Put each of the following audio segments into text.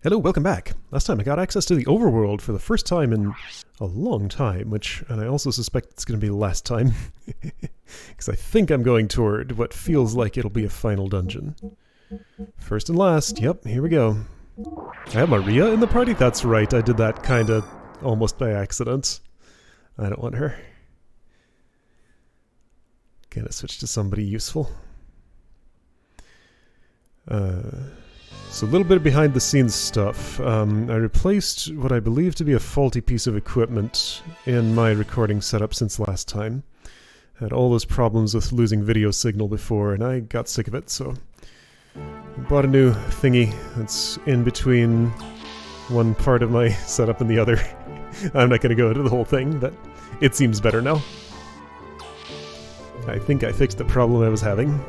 Hello, welcome back. Last time I got access to the overworld for the first time in a long time, and I also suspect it's going to be the last time. Because I think I'm going toward what feels like it'll be a final dungeon. First and last, yep, here we go. I have Maria in the party? That's right, I did that kinda almost by accident. I don't want her. Gonna switch to somebody useful. So a little bit of behind the scenes stuff. I replaced what I believe to be a faulty piece of equipment in my recording setup since last time. Had all those problems with losing video signal before, and I got sick of it, so I bought a new thingy that's in between one part of my setup and the other. I'm not going to go into the whole thing, but it seems better now. I think I fixed the problem I was having.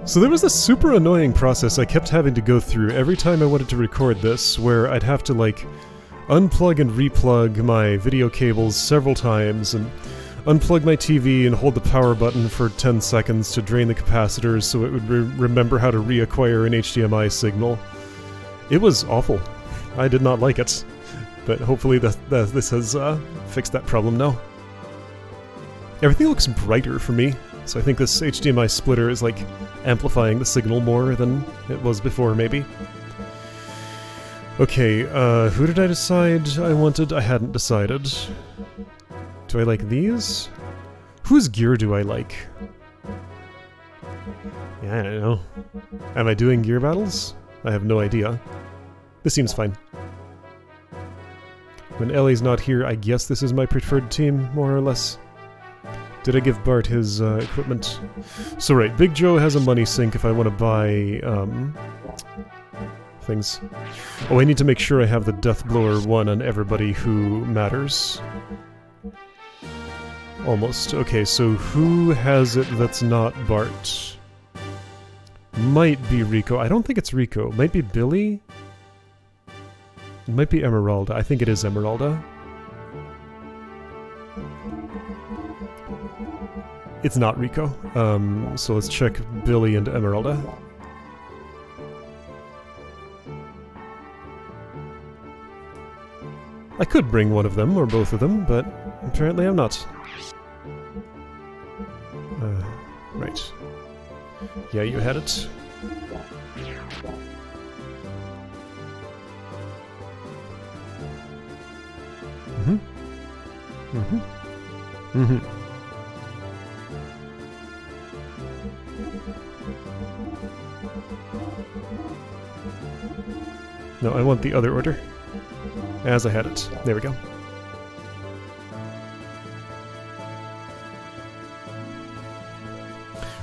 So there was this super annoying process I kept having to go through every time I wanted to record this, where I'd have to like unplug and replug my video cables several times, and unplug my TV and hold the power button for 10 seconds to drain the capacitors so it would remember how to reacquire an HDMI signal. It was awful. I did not like it, but hopefully this has fixed that problem now. Everything looks brighter for me. So I think this HDMI splitter is like amplifying the signal more than it was before, maybe. Okay, who did I decide I wanted? I hadn't decided. Do I like these? Whose gear do I like? Yeah, I don't know. Am I doing gear battles? I have no idea. This seems fine. When Ellie's not here, I guess this is my preferred team, more or less. Did I give Bart his equipment? So right, Big Joe has a money sink if I want to buy things. Oh, I need to make sure I have the Death Blower 1 on everybody who matters. Almost. Okay, so who has it that's not Bart? Might be Rico. I don't think it's Rico. Might be Billy? It might be Emeralda. I think it is Emeralda. It's not Rico, so let's check Billy and Emeralda. I could bring one of them, or both of them, but apparently I'm not. Right. Yeah, you had it. Mm-hmm. Mm-hmm. Mm-hmm. No, I want the other order. As I had it. There we go.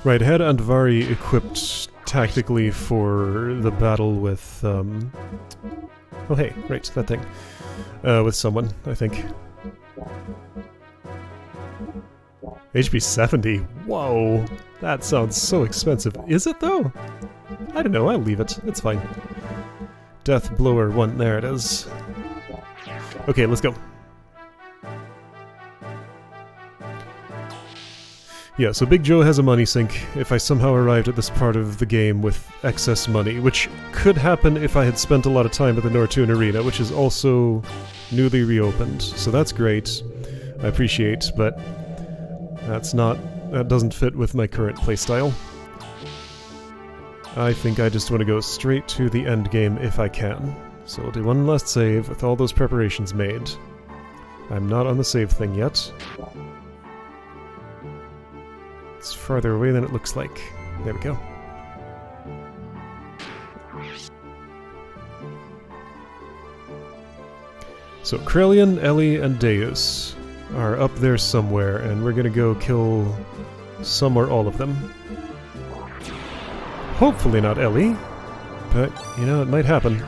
Right, I had Andvari equipped tactically for the battle with, oh hey, right, that thing. With someone, I think. HP 70? Whoa! That sounds so expensive. Is it, though? I don't know, I'll leave it. It's fine. Death Blower 1, there it is. Okay, let's go. Yeah, so Big Joe has a money sink if I somehow arrived at this part of the game with excess money, which could happen if I had spent a lot of time at the Nortune Arena, which is also newly reopened. So that's great. I appreciate, but that doesn't fit with my current playstyle. I think I just want to go straight to the end game if I can. So we'll do one last save with all those preparations made. I'm not on the save thing yet. It's farther away than it looks like. There we go. So Krelian, Ellie, and Deus are up there somewhere, and we're gonna go kill some or all of them. Hopefully not Ellie, but, you know, it might happen.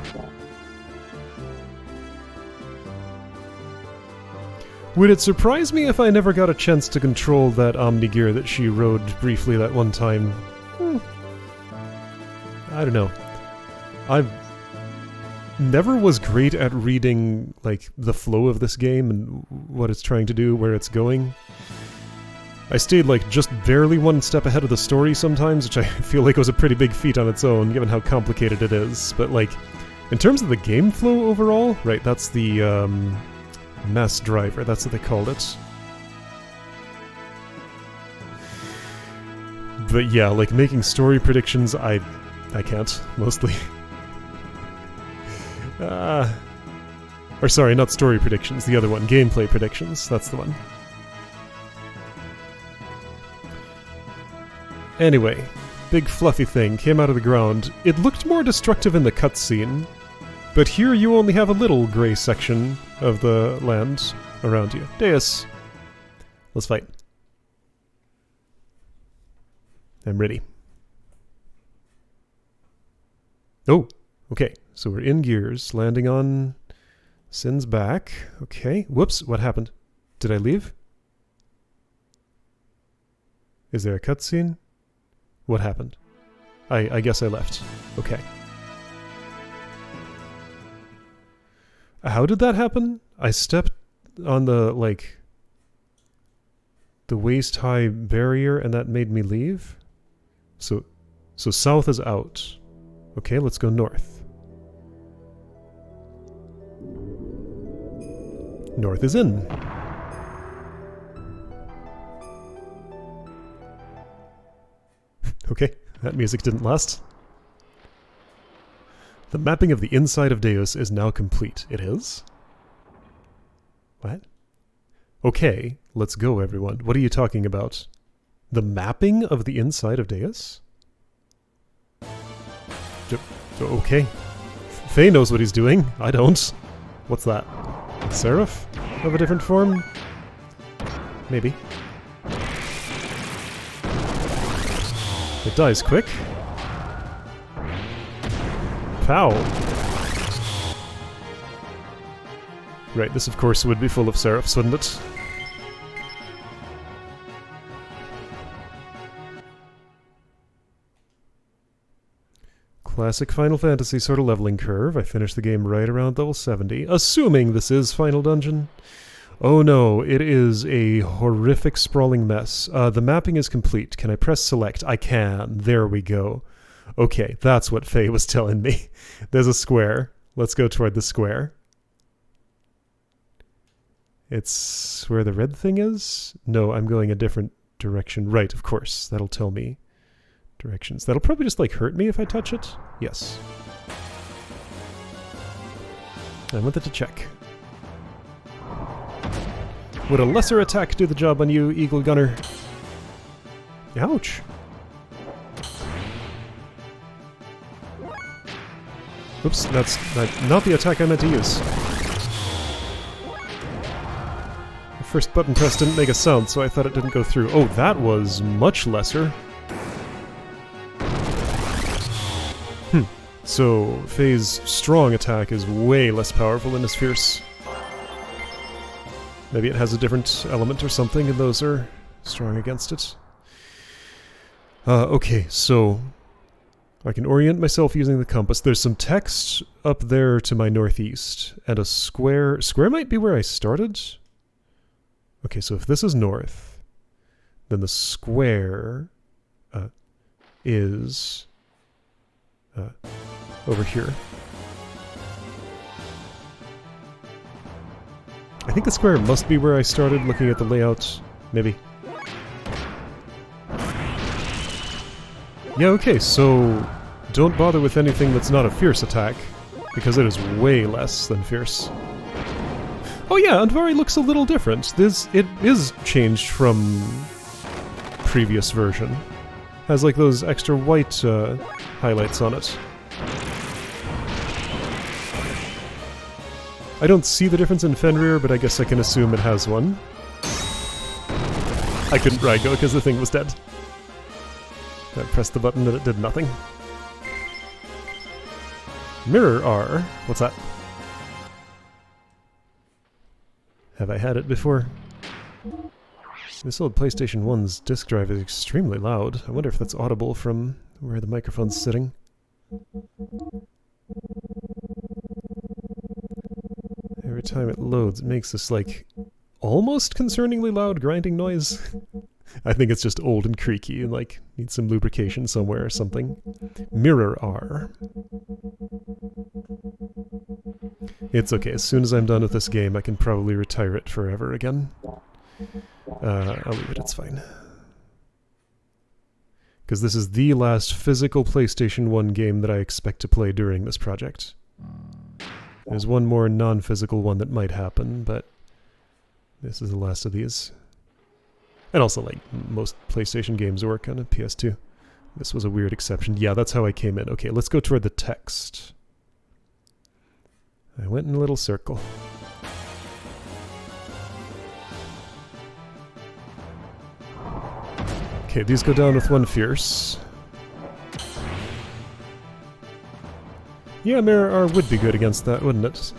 Would it surprise me if I never got a chance to control that Omni-Gear that she rode briefly that one time? I don't know. I never was great at reading, like, the flow of this game and what it's trying to do, where it's going. I stayed like just barely one step ahead of the story sometimes, which I feel like was a pretty big feat on its own, given how complicated it is. But like, in terms of the game flow overall, right, that's the mass driver, that's what they called it. But yeah, like making story predictions, I can't, mostly. Or sorry, not story predictions, the other one, gameplay predictions, that's the one. Anyway, big fluffy thing came out of the ground. It looked more destructive in the cutscene, but here you only have a little grey section of the land around you. Deus, let's fight. I'm ready. Oh, okay, so we're in Gears, landing on Sin's back. Okay, whoops, what happened? Did I leave? Is there a cutscene? What happened? I guess I left. Okay. How did that happen? I stepped on the, like, the waist-high barrier and that made me leave? So south is out. Okay, let's go north. North is in. Okay, that music didn't last. The mapping of the inside of Deus is now complete. It is? What? Okay, let's go, everyone. What are you talking about? The mapping of the inside of Deus? Okay. Faye knows what he's doing. I don't. What's that? Seraph? Of a different form? Maybe. It dies quick. Pow! Right, this of course would be full of seraphs, wouldn't it? Classic Final Fantasy sort of leveling curve. I finished the game right around level 70, assuming this is Final Dungeon. Oh no, it is a horrific sprawling mess. The mapping is complete. Can I press select? I can. There we go. Okay, that's what Faye was telling me. There's a square. Let's go toward the square. It's where the red thing is? No, I'm going a different direction. Right, of course. That'll tell me directions. That'll probably just like hurt me if I touch it. Yes. I wanted to check. Would a lesser attack do the job on you, Eagle Gunner? Ouch. Oops, that's not the attack I meant to use. The first button press didn't make a sound, so I thought it didn't go through. Oh, that was much lesser. So, Faye's strong attack is way less powerful than his fierce. Maybe it has a different element or something, and those are strong against it. Okay, so I can orient myself using the compass. There's some text up there to my northeast, and a square. Square might be where I started? Okay, so if this is north, then the square is over here. I think the square must be where I started looking at the layout. Maybe. Yeah, okay, so don't bother with anything that's not a fierce attack, because it is way less than fierce. Oh yeah, Andvari looks a little different. It is changed from previous version. Has like those extra white highlights on it. I don't see the difference in Fenrir, but I guess I can assume it has one. I couldn't Rygo because the thing was dead. I pressed the button and it did nothing. Mirror R. What's that? Have I had it before? This old PlayStation 1's disk drive is extremely loud. I wonder if that's audible from where the microphone's sitting. Every time it loads, it makes this, like, almost concerningly loud grinding noise. I think it's just old and creaky and like needs some lubrication somewhere or something. Mirror R. It's okay. As soon as I'm done with this game, I can probably retire it forever again. I'll leave it. It's fine. Because this is the last physical PlayStation 1 game that I expect to play during this project. There's one more non-physical one that might happen, but this is the last of these. And also, like, most PlayStation games work on a PS2. This was a weird exception. Yeah, that's how I came in. Okay, let's go toward the text. I went in a little circle. Okay, these go down with one fierce. Yeah, Mirror R would be good against that, wouldn't it?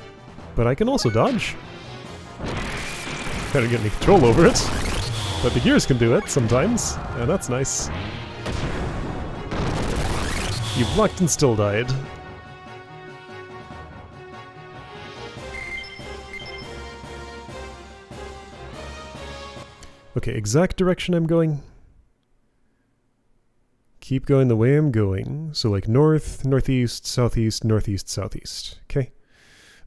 But I can also dodge. Better get any control over it. But the gears can do it sometimes, and that's nice. You blocked and still died. Okay, exact direction I'm going. Keep going the way I'm going. So like north, northeast, southeast, northeast, southeast. Okay.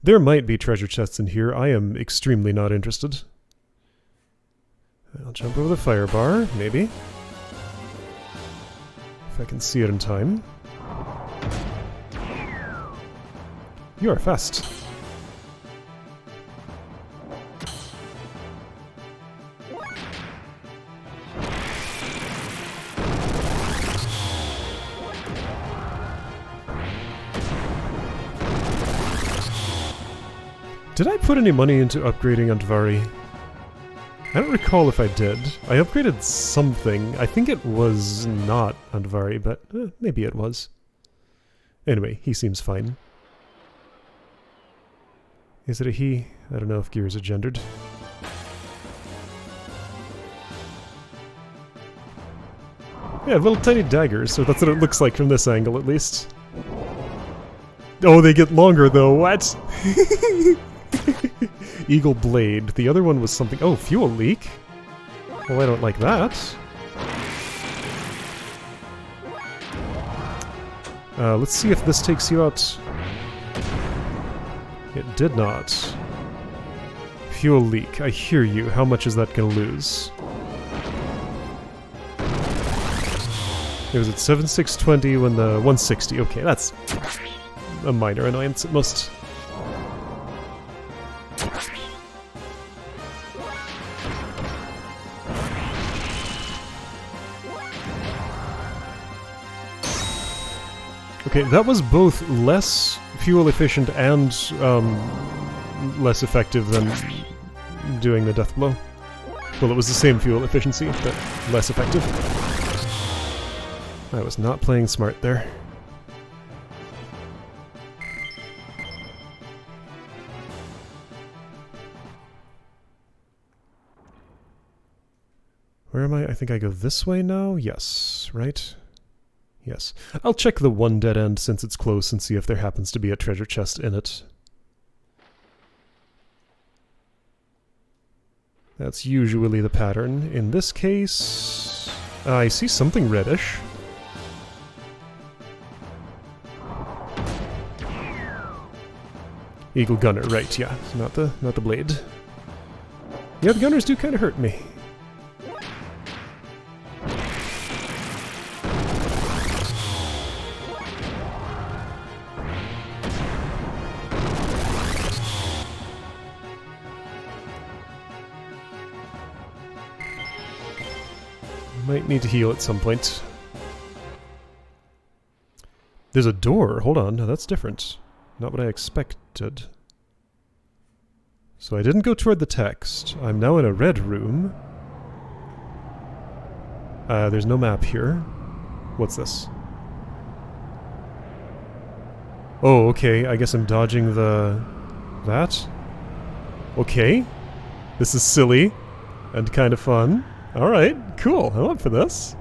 There might be treasure chests in here. I am extremely not interested. I'll jump over the fire bar, maybe. If I can see it in time. You are fast. Did I put any money into upgrading Andvari? I don't recall if I did. I upgraded something. I think it was not Andvari, but maybe it was. Anyway, he seems fine. Is it a he? I don't know if gears are gendered. Yeah, little tiny daggers, so that's what it looks like from this angle at least. Oh, they get longer though, what? Eagle Blade. The other one was something... Oh, fuel leak? Well, I don't like that. Let's see if this takes you out. It did not. Fuel leak. I hear you. How much is that going to lose? It was at 7620 when the 160. Okay, that's a minor annoyance at most. Okay, that was both less fuel efficient and less effective than doing the death blow. Well, it was the same fuel efficiency, but less effective. I was not playing smart there. Where am I? I think I go this way now? Yes, right? Yes. I'll check the one dead end since it's close and see if there happens to be a treasure chest in it. That's usually the pattern. In this case... I see something reddish. Eagle Gunner, right, yeah. Not the blade. Yeah, the gunners do kind of hurt me. Might need to heal at some point. There's a door. Hold on. No, that's different. Not what I expected. So I didn't go toward the text. I'm now in a red room. There's no map here. What's this? Oh, okay. I guess I'm dodging the... that? Okay. This is silly. And kind of fun. Alright, cool. I'm up for this.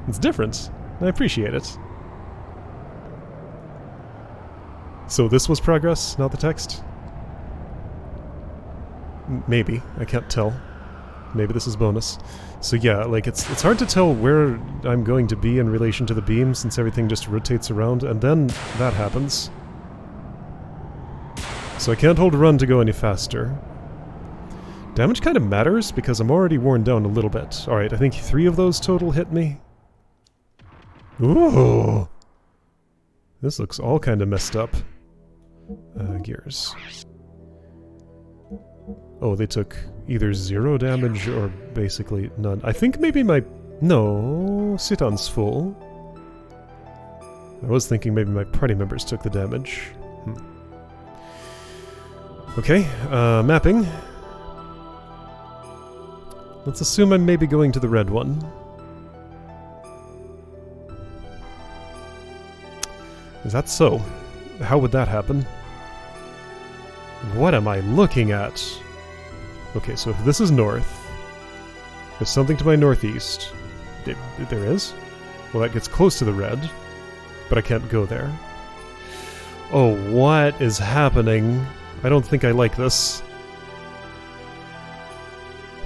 It's different. I appreciate it. So this was progress, not the text? Maybe. I can't tell. Maybe this is bonus. So yeah, like it's hard to tell where I'm going to be in relation to the beam since everything just rotates around, and then that happens. So I can't hold run to go any faster. Damage kind of matters because I'm already worn down a little bit. Alright, I think 3 of those total hit me. Ooh! This looks all kind of messed up. Gears. Oh, they took either 0 damage or basically none. I think maybe my... No, Citan's full. I was thinking maybe my party members took the damage. Okay, mapping. Let's assume I'm maybe going to the red one. Is that so? How would that happen? What am I looking at? Okay, so if this is north, there's something to my northeast. There is? Well, that gets close to the red, but I can't go there. Oh, what is happening? I don't think I like this.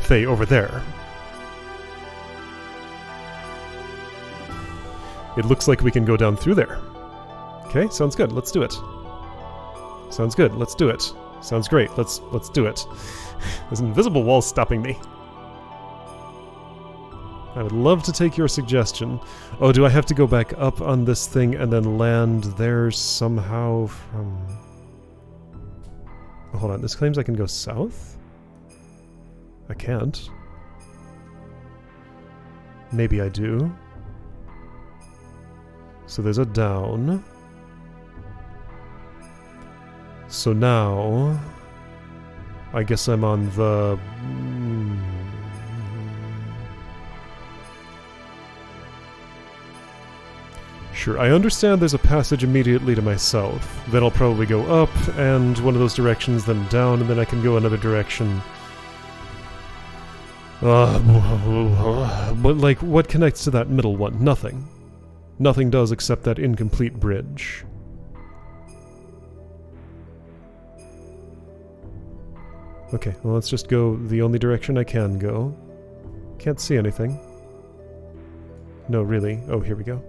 Faye, over there. It looks like we can go down through there. Okay, sounds good. Let's do it. Sounds good. Let's do it. Sounds great. Let's do it. There's an invisible wall stopping me. I would love to take your suggestion. Oh, do I have to go back up on this thing and then land there somehow from... Oh, hold on, this claims I can go south? I can't. Maybe I do. So there's a down. So now... I guess I'm on the... Sure, I understand there's a passage immediately to my south. Then I'll probably go up, and one of those directions, then down, and then I can go another direction. But, like, what connects to that middle one? Nothing. Nothing does except that incomplete bridge. Okay, well, let's just go the only direction I can go. Can't see anything. No, really. Oh, here we go.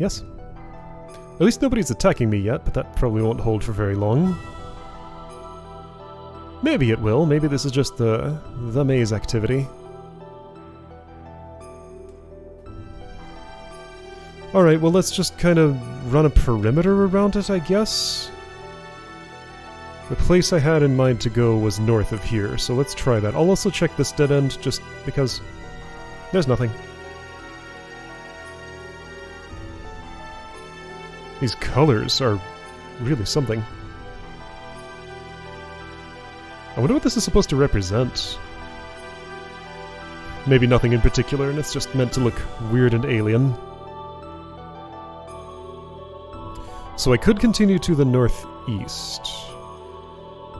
Yes. At least nobody's attacking me yet, but that probably won't hold for very long. Maybe it will. Maybe this is just the maze activity. Alright, well let's just kind of run a perimeter around it, I guess? The place I had in mind to go was north of here, so let's try that. I'll also check this dead end, just because there's nothing. These colors are really something. I wonder what this is supposed to represent. Maybe nothing in particular, and it's just meant to look weird and alien. So I could continue to the northeast.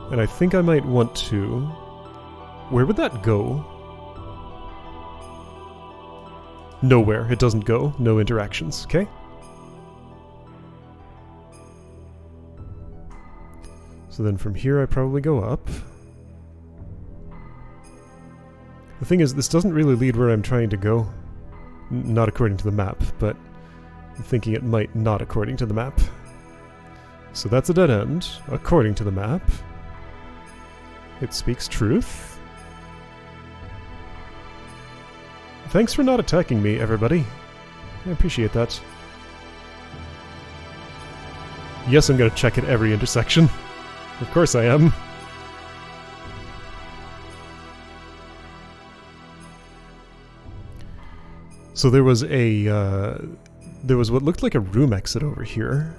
And I think I might want to... Where would that go? Nowhere. It doesn't go. No interactions. Okay? So then from here I probably go up. The thing is, this doesn't really lead where I'm trying to go. Not according to the map, but I'm thinking it might not according to the map. So that's a dead end, according to the map. It speaks truth. Thanks for not attacking me, everybody. I appreciate that. Yes, I'm gonna check at every intersection. Of course I am. So there was what looked like a room exit over here.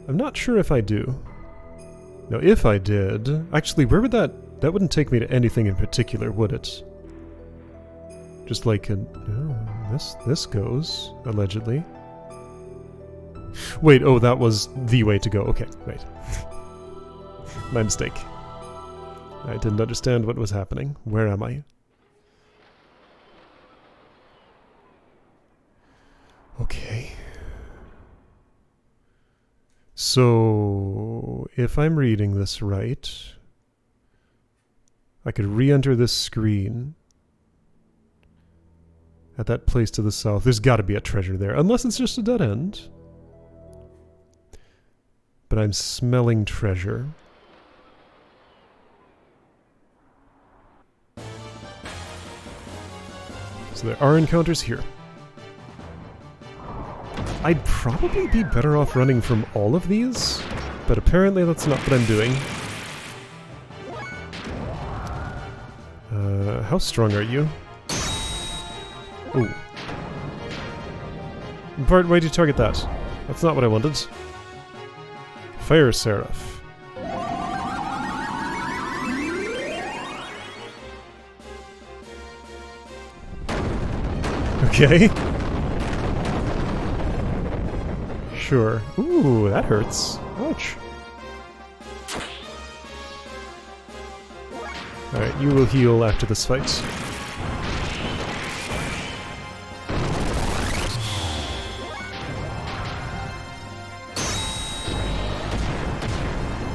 I'm not sure if I do. Now, if I did... Actually, where would that... That wouldn't take me to anything in particular, would it? Just like a... Oh, this goes, allegedly. Wait, oh, that was the way to go. Okay, wait. My mistake. I didn't understand what was happening. Where am I? Okay. So... if I'm reading this right, I could re-enter this screen at that place to the south. There's got to be a treasure there, unless it's just a dead end. But I'm smelling treasure. So there are encounters here. I'd probably be better off running from all of these, but apparently that's not what I'm doing. How strong are you? Ooh. Bart, why'd you target that? That's not what I wanted. Fire Seraph. Okay. Sure. Ooh, that hurts. Ouch. Alright, you will heal after this fight.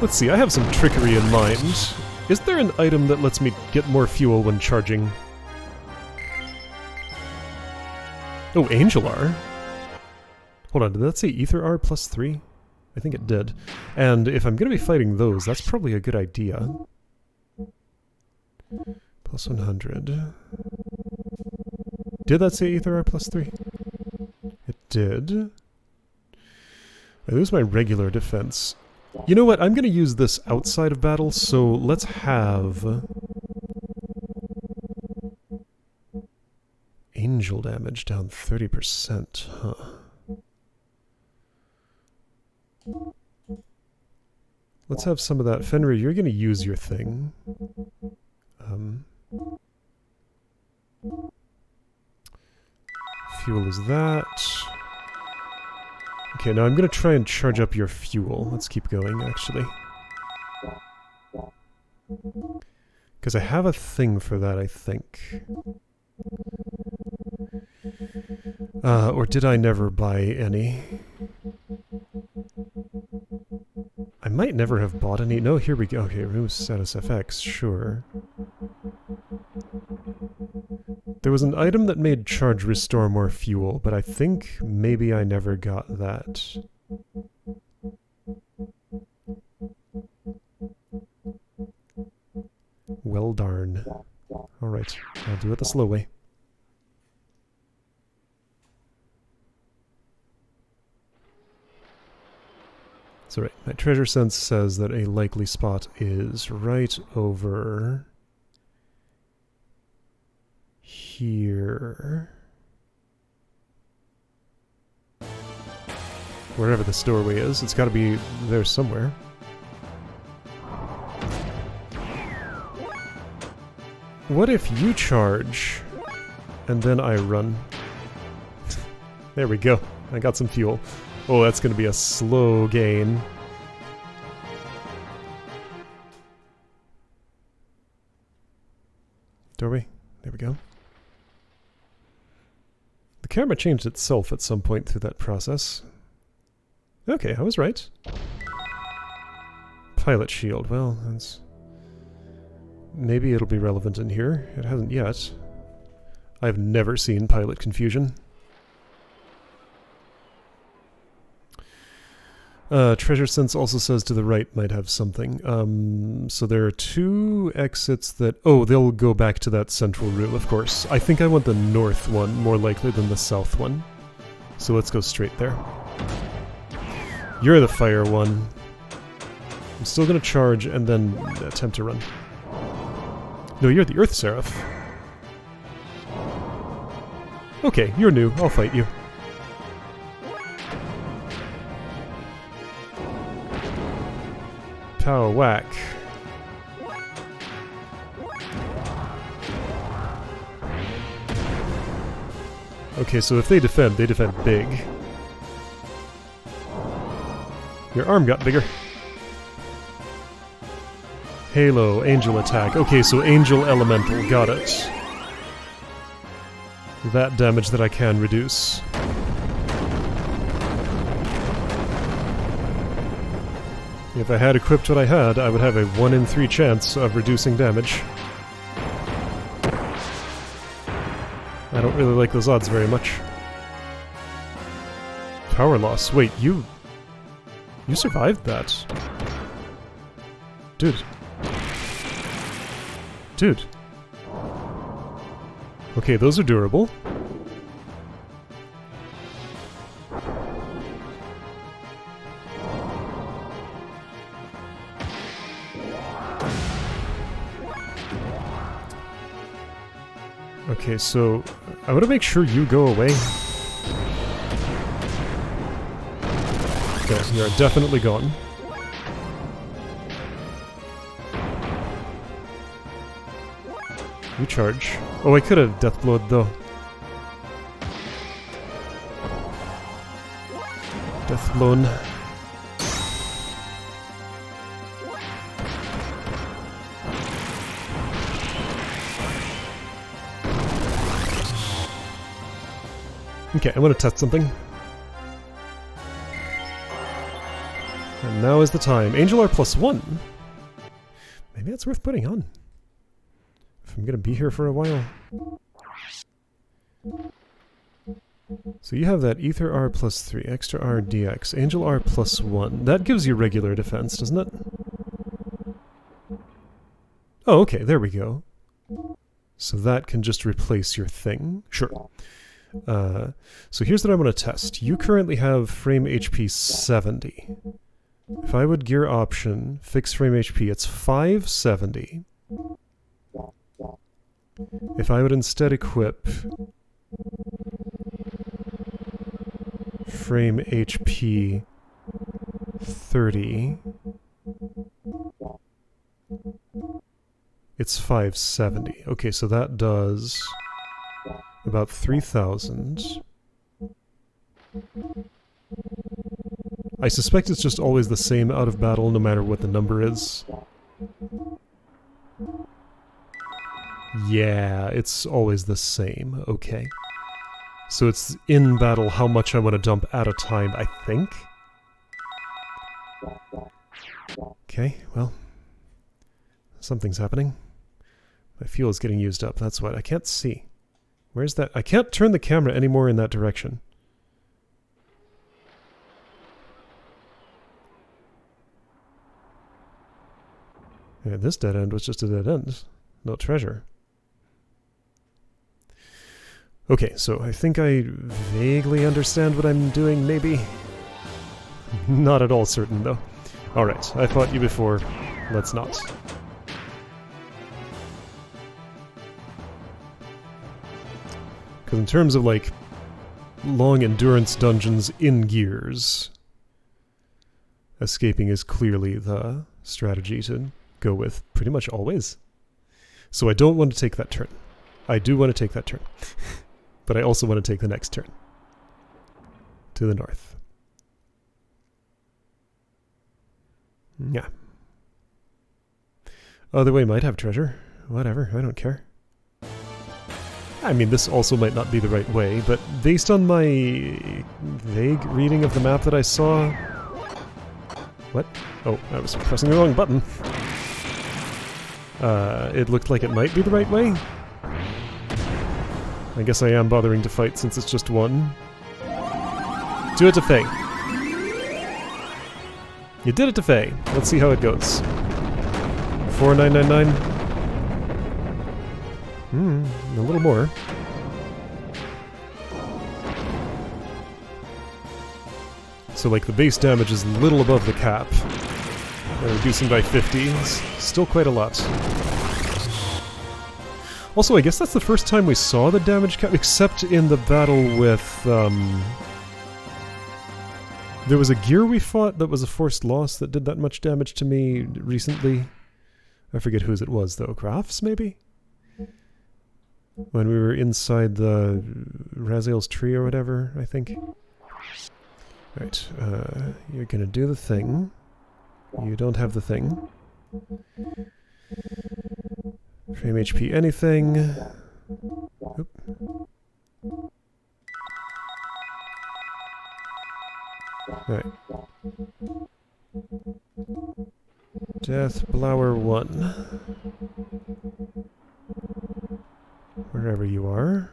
Let's see, I have some trickery in mind. Is there an item that lets me get more fuel when charging? Oh, Angel R. Hold on, did that say Ether R plus 3? I think it did. And if I'm going to be fighting those, that's probably a good idea. Plus 100. Did that say Ether R plus 3? It did. I lose my regular defense. You know what? I'm going to use this outside of battle, so let's have angel damage down 30%, huh? Let's have some of that. Fenrir, you're going to use your thing. Fuel is that. Okay, now I'm going to try and charge up your fuel. Let's keep going, actually. Because I have a thing for that, I think. Or did I never buy any? I might never have bought any. No, here we go. Okay, room status FX, sure. There was an item that made charge restore more fuel, but I think maybe I never got that. Well darn. Alright, I'll do it the slow way. So right, my treasure sense says that a likely spot is right over here. Wherever this doorway is, it's got to be there somewhere. What if you charge and then I run? There we go. I got some fuel. Oh, that's going to be a slow gain. Doorway. There we go. The camera changed itself at some point through that process. Okay, I was right. Pilot shield. Well, that's... maybe it'll be relevant in here. It hasn't yet. I've never seen pilot confusion. Treasure sense also says to the right might have something. So there are two exits that... oh, they'll go back to that central room, of course. I think I want the north one more likely than the south one. So let's go straight there. You're the fire one. I'm still going to charge and then attempt to run. No, you're the earth seraph. Okay, you're new. I'll fight you. Power whack. Okay, so if they defend big. Your arm got bigger. Halo, angel attack. Okay, so angel elemental, got it. That damage that I can reduce. If I had equipped what I had, I would have a 1 in 3 chance of reducing damage. I don't really like those odds very much. Power loss. Wait, you survived that. Dude. Dude. Okay, those are durable. Okay, so I want to make sure you go away. Okay, you're definitely gone. You charge. Oh, I could have Deathblowed though. Deathblown. Okay, I want to test something. And now is the time. Angel R +1. Maybe that's worth putting on. If I'm gonna be here for a while. So you have that Ether R +3, Extra R DX, Angel R +1. That gives you regular defense, doesn't it? Oh, okay, there we go. So that can just replace your thing. Sure. So here's what I want to test. You currently have frame HP 70. If I would gear option, fix frame HP, it's 570. If I would instead equip frame HP 30, it's 570. Okay, so that does about 3,000. I suspect it's just always the same out of battle no matter what the number is. Yeah, it's always the same. Okay. So it's in battle how much I want to dump at a time, I think? Okay, well. Something's happening. My fuel is getting used up, that's what. I can't see. Where's that? I can't turn the camera anymore in that direction. Yeah, this dead end was just a dead end. No treasure. Okay, so I think I vaguely understand what I'm doing, maybe? Not at all certain, though. Alright, I fought you before. Let's not. Because in terms of, like, long endurance dungeons in Gears, escaping is clearly the strategy to go with pretty much always. So I don't want to take that turn. I do want to take that turn. But I also want to take the next turn. To the north. Yeah. Other way might have treasure. Whatever, I don't care. I mean, this also might not be the right way, but based on my vague reading of the map that I saw... What? Oh, I was pressing the wrong button. It looked like it might be the right way. I guess I am bothering to fight since it's just one. Do it to Faye. You did it to Faye. Let's see how it goes. 4999. A little more. So like the base damage is a little above the cap. Reducing by 50 is still quite a lot. Also, I guess that's the first time we saw the damage cap, except in the battle with, there was a gear we fought that was a forced loss that did that much damage to me recently. I forget whose it was, though. Graf's, maybe? When we were inside the Raziel's tree or whatever, I think. Right, you're gonna do the thing. You don't have the thing. Frame HP anything. Oop. Right. Death Blower 1. Wherever you are.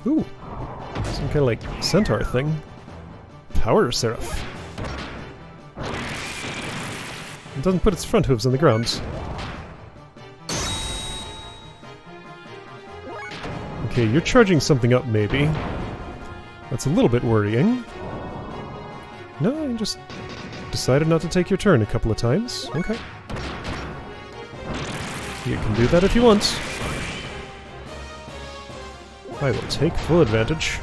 Ooh, some kind of like centaur thing. Power Seraph. It doesn't put its front hooves on the ground. Okay, you're charging something up, maybe. That's a little bit worrying. No, you just decided not to take your turn a couple of times. Okay. You can do that if you want. I will take full advantage.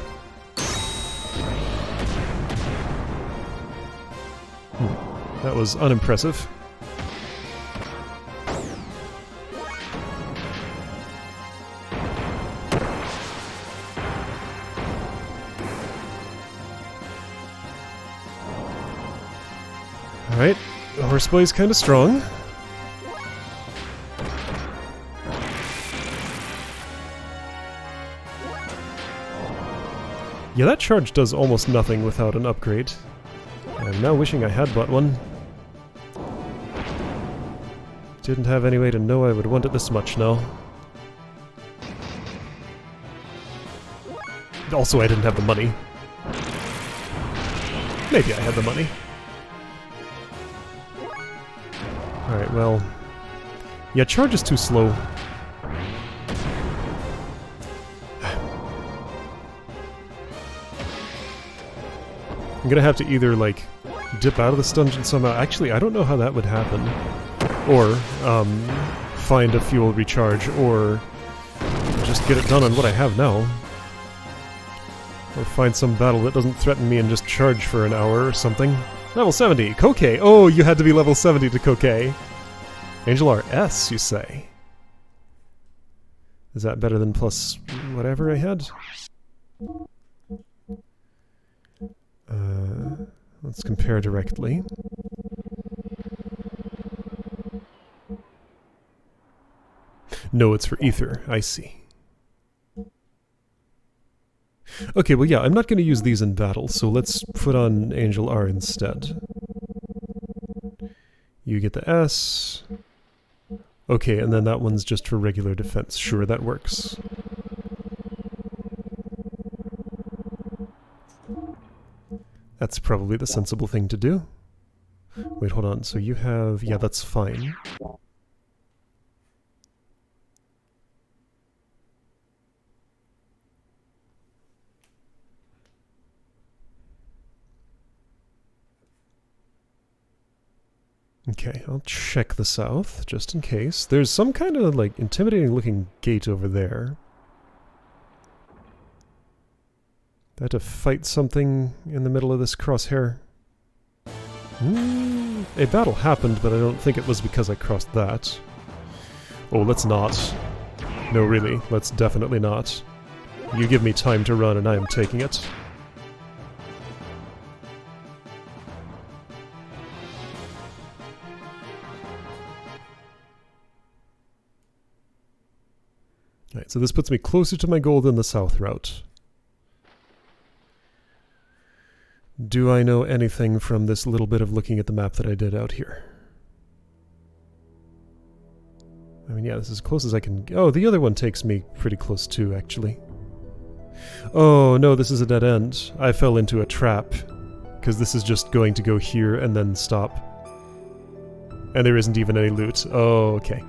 That was unimpressive. Alright, the horseboy's kinda strong. Yeah, that charge does almost nothing without an upgrade. I'm now wishing I had bought one. Didn't have any way to know I would want it this much now. Also, I didn't have the money. Maybe I had the money. Alright, well... yeah, charge is too slow. I'm gonna have to either, like, dip out of this dungeon somehow. Actually, I don't know how that would happen. Or, find a fuel recharge, or just get it done on what I have now. Or find some battle that doesn't threaten me and just charge for an hour or something. Level 70! Kokei! Oh, you had to be level 70 to Kokei! Angel RS, you say? Is that better than plus whatever I had? Let's compare directly. No, it's for ether. I see. Okay, well yeah, I'm not going to use these in battle, so let's put on Angel R instead. You get the S. Okay, and then that one's just for regular defense. Sure, that works. That's probably the sensible thing to do. Wait, hold on. So you have... yeah, that's fine. Okay, I'll check the south, just in case. There's some kind of, like, intimidating-looking gate over there. I had to fight something in the middle of this crosshair. A battle happened, but I don't think it was because I crossed that. Oh, let's not. No, really, let's definitely not. You give me time to run and I am taking it. Alright, so this puts me closer to my goal than the south route. Do I know anything from this little bit of looking at the map that I did out here? I mean, yeah, this is as close as I can... oh, the other one takes me pretty close too, actually. Oh, no, this is a dead end. I fell into a trap. Because this is just going to go here and then stop. And there isn't even any loot. Oh, okay.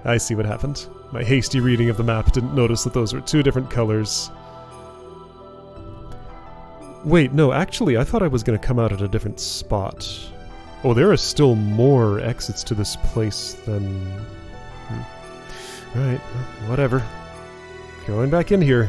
I see what happened. My hasty reading of the map didn't notice that those were two different colors. Wait, no, actually, I thought I was going to come out at a different spot. Oh, there are still more exits to this place than... Alright, whatever. Going back in here.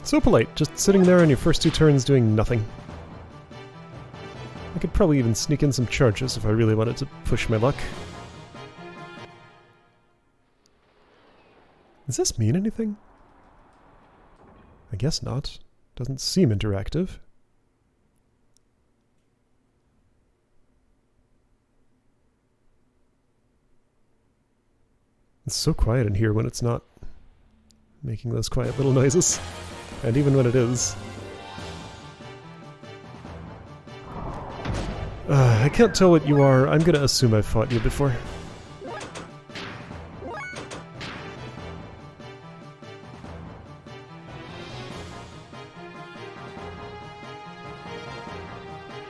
So polite, just sitting there on your first two turns doing nothing. I could probably even sneak in some charges if I really wanted to push my luck. Does this mean anything? I guess not. Doesn't seem interactive. It's so quiet in here when it's not making those quiet little noises. And even when it is. I can't tell what you are. I'm gonna assume I've fought you before.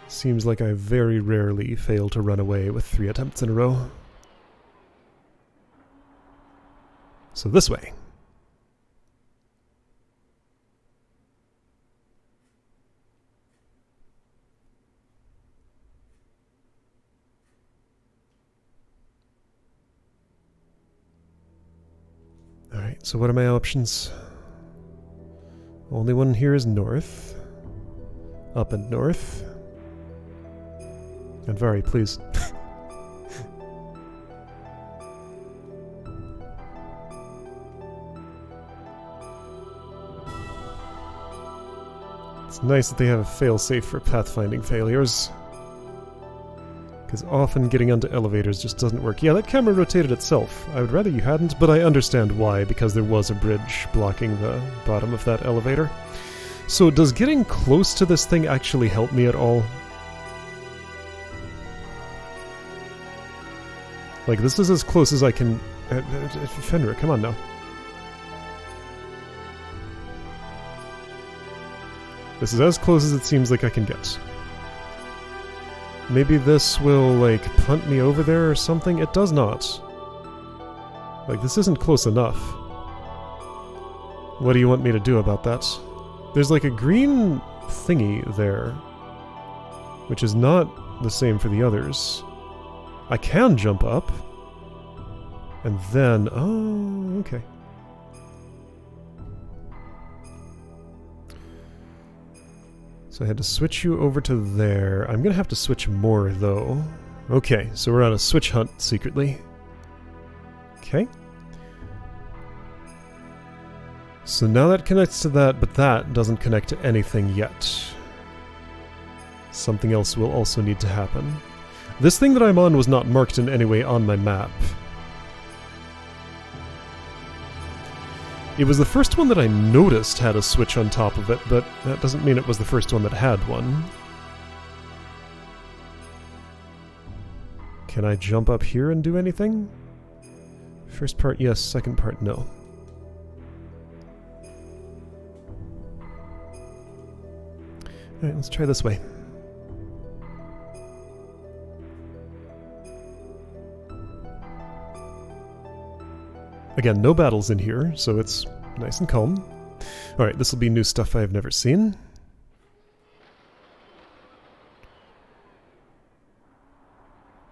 Seems like I very rarely fail to run away with 3 attempts in a row. So this way. Alright, so what are my options? Only one here is north. Up and north. And Vari, please. It's nice that they have a failsafe for pathfinding failures. Because often getting onto elevators just doesn't work. Yeah, that camera rotated itself. I would rather you hadn't, but I understand why, because there was a bridge blocking the bottom of that elevator. So does getting close to this thing actually help me at all? Like, this is as close as I can... Fenrir, come on now. This is as close as it seems like I can get. Maybe this will, like, punt me over there or something? It does not. Like, this isn't close enough. What do you want me to do about that? There's, like, a green thingy there, which is not the same for the others. I can jump up. And then... Oh, okay. So I had to switch you over to there. I'm gonna have to switch more, though. Okay, so we're on a switch hunt, secretly. Okay. So now that connects to that, but that doesn't connect to anything yet. Something else will also need to happen. This thing that I'm on was not marked in any way on my map. It was the first one that I noticed had a switch on top of it, but that doesn't mean it was the first one that had one. Can I jump up here and do anything? First part, yes. Second part, no. Alright, let's try this way. Again, no battles in here, so it's nice and calm. Alright, this will be new stuff I have never seen.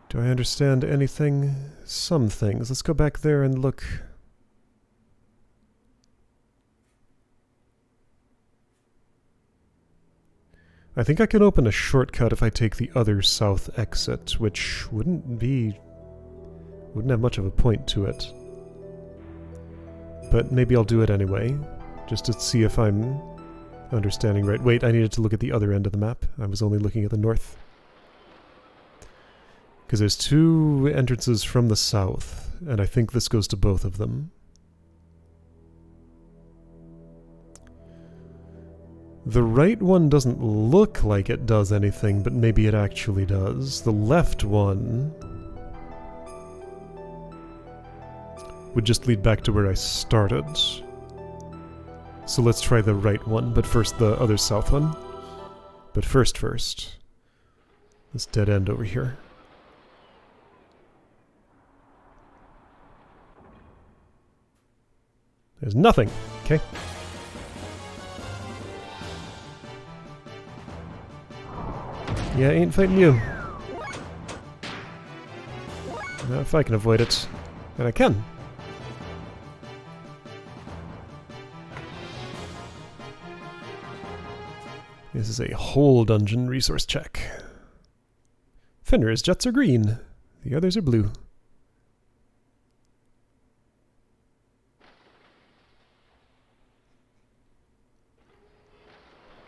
Do I understand anything? Some things. Let's go back there and look. I think I can open a shortcut if I take the other south exit, which wouldn't have much of a point to it. But maybe I'll do it anyway, just to see if I'm understanding right. Wait, I needed to look at the other end of the map. I was only looking at the north. Because there's 2 entrances from the south, and I think this goes to both of them. The right one doesn't look like it does anything, but maybe it actually does. The left one would just lead back to where I started. So let's try the right one, but first the other south one. But first, this dead end over here. There's nothing. Okay. Yeah, I ain't fighting you. Now if I can avoid it, and I can. This is a whole dungeon resource check. Fenrir's jets are green. The others are blue.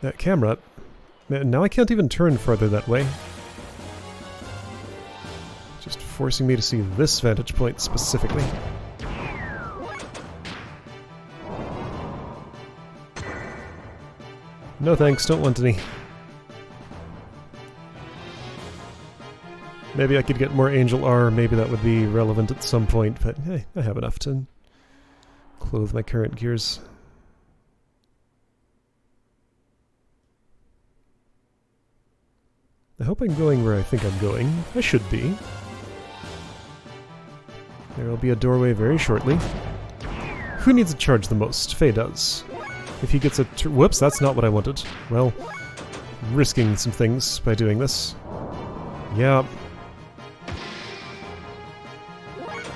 That camera... Man, now I can't even turn farther that way. Just forcing me to see this vantage point specifically. No thanks, don't want any. Maybe I could get more Angel R, maybe that would be relevant at some point, but hey, I have enough to clothe my current gears. I hope I'm going where I think I'm going. I should be. There will be a doorway very shortly. Who needs to charge the most? Faye does. If he gets a... Whoops, that's not what I wanted. Well, risking some things by doing this. Yeah.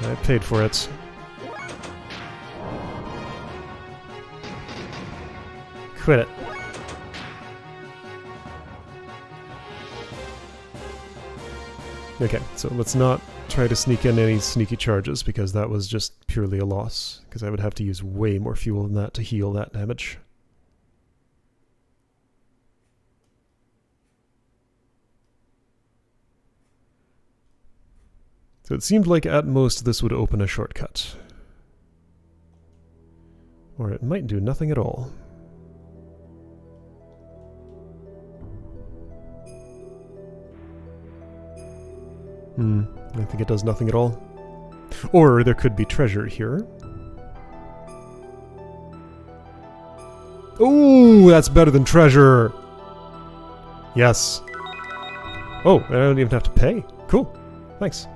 I paid for it. Quit it. Okay, so let's not try to sneak in any sneaky charges, because that was just purely a loss, because I would have to use way more fuel than that to heal that damage. So it seemed like at most this would open a shortcut. Or it might do nothing at all. I think it does nothing at all. Or there could be treasure here. Ooh, that's better than treasure! Yes. Oh, I don't even have to pay. Cool. Thanks.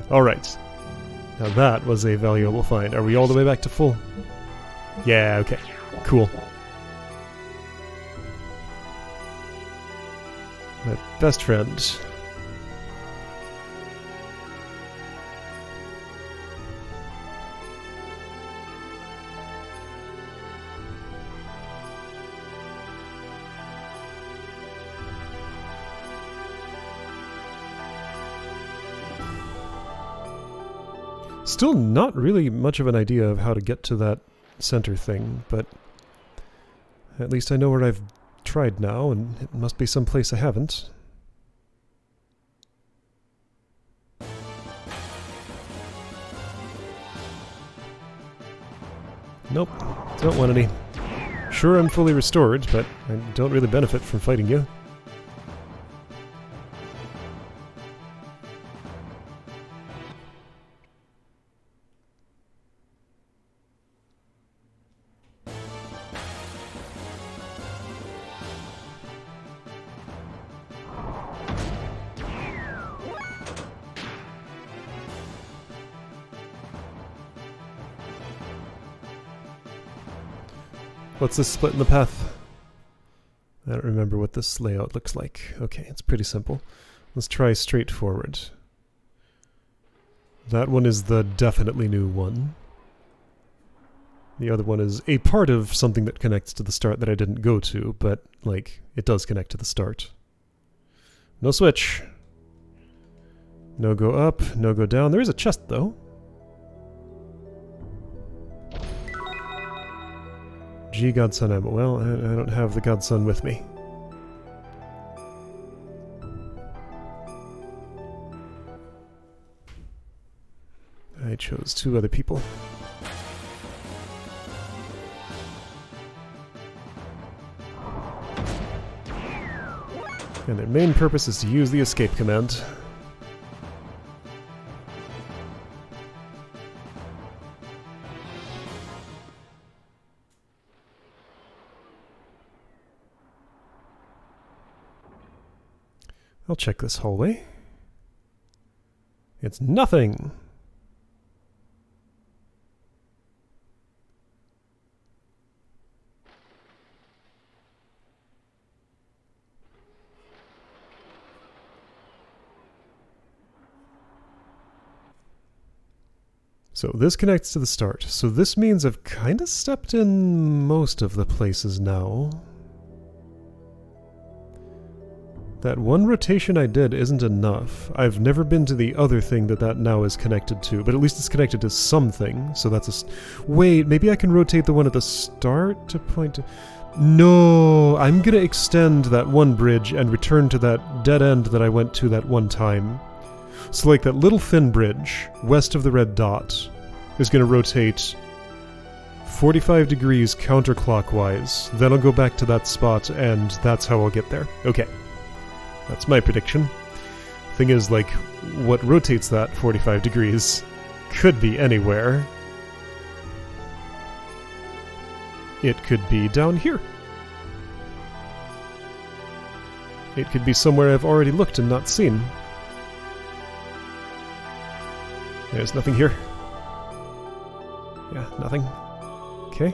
Alright. Now that was a valuable find. Are we all the way back to full? Yeah, okay. Cool. My best friend. Still not really much of an idea of how to get to that center thing, but at least I know where I've tried now, and it must be someplace I haven't. Nope, don't want any. Sure, I'm fully restored, but I don't really benefit from fighting you. What's this split in the path? I don't remember what this layout looks like. Okay, it's pretty simple. Let's try straightforward. That one is the definitely new one. The other one is a part of something that connects to the start that I didn't go to, but, like, it does connect to the start. No switch. No go up, no go down. There is a chest, though. G Godson ammo. Well, I don't have the Godson with me. I chose two other people. And their main purpose is to use the escape command. I'll check this hallway. It's nothing! So this connects to the start. So this means I've kind of stepped in most of the places now. That one rotation I did isn't enough. I've never been to the other thing that now is connected to, but at least it's connected to something, so that's wait, maybe I can rotate the one at the start to point to... No! I'm gonna extend that one bridge and return to that dead end that I went to that one time. So like that little thin bridge, west of the red dot, is gonna rotate 45 degrees counterclockwise, then I'll go back to that spot, and that's how I'll get there. Okay. That's my prediction. Thing is, like, what rotates that 45 degrees could be anywhere. It could be down here. It could be somewhere I've already looked and not seen. There's nothing here. Yeah, nothing. Okay.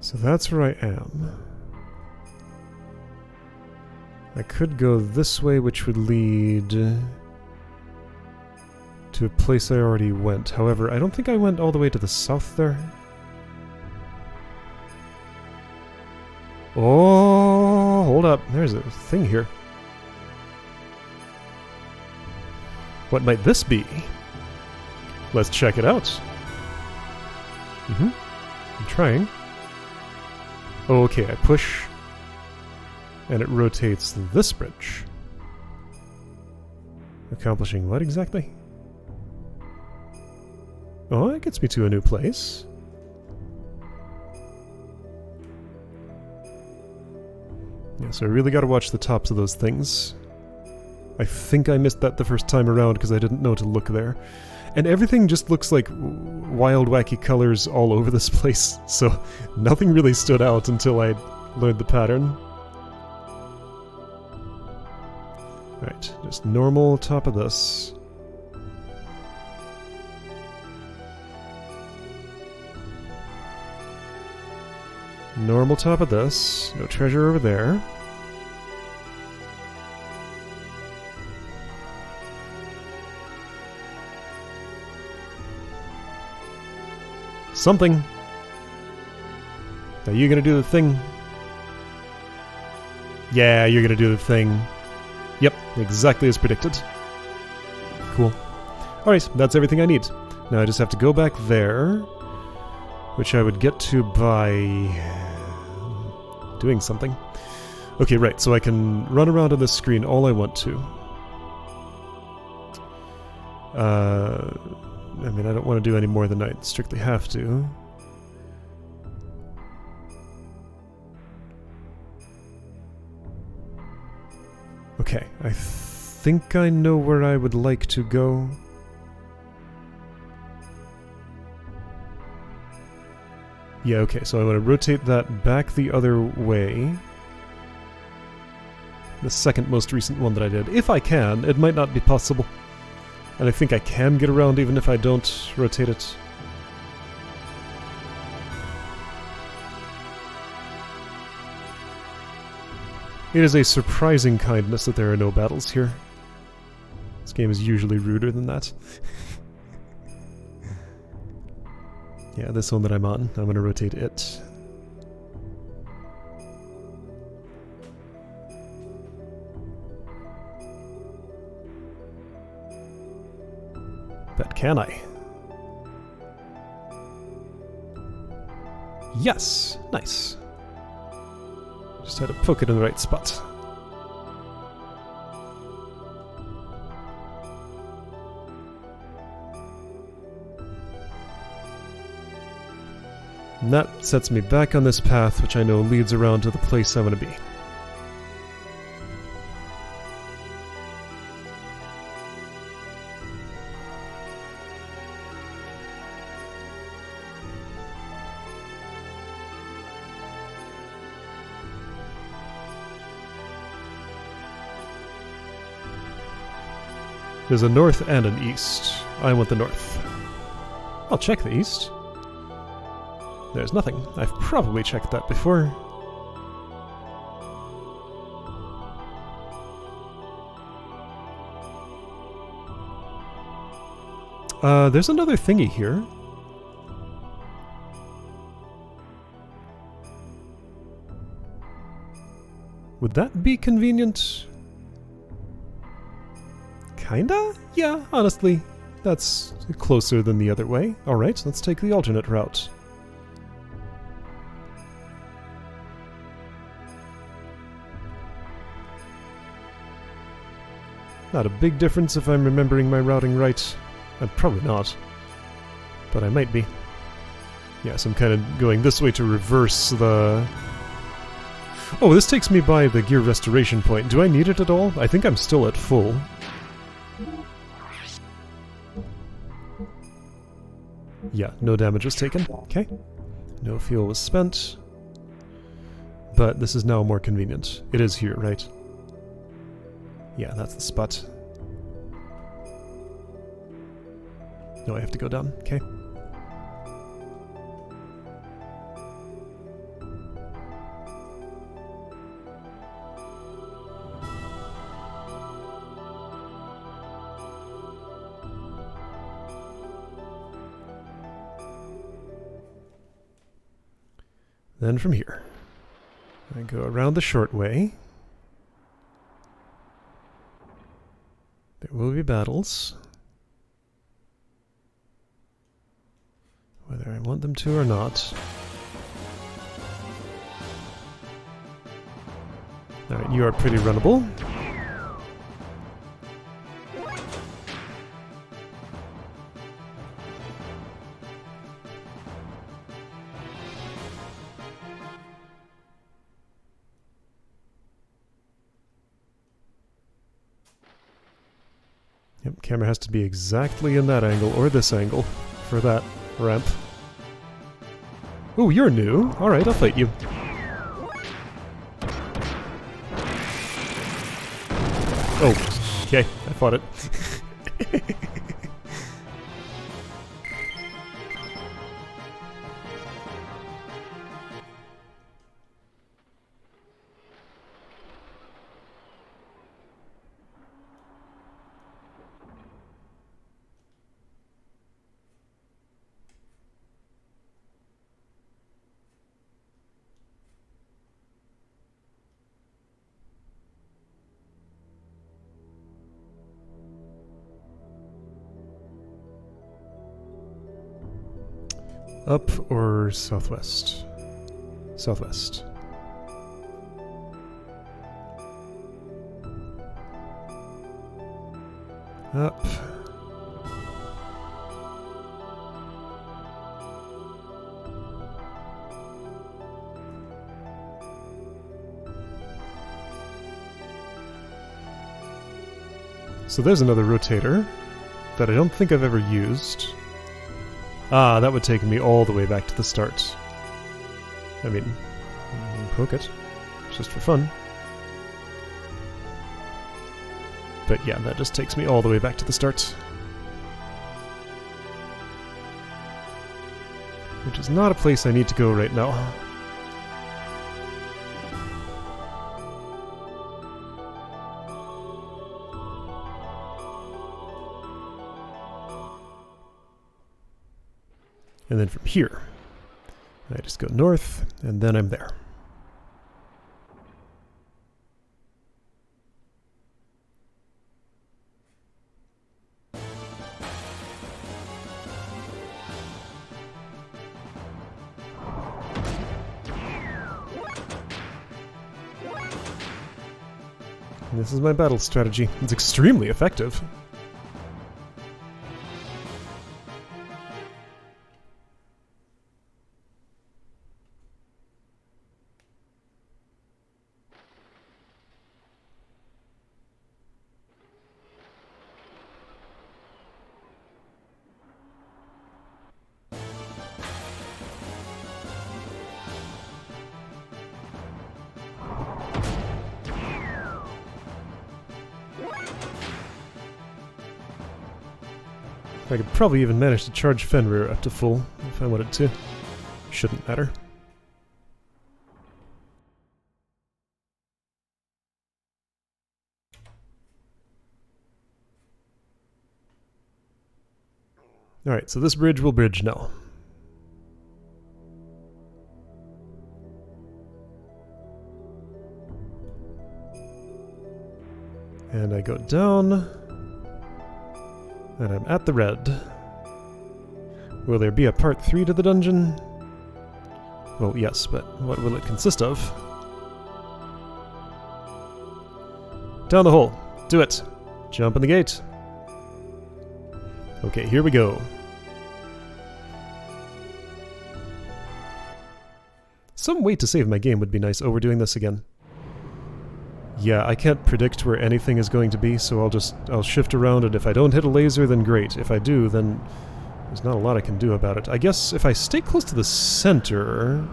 So that's where I am. I could go this way, which would lead to a place I already went. However, I don't think I went all the way to the south there. Oh, hold up. There's a thing here. What might this be? Let's check it out. I'm trying. Oh, okay, I push, and it rotates this bridge. Accomplishing what exactly? Oh, it gets me to a new place. Yeah, so I really gotta watch the tops of those things. I think I missed that the first time around because I didn't know to look there. And everything just looks like wild, wacky colors all over this place, so nothing really stood out until I learned the pattern. Alright, just normal top of this. Normal top of this. No treasure over there. Something. Are you gonna do the thing? Yeah, you're gonna do the thing. Yep, exactly as predicted. Cool. Alright, that's everything I need. Now I just have to go back there, which I would get to by doing something. Okay, right, so I can run around on this screen all I want to. I mean, I don't want to do any more than I strictly have to. Okay, I think I know where I would like to go. Yeah, okay, so I want to rotate that back the other way. The second most recent one that I did. If I can, it might not be possible. And I think I can get around even if I don't rotate it. It is a surprising kindness that there are no battles here. This game is usually ruder than that. Yeah, this one that I'm on, I'm going to rotate it. But can I? Yes! Nice. Just had to poke it in the right spot. And that sets me back on this path, which I know leads around to the place I'm going to be. There's a north and an east. I want the north. I'll check the east. There's nothing. I've probably checked that before. There's another thingy here. Would that be convenient? Kinda? Yeah, honestly. That's closer than the other way. Alright, let's take the alternate route. Not a big difference if I'm remembering my routing right. I'm probably not. But I might be. Yes, I'm kind of going this way to reverse the... Oh, this takes me by the gear restoration point. Do I need it at all? I think I'm still at full. Yeah, no damage was taken. Okay. No fuel was spent. But this is now more convenient. It is here, right? Yeah, that's the spot. No, I have to go down. Okay. Then from here, I go around the short way. There will be battles. Whether I want them to or not. Alright, you are pretty runnable. Yep, camera has to be exactly in that angle, or this angle, for that ramp. Ooh, you're new. Alright, I'll fight you. Oh, okay, I fought it. Up or southwest? Southwest. Up. So there's another rotator that I don't think I've ever used. Ah, that would take me all the way back to the start. I mean, poke it. Just for fun. But yeah, that just takes me all the way back to the start. Which is not a place I need to go right now. And then from here, I just go north, and then I'm there. And this is my battle strategy. It's extremely effective. I could probably even manage to charge Fenrir up to full if I wanted to. Shouldn't matter. Alright, so this bridge will bridge now. And I go down. And I'm at the red. Will there be a part 3 to the dungeon? Well, yes, but what will it consist of? Down the hole. Do it. Jump in the gate. Okay, here we go. Some way to save my game would be nice. Oh, we're doing this again. Yeah, I can't predict where anything is going to be, so I'll shift around, and if I don't hit a laser, then great. If I do, then there's not a lot I can do about it. I guess if I stay close to the center,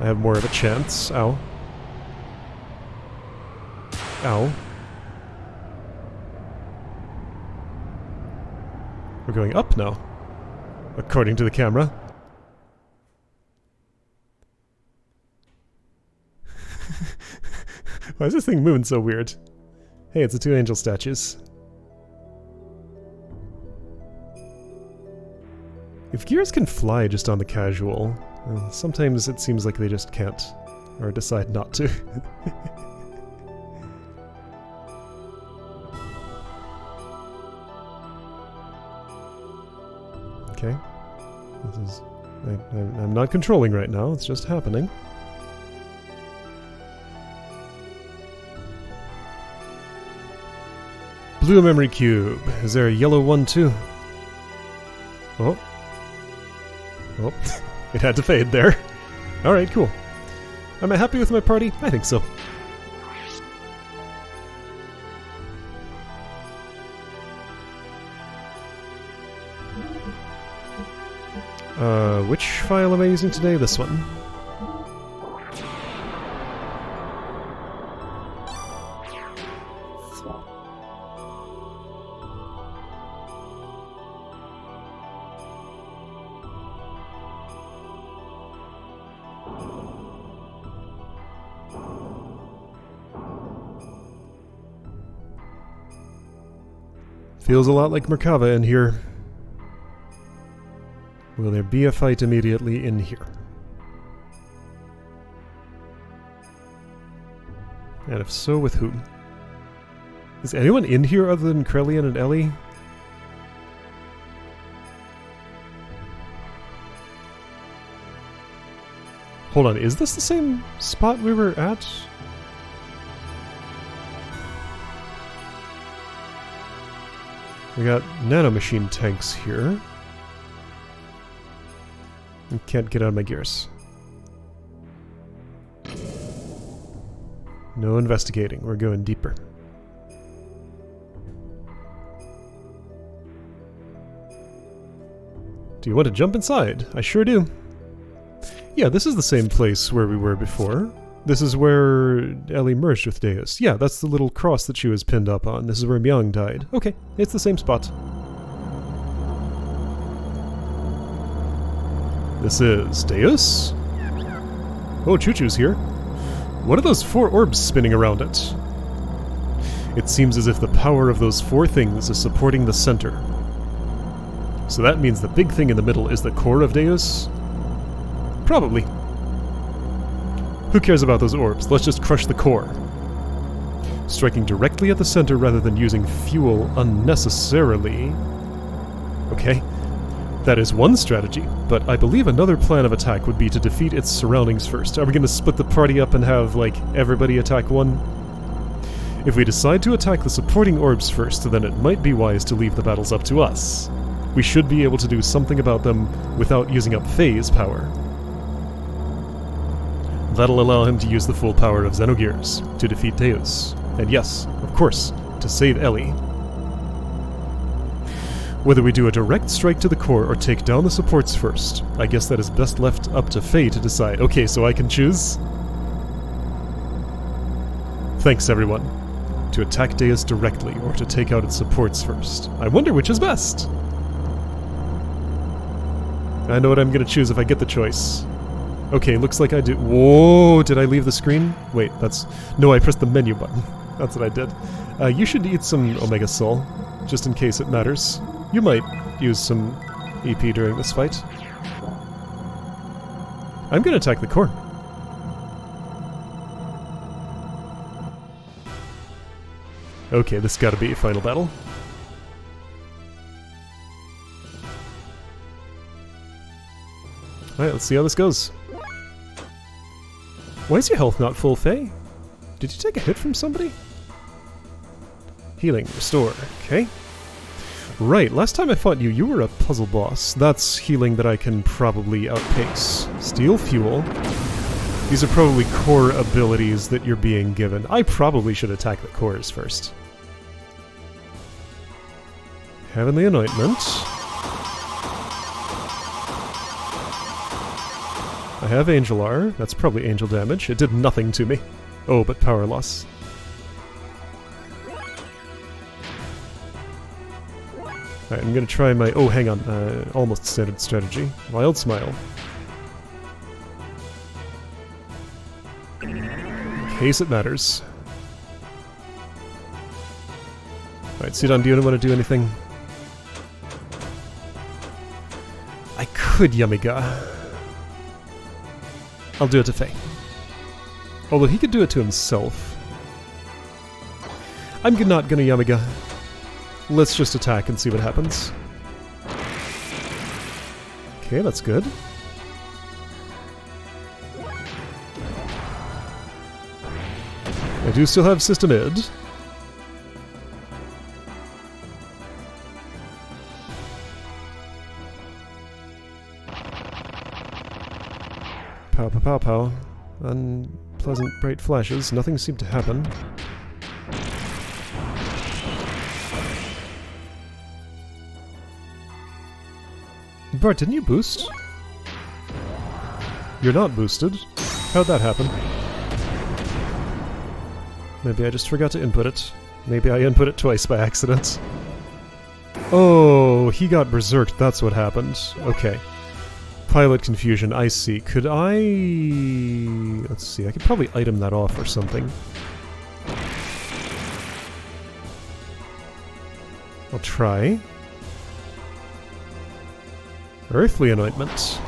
I have more of a chance. Ow. Ow. We're going up now, according to the camera. Why is this thing moving so weird? Hey, it's the 2 angel statues. If gears can fly just on the casual, well, sometimes it seems like they just can't, or decide not to. Okay. This is... I'm not controlling right now, it's just happening. Blue memory cube. Is there a yellow one too? Oh. Oh. It had to fade there. Alright, cool. Am I happy with my party? I think so. Which file am I using today? This one. Feels a lot like Merkava in here. Will there be a fight immediately in here? And if so, with whom? Is anyone in here other than Krelian and Ellie? Hold on, is this the same spot we were at? We got nanomachine tanks here. I can't get out of my gears. No investigating, we're going deeper. Do you want to jump inside? I sure do. Yeah, this is the same place where we were before. This is where Ellie merged with Deus. Yeah, that's the little cross that she was pinned up on. This is where Myung died. Okay, it's the same spot. This is Deus? Oh, Choo-Choo's here. What are those 4 orbs spinning around it? It seems as if the power of those 4 things is supporting the center. So that means the big thing in the middle is the core of Deus? Probably. Who cares about those orbs? Let's just crush the core. Striking directly at the center rather than using fuel unnecessarily. Okay. That is one strategy, but I believe another plan of attack would be to defeat its surroundings first. Are we going to split the party up and have, like, everybody attack one? If we decide to attack the supporting orbs first, then it might be wise to leave the battles up to us. We should be able to do something about them without using up phase power. That'll allow him to use the full power of Xenogears to defeat Deus. And yes, of course, to save Ellie. Whether we do a direct strike to the core or take down the supports first, I guess that is best left up to Faye to decide. Okay, so I can choose? Thanks, everyone. To attack Deus directly or to take out its supports first. I wonder which is best. I know what I'm going to choose if I get the choice. Okay, looks like I do. Whoa, did I leave the screen? Wait, that's... No, I pressed the menu button. That's what I did. You should eat some Omega Soul, just in case it matters. You might use some EP during this fight. I'm gonna attack the core. Okay, this gotta be a final battle. Alright, let's see how this goes. Why is your health not full, Faye? Did you take a hit from somebody? Healing, restore, okay. Right, last time I fought you, you were a puzzle boss. That's healing that I can probably outpace. Steel fuel. These are probably core abilities that you're being given. I probably should attack the cores first. Heavenly Anointment. I have Angel R. That's probably angel damage. It did nothing to me. Oh, but power loss. Alright, I'm gonna try my... Oh, hang on. Almost standard strategy. Wild Smile. In case it matters. Alright, Sidon, do you want to do anything? I could Yamiga. I'll do it to Faye. Although he could do it to himself. I'm not gonna Yamiga. Let's just attack and see what happens. Okay, that's good. I do still have System Id. Pow pow pow pow. Unpleasant bright flashes. Nothing seemed to happen. Bart, didn't you boost? You're not boosted. How'd that happen? Maybe I just forgot to input it. Maybe I input it twice by accident. Oh, he got berserked, that's what happened. Okay. Pilot confusion, I see. Could I... Let's see, I could probably item that off or something. I'll try. Earthly Anointment.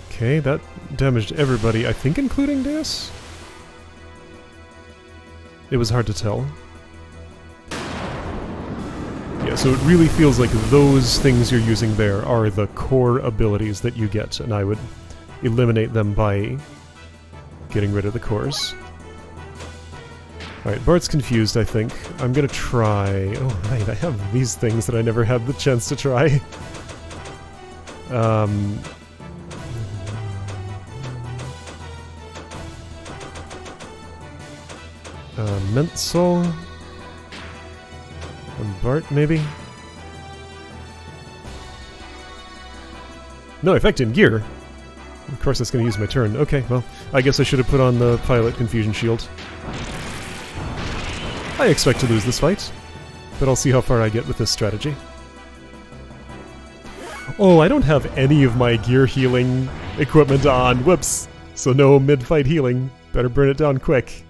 Okay, that damaged everybody, I think including Deus? It was hard to tell. Yeah, so it really feels like those things you're using there are the core abilities that you get, and I would eliminate them by getting rid of the cores. Alright, Bart's confused, I think. I'm gonna try... Oh, right, I have these things that I never had the chance to try. Mental... And Bart, maybe? No effect in gear! Of course that's gonna use my turn. Okay, well, I guess I should have put on the Pilot Confusion Shield. I expect to lose this fight, but I'll see how far I get with this strategy. Oh, I don't have any of my gear healing equipment on. Whoops! So no mid-fight healing. Better burn it down quick.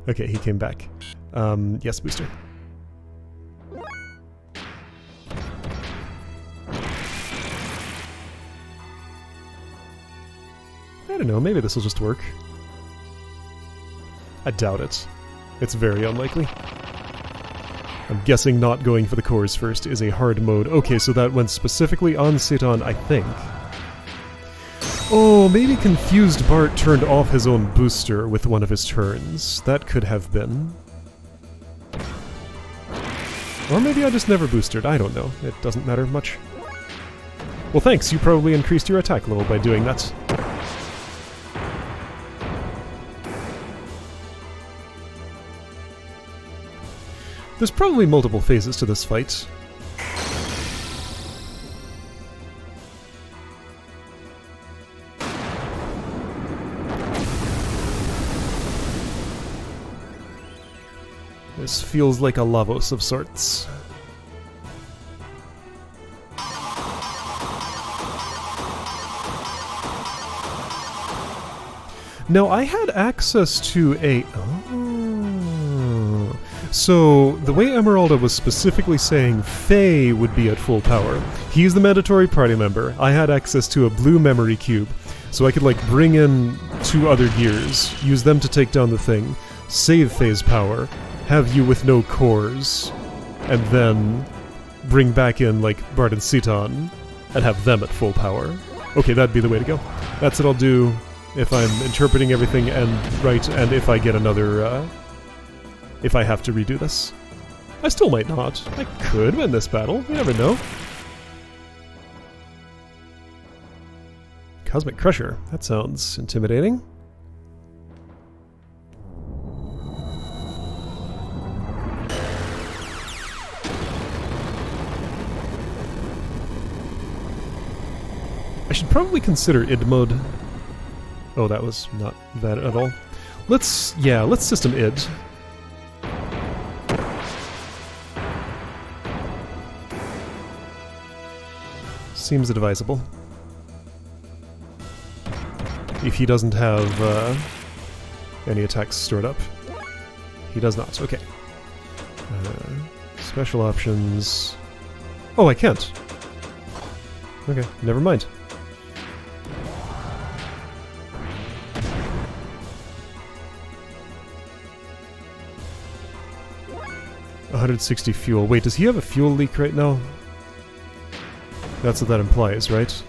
Okay, he came back. Yes, booster. I don't know, maybe this will just work. I doubt it. It's very unlikely. I'm guessing not going for the cores first is a hard mode. Okay, so that went specifically on Sidon, I think. Oh, maybe Confused Bart turned off his own booster with one of his turns. That could have been. Or maybe I just never boosted, I don't know. It doesn't matter much. Well thanks, you probably increased your attack level by doing that. There's probably multiple phases to this fight. This feels like a Lavos of sorts. Now, I had access to a... Oh. So, the way Emeralda was specifically saying Faye would be at full power. He's the mandatory party member. I had access to a blue memory cube. So I could, like, bring in 2 other gears, use them to take down the thing, save Faye's power, have you with no cores, and then bring back in, like, Bard and Citan, and have them at full power. Okay, that'd be the way to go. That's what I'll do if I'm interpreting everything and right, and if I get another, if I have to redo this. I still might not. I could win this battle. You never know. Cosmic Crusher. That sounds intimidating. I should probably consider id mode. Oh, that was not bad at all. Let's system id. Seems advisable. If he doesn't have any attacks stored up. He does not, okay. Special options... Oh, I can't! Okay, never mind. $160 fuel. Wait, does he have a fuel leak right now? That's what that implies, right?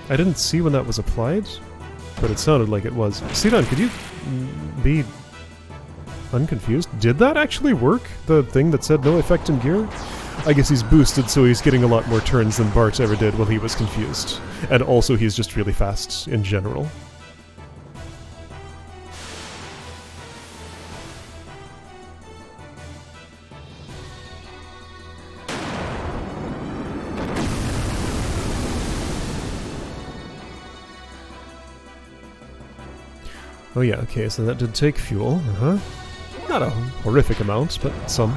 I didn't see when that was applied, but it sounded like it was. Citan, could you be unconfused? Did that actually work? The thing that said no effect in gear? I guess he's boosted, so he's getting a lot more turns than Bart ever did while he was confused. And also he's just really fast in general. Oh yeah, okay, so that did take fuel, Not a horrific amount, but some.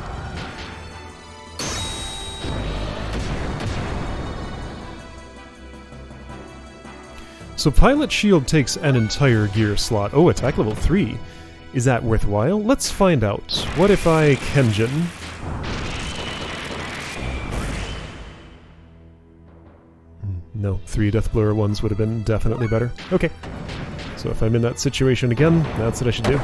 So Pilot Shield takes an entire gear slot. Oh, attack level 3. Is that worthwhile? Let's find out. What if I Kenjin? No, 3 Deathblower ones would have been definitely better. Okay. So if I'm in that situation again, that's what I should do.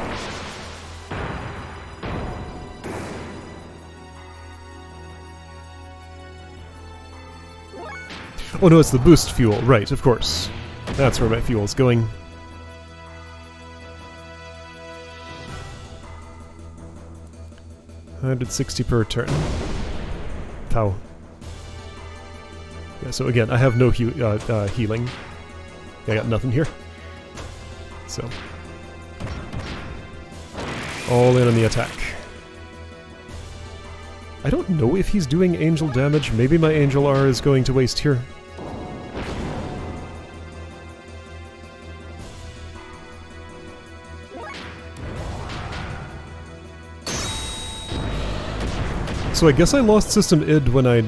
Oh no, it's the boost fuel. Right, of course. That's where my fuel's going. $160 per turn. Pow. Yeah, so again, I have no healing. I got nothing here. So, all in on the attack. I don't know if he's doing angel damage. Maybe my angel R is going to waste here. So I guess I lost system id when I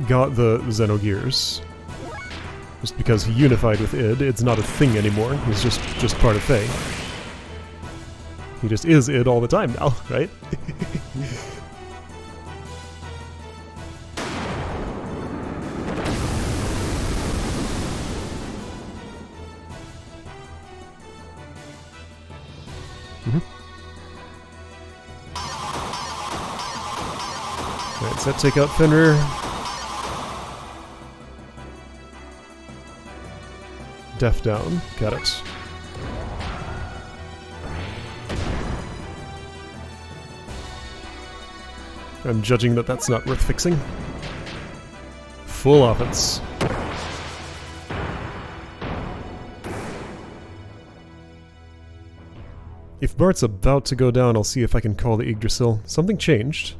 got the Xenogears. Just because he unified with id, it's not a thing anymore. He's just part of Faye. He just is id all the time now, right? Alright, does that take out Fenrir? Def down. Got it. I'm judging that that's not worth fixing. Full offense. If Bart's about to go down, I'll see if I can call the Yggdrasil. Something changed.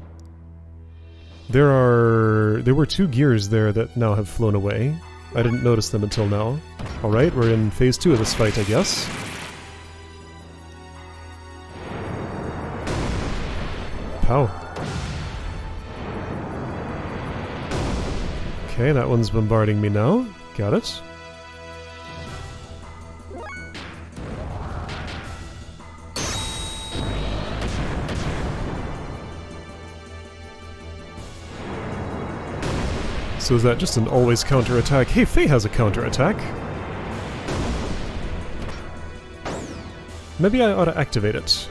There were 2 gears there that now have flown away. I didn't notice them until now. Alright, we're in phase 2 of this fight, I guess. pow. Okay, that one's bombarding me now. Got it. So is that just an always counterattack? Hey, Faye has a counterattack. Maybe I ought to activate it.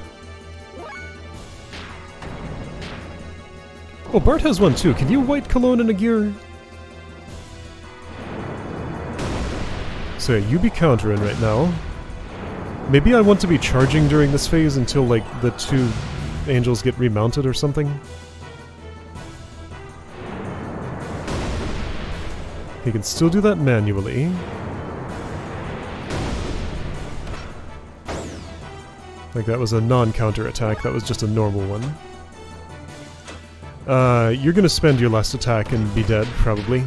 Oh, Bart has one too. Can you white cologne in a gear? So yeah, you be countering right now. Maybe I want to be charging during this phase until, like, the two angels get remounted or something. He can still do that manually. Like, that was a non-counter attack, that was just a normal one. You're gonna spend your last attack and be dead, probably.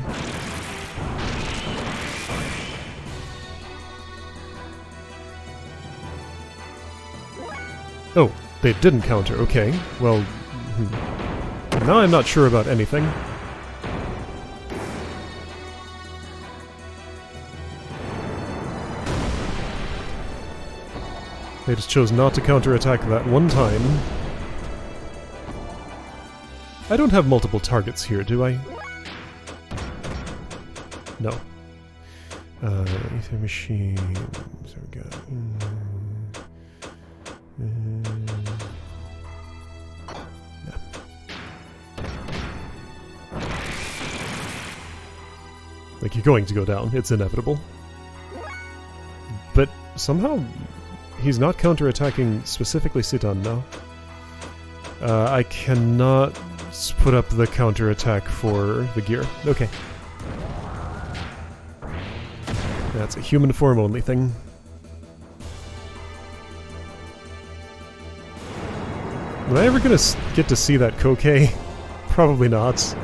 Oh, they didn't counter, okay. Well, now I'm not sure about anything. They just chose not to counterattack that one time. I don't have multiple targets here, do I? No. Ether machine. So we got. Yeah. Like, you're going to go down. It's inevitable. But somehow he's not counterattacking specifically Sidon now. I cannot put up the counterattack for the gear. Okay. That's a human form only thing. Am I ever gonna get to see that Kokei? Probably not.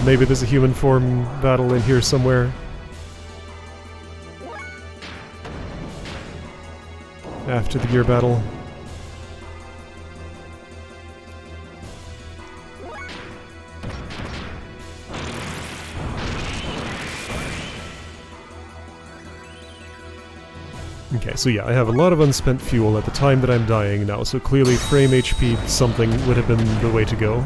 Maybe there's a human form battle in here somewhere. After the gear battle. Okay, so yeah, I have a lot of unspent fuel at the time that I'm dying now, so clearly frame HP something would have been the way to go.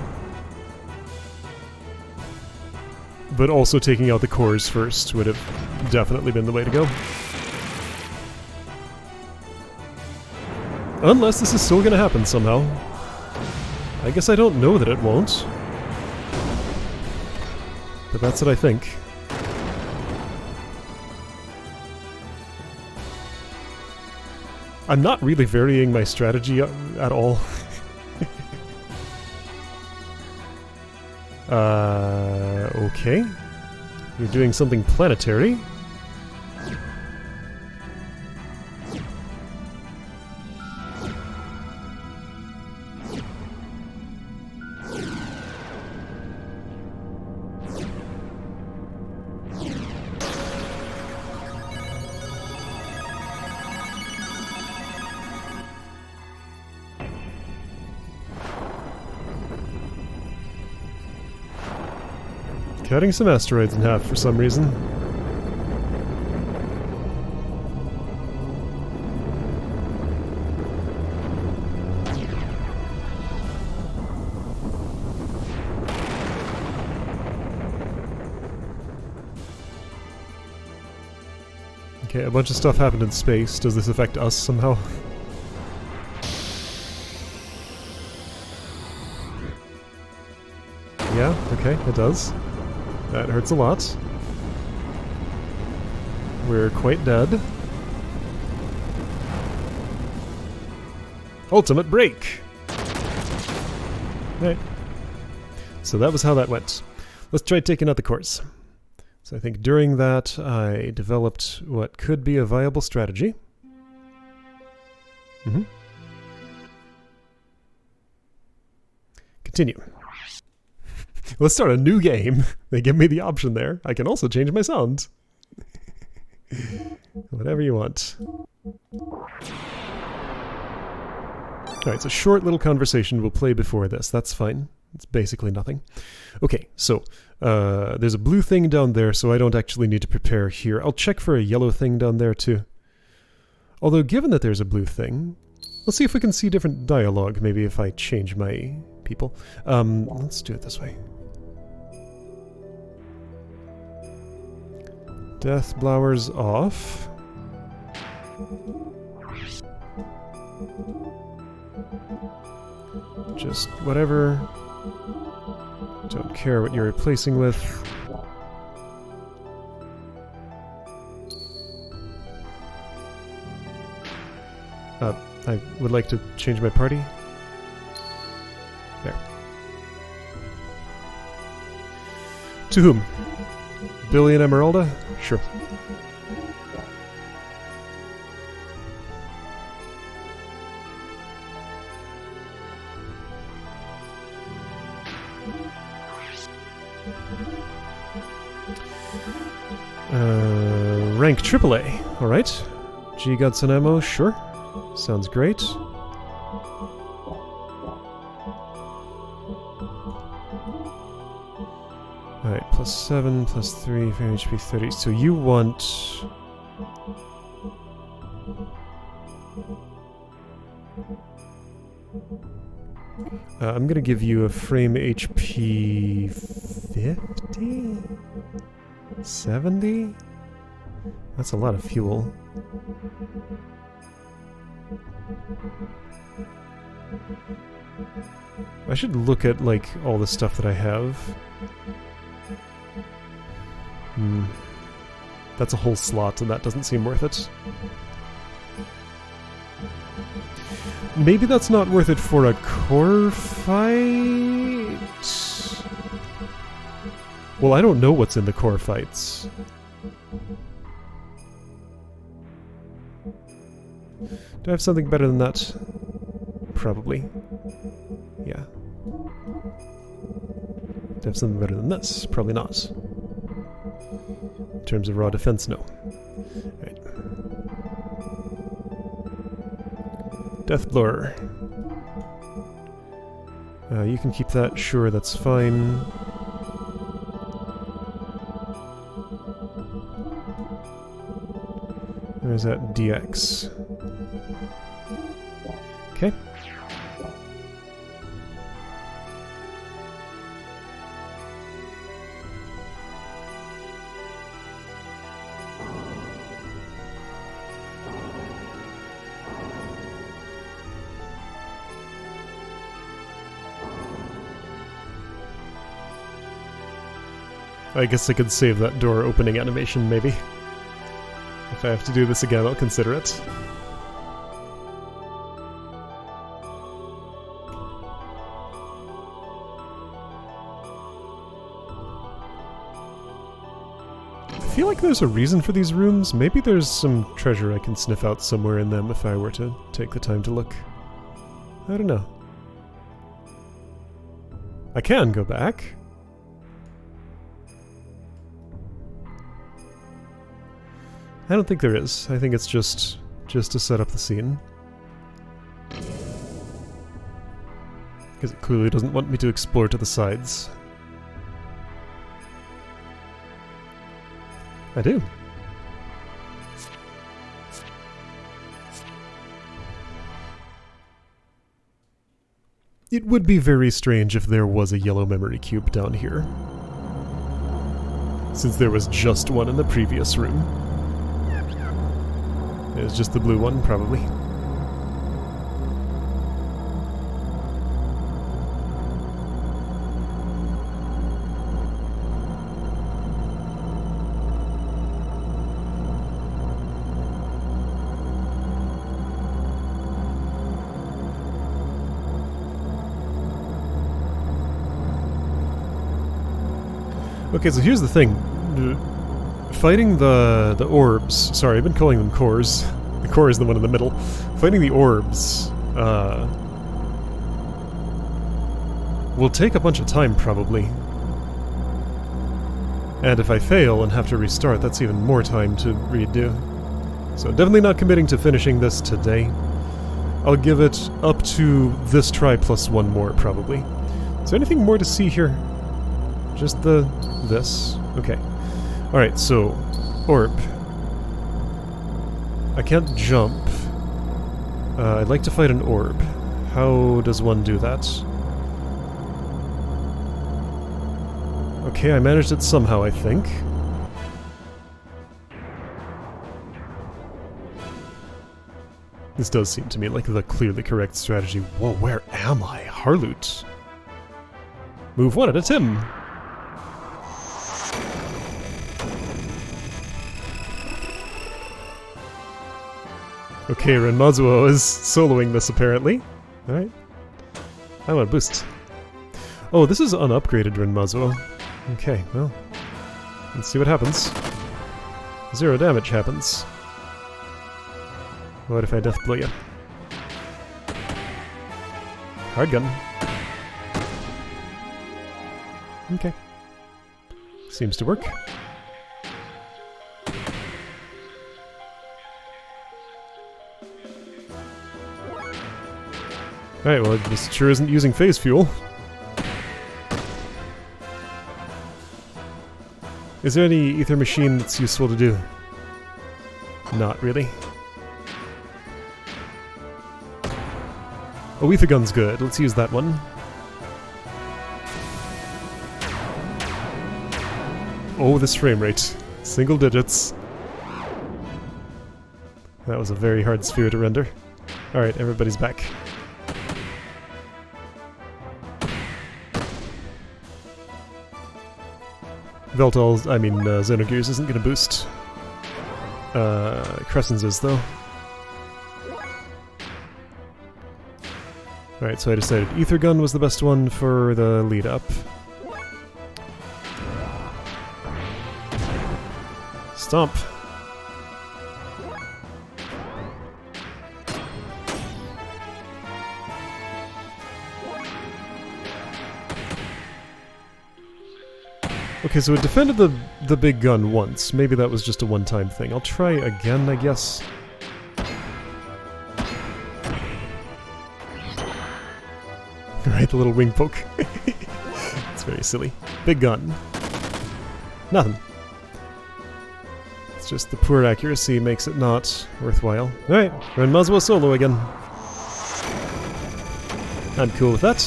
But also taking out the cores first would have definitely been the way to go. Unless this is still gonna happen somehow. I guess I don't know that it won't. But that's what I think. I'm not really varying my strategy at all. Okay. You're doing something planetary. Cutting some asteroids in half for some reason. Okay, a bunch of stuff happened in space. Does this affect us somehow? Yeah, okay, it does. That hurts a lot. We're quite dead. Ultimate break! Right. So that was how that went. Let's try taking out the cores. So I think during that I developed what could be a viable strategy. Continue. Let's start a new game. They give me the option there. I can also change my sound. Whatever you want. Alright, so short little conversation we'll play before this. That's fine. It's basically nothing. Okay, so there's a blue thing down there, so I don't actually need to prepare here. I'll check for a yellow thing down there too. Although, given that there's a blue thing, let's see if we can see different dialogue, maybe if I change my people. Let's do it this way. Death Blower's off. Just whatever. Don't care what you're replacing with. I would like to change my party. There. To whom? Billy and Emeralda? Sure. Rank AAA. Alright. G got some ammo? Sure. Sounds great. Alright, +7, +3 for HP 30. So you want... I'm gonna give you a frame HP 50? 70? That's a lot of fuel. I should look at, like, all the stuff that I have. That's a whole slot, and that doesn't seem worth it. Maybe that's not worth it for a core fight? Well, I don't know what's in the core fights. Do I have something better than that? Probably. Yeah. Do I have something better than this? Probably not. In terms of raw defense, no. Right. Deathblower. You can keep that. Sure, that's fine. Where's that DX? Okay. I guess I could save that door opening animation, maybe. If I have to do this again, I'll consider it. I feel like there's a reason for these rooms. Maybe there's some treasure I can sniff out somewhere in them if I were to take the time to look. I don't know. I can go back. I don't think there is. I think it's just to set up the scene. Because it clearly doesn't want me to explore to the sides. I do. It would be very strange if there was a yellow memory cube down here, since there was just one in the previous room. It was just the blue one, probably. Okay, so here's the thing. Fighting the orbs... Sorry, I've been calling them cores. The core is the one in the middle. Fighting the orbs will take a bunch of time, probably. And if I fail and have to restart, that's even more time to redo. So definitely not committing to finishing this today. I'll give it up to this try plus one more, probably. Is there anything more to see here? Just this? Okay. Alright, so... Orb. I can't jump. I'd like to fight an orb. How does one do that? Okay, I managed it somehow, I think. This does seem to me like the clearly correct strategy. Whoa, where am I? Harloot. Move one at a Tim. Okay, Renmazuo is soloing this apparently. Alright. I want a boost. Oh, this is unupgraded Renmazuo. Okay, well. Let's see what happens. 0 damage happens. What if I death blow you? Hard gun. Okay. Seems to work. Alright, well, this sure isn't using phase fuel. Is there any ether machine that's useful to do? Not really. Oh, ether gun's good. Let's use that one. Oh, this frame rate. Single digits. That was a very hard sphere to render. Alright, everybody's back. Xenogears isn't gonna boost. Crescent's is, though. Alright, so I decided Ether Gun was the best one for the lead-up. Stomp! Okay, so it defended the big gun once. Maybe that was just a one-time thing. I'll try again, I guess. Right, the little wing poke. It's very silly. Big gun. Nothing. It's just the poor accuracy makes it not worthwhile. Alright, Renmazuo solo again. I'm cool with that.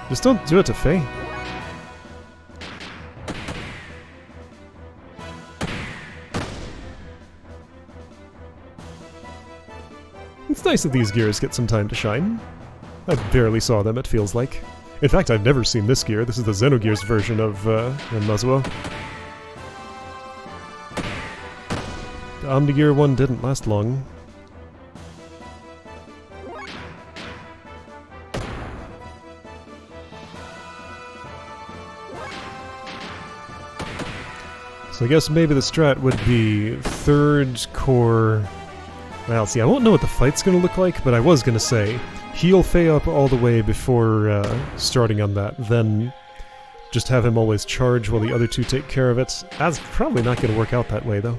Just don't do it to Faye. It's nice that these gears get some time to shine. I barely saw them, it feels like. In fact, I've never seen this gear. This is the Xenogears version of Renmazuo. The Omnigear one didn't last long. So I guess maybe the strat would be third core... Well, see, I won't know what the fight's gonna look like, but I was gonna say, heal Faye up all the way before starting on that, then just have him always charge while the other two take care of it. That's probably not gonna work out that way, though.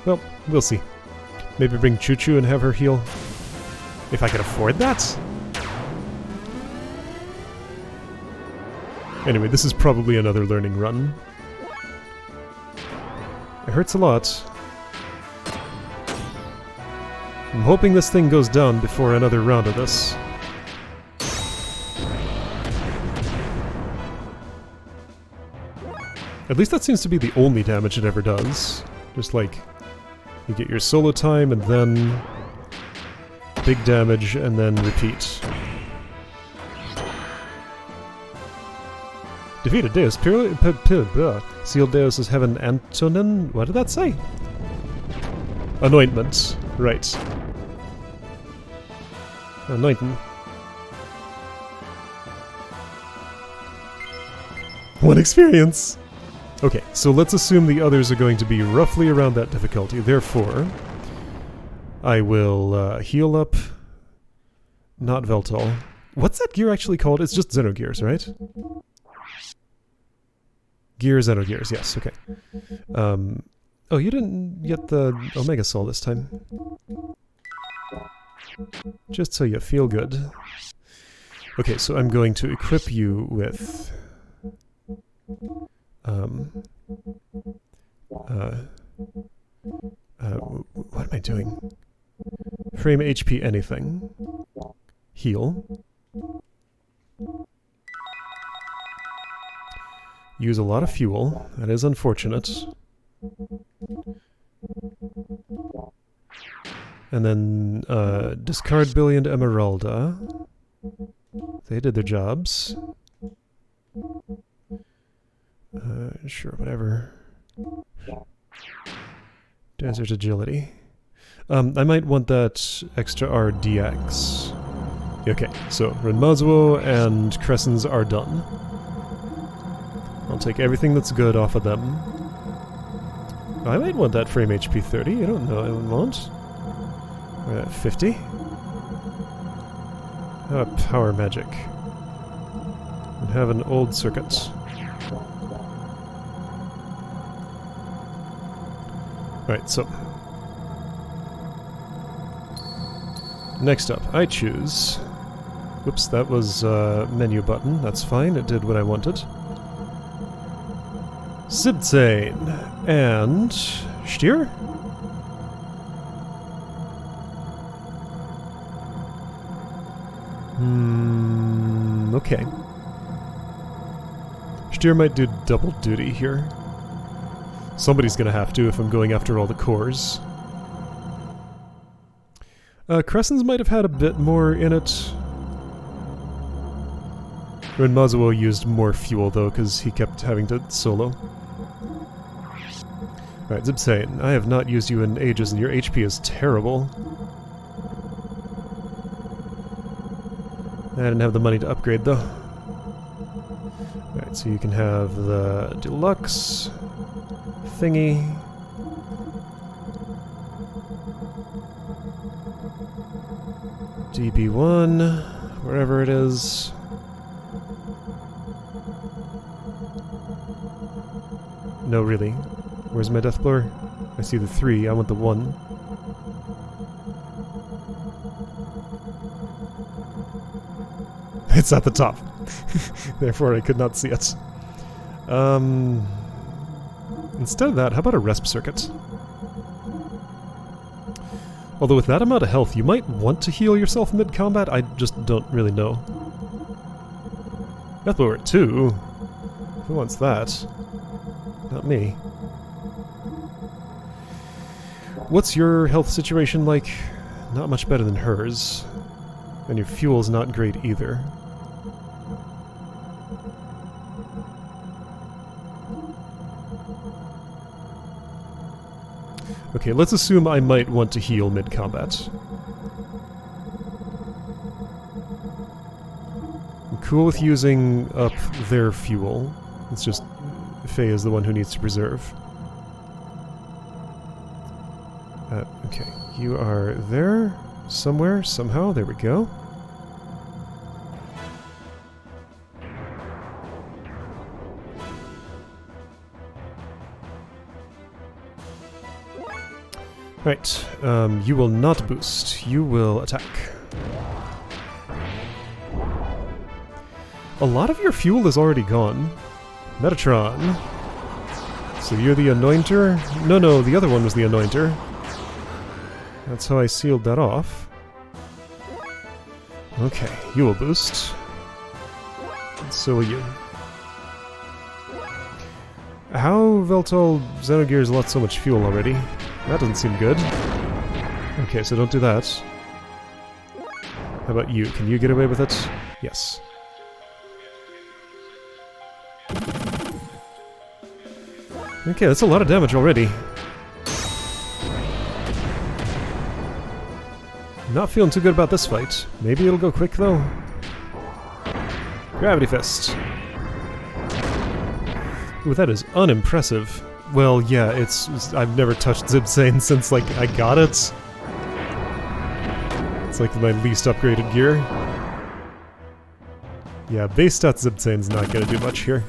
Well, we'll see. Maybe bring Choo-Choo and have her heal. If I can afford that? Anyway, this is probably another learning run. It hurts a lot. I'm hoping this thing goes down before another round of this. At least that seems to be the only damage it ever does. Just like, you get your solo time and then big damage and then repeat. Defeated Deus. Sealed Deus' Heaven Antonin. What did that say? Anointment. Right. Anointing. One experience! Okay, so let's assume the others are going to be roughly around that difficulty. Therefore, I will heal up... Not Veltal. What's that gear actually called? It's just Xenogears, right? Xenogears, yes, okay. Oh, you didn't get the Omega Soul this time. Just so you feel good. Okay, so I'm going to equip you with... what am I doing? Frame HP anything. Heal. Use a lot of fuel. That is unfortunate. And then discard Billy and Emeralda. They did their jobs. Sure, whatever. Desert Agility. I might want that extra RDX. Okay, so Renmazuo and Cressons are done. I'll take everything that's good off of them. I might want that frame HP 30, I don't know, I won't. 50? How about power magic? And have an old circuit. Alright, so... next up, I choose... Whoops, that was a menu button. That's fine, it did what I wanted. Sibtsane and... Stier? Okay. Stier might do double duty here. Somebody's gonna have to if I'm going after all the cores. Cressons might have had a bit more in it. Renmazuo used more fuel though, because he kept having to solo. Alright, Zibsane, I have not used you in ages and your HP is terrible. I didn't have the money to upgrade though. Alright, so you can have the deluxe thingy. DB1, wherever it is. No, really. Where's my death blower? I see the 3, I want the 1. It's at the top. Therefore I could not see it. Instead of that, how about a resp circuit? Although with that amount of health, you might want to heal yourself mid-combat, I just don't really know. Death blower at 2? Who wants that? Not me. What's your health situation like? Not much better than hers. And your fuel's not great either. Okay, let's assume I might want to heal mid-combat. I'm cool with using up their fuel. It's just Faye is the one who needs to preserve. Okay, you are there somewhere, somehow. There we go. Right, you will not boost. You will attack. A lot of your fuel is already gone. Metatron. So you're the Anointer? No, the other one was the Anointer. That's how I sealed that off. Okay, you will boost. And so will you. How Veltal Xenogears lost so much fuel already? That doesn't seem good. Okay, so don't do that. How about you? Can you get away with it? Yes. Okay, that's a lot of damage already. Not feeling too good about this fight. Maybe it'll go quick, though. Gravity Fist. Ooh, that is unimpressive. Well, yeah, I've never touched Zibsane since, like, I got it. It's like my least upgraded gear. Yeah, base stat Zibsane's not gonna do much here.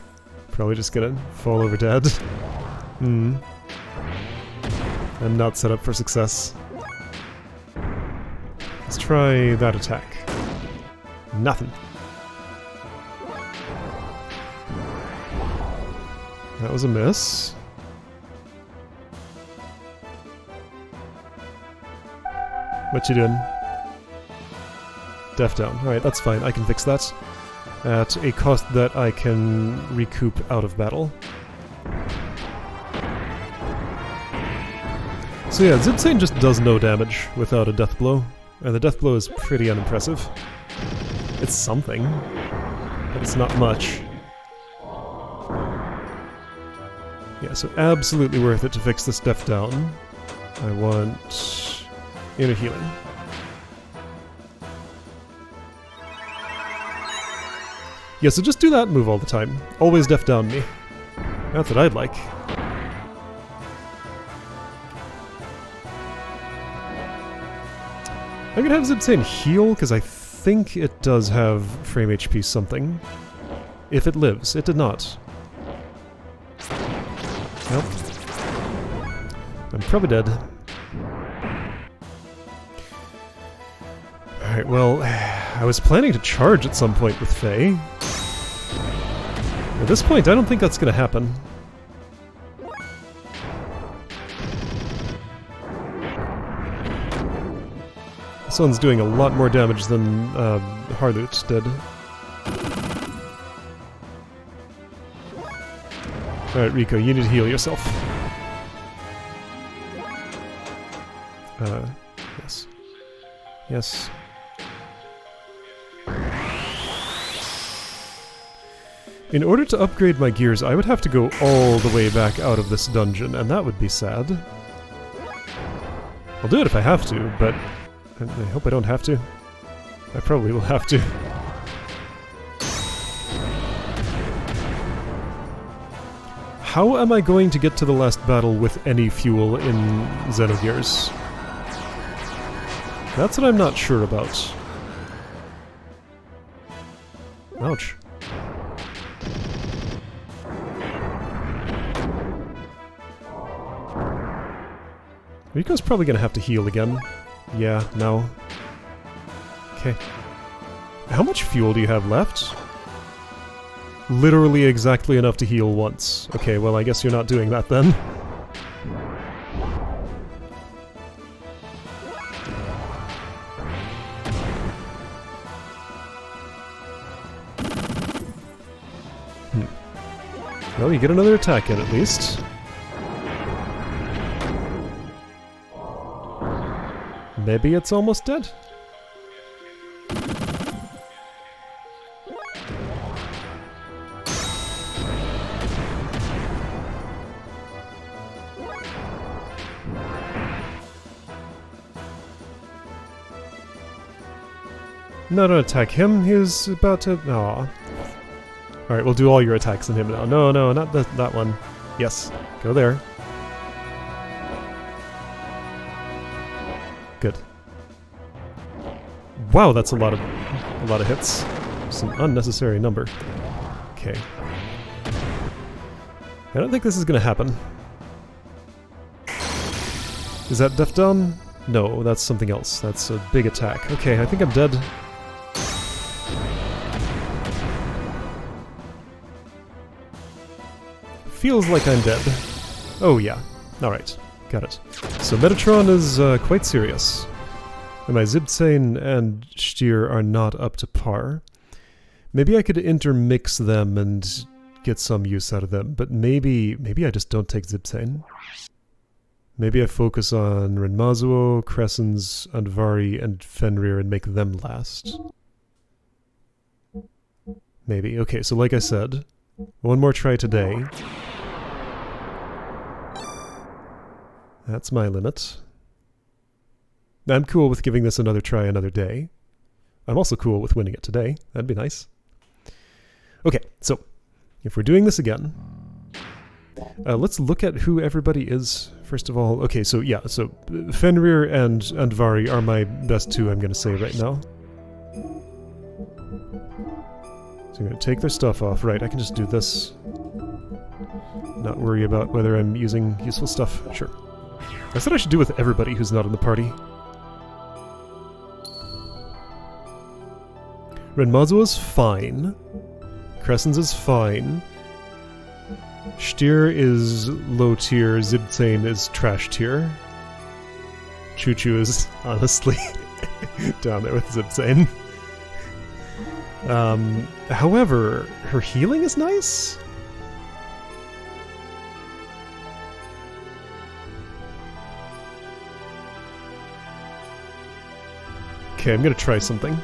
Probably just gonna fall over dead. I'm not set up for success. Let's try that attack. Nothing. That was a miss. What you doing? Deaf down. Alright, that's fine. I can fix that. At a cost that I can recoup out of battle. So yeah, Zibsane just does no damage without a death blow. And the death blow is pretty unimpressive. It's something, but it's not much. Yeah, so absolutely worth it to fix this death down. I want inner healing. Yeah, so just do that move all the time. Always death down me. That's what I'd like. I'm gonna have Zibsane heal, because I think it does have frame HP something. If it lives. It did not. Nope. I'm probably dead. Alright, well, I was planning to charge at some point with Faye. At this point, I don't think that's gonna happen. This one's doing a lot more damage than Harloot did. Alright, Rico, you need to heal yourself. Yes. Yes. In order to upgrade my gears, I would have to go all the way back out of this dungeon, and that would be sad. I'll do it if I have to, but I hope I don't have to. I probably will have to. How am I going to get to the last battle with any fuel in Xenogears? That's what I'm not sure about. Ouch. Rico's probably gonna have to heal again. Yeah, no. Okay. How much fuel do you have left? Literally exactly enough to heal once. Okay, well I guess you're not doing that then. Well, you get another attack in at least. Maybe it's almost dead? No, don't attack him. He's about to... Aw. Alright, we'll do all your attacks on him now. No, no, not that one. Yes, go there. Good. Wow, that's a lot of hits. Just an unnecessary number. Okay. I don't think this is gonna happen. Is that death down? No, that's something else. That's a big attack. Okay, I think I'm dead. Feels like I'm dead. Oh yeah. Alright. Got it. So Metatron is quite serious. And my Zibsane and Stier are not up to par. Maybe I could intermix them and get some use out of them, but maybe I just don't take Zibsane. Maybe I focus on Renmazuo, Cressens, Andvari, and Fenrir and make them last. Maybe. Okay, so like I said, one more try today. That's my limit. I'm cool with giving this another try another day. I'm also cool with winning it today. That'd be nice. Okay, so if we're doing this again, let's look at who everybody is, first of all. Okay, so yeah, so Fenrir and Andvari are my best two, I'm going to say right now. So I'm going to take their stuff off. Right, I can just do this. Not worry about whether I'm using useful stuff. Sure. That's what I should do with everybody who's not in the party. Renmazu is fine. Crescens is fine. Stier is low tier. Zibzane is trash tier. Choo Choo is honestly down there with Zibzane. However, her healing is nice. Okay, I'm gonna try something.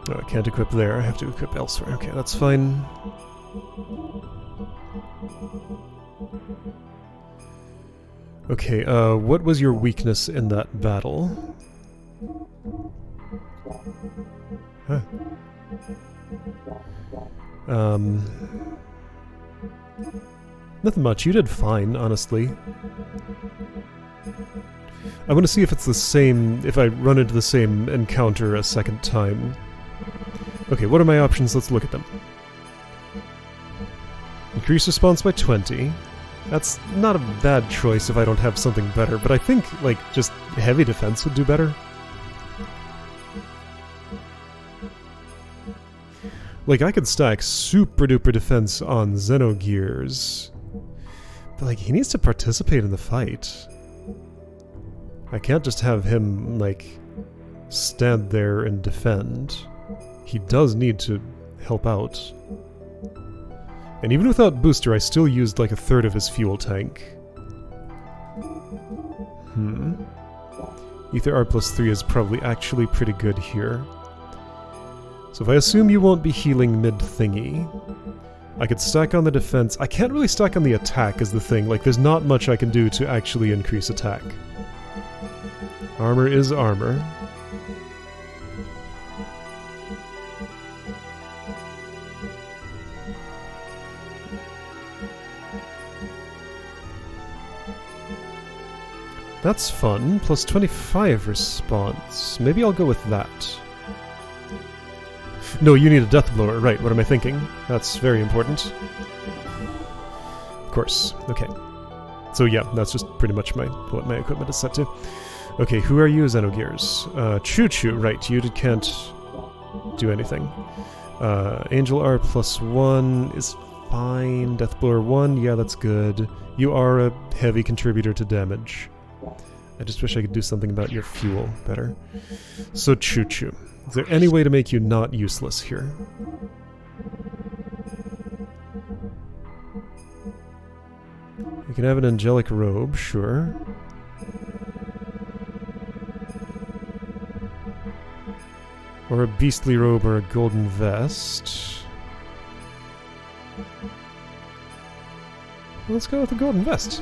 No, I can't equip there. I have to equip elsewhere. Okay, that's fine. Okay, what was your weakness in that battle? Huh. Nothing much. You did fine, honestly. I want to see if it's the same, if I run into the same encounter a second time. Okay, what are my options? Let's look at them. Increase response by 20. That's not a bad choice if I don't have something better, but I think, like, just heavy defense would do better. Like, I could stack super duper defense on Xenogears, but, like, he needs to participate in the fight. I can't just have him, like, stand there and defend. He does need to help out. And even without booster, I still used like a third of his fuel tank. Ether R plus 3 is probably actually pretty good here. So if I assume you won't be healing mid-thingy, I could stack on the defense. I can't really stack on the attack is the thing. Like, there's not much I can do to actually increase attack. Armor is armor. That's fun. Plus 25 response. Maybe I'll go with that. No, you need a death blower. Right, what am I thinking? That's very important. Of course. Okay. So yeah, that's just pretty much what my equipment is set to. Okay, who are you, Xenogears? Choo Choo. Right, you can't do anything. Angel R plus 1 is fine. Death blower 1, yeah, that's good. You are a heavy contributor to damage. I just wish I could do something about your fuel better. So, Choo Choo. Is there any way to make you not useless here? You can have an angelic robe, sure. Or a beastly robe or a golden vest. Let's go with the golden vest.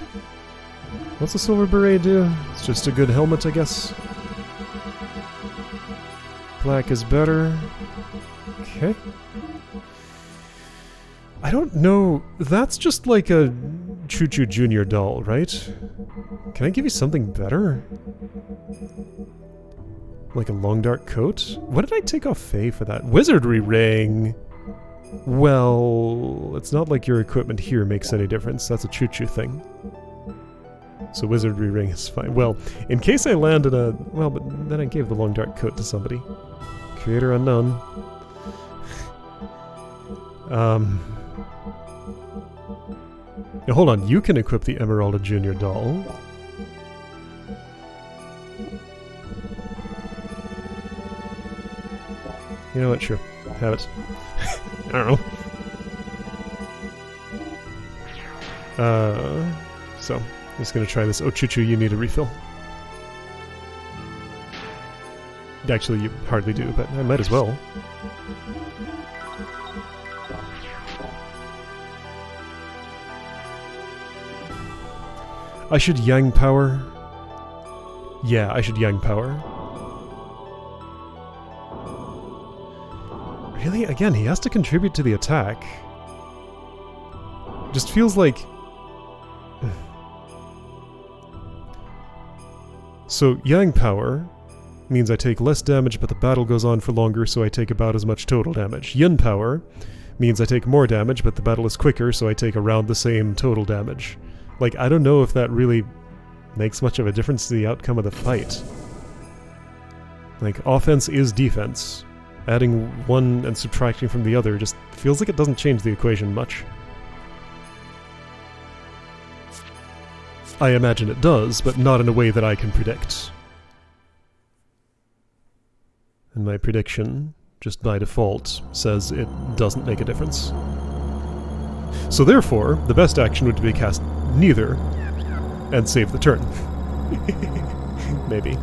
What's the silver beret do? It's just a good helmet, I guess. Black is better. Okay. I don't know. That's just like a Choo Choo Junior doll, right? Can I give you something better? Like a long dark coat? What did I take off Faye for that? Wizardry ring! Well, it's not like your equipment here makes any difference. That's a Choo Choo thing. So wizardry ring is fine. Well, in case I land in a... Well, but then I gave the long dark coat to somebody. Creator unknown. Now hold on, you can equip the Emeralda Junior doll. You know what, sure. Have it. I don't know. So, I'm just gonna try this. Oh, Choo Choo, you need a refill. Actually, you hardly do, but I might as well. I should Yang Power. Yeah, I should Yang Power. Really? Again, he has to contribute to the attack. Just feels like... So Yang Power means I take less damage, but the battle goes on for longer, so I take about as much total damage. Yin Power means I take more damage, but the battle is quicker, so I take around the same total damage. Like, I don't know if that really makes much of a difference to the outcome of the fight. Like, offense is defense. Adding one and subtracting from the other just feels like it doesn't change the equation much. I imagine it does, but not in a way that I can predict. And my prediction, just by default, says it doesn't make a difference. So therefore, the best action would be cast neither, and save the turn. Maybe.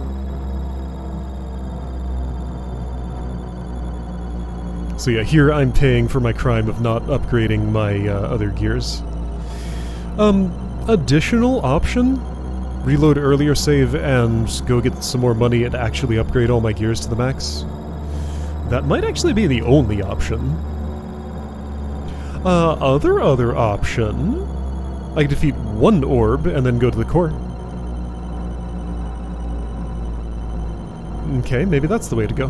So yeah, here I'm paying for my crime of not upgrading my other gears. Additional option? Reload earlier, save, and go get some more money and actually upgrade all my gears to the max? That might actually be the only option. Other option? I could defeat one orb and then go to the core. Okay, maybe that's the way to go.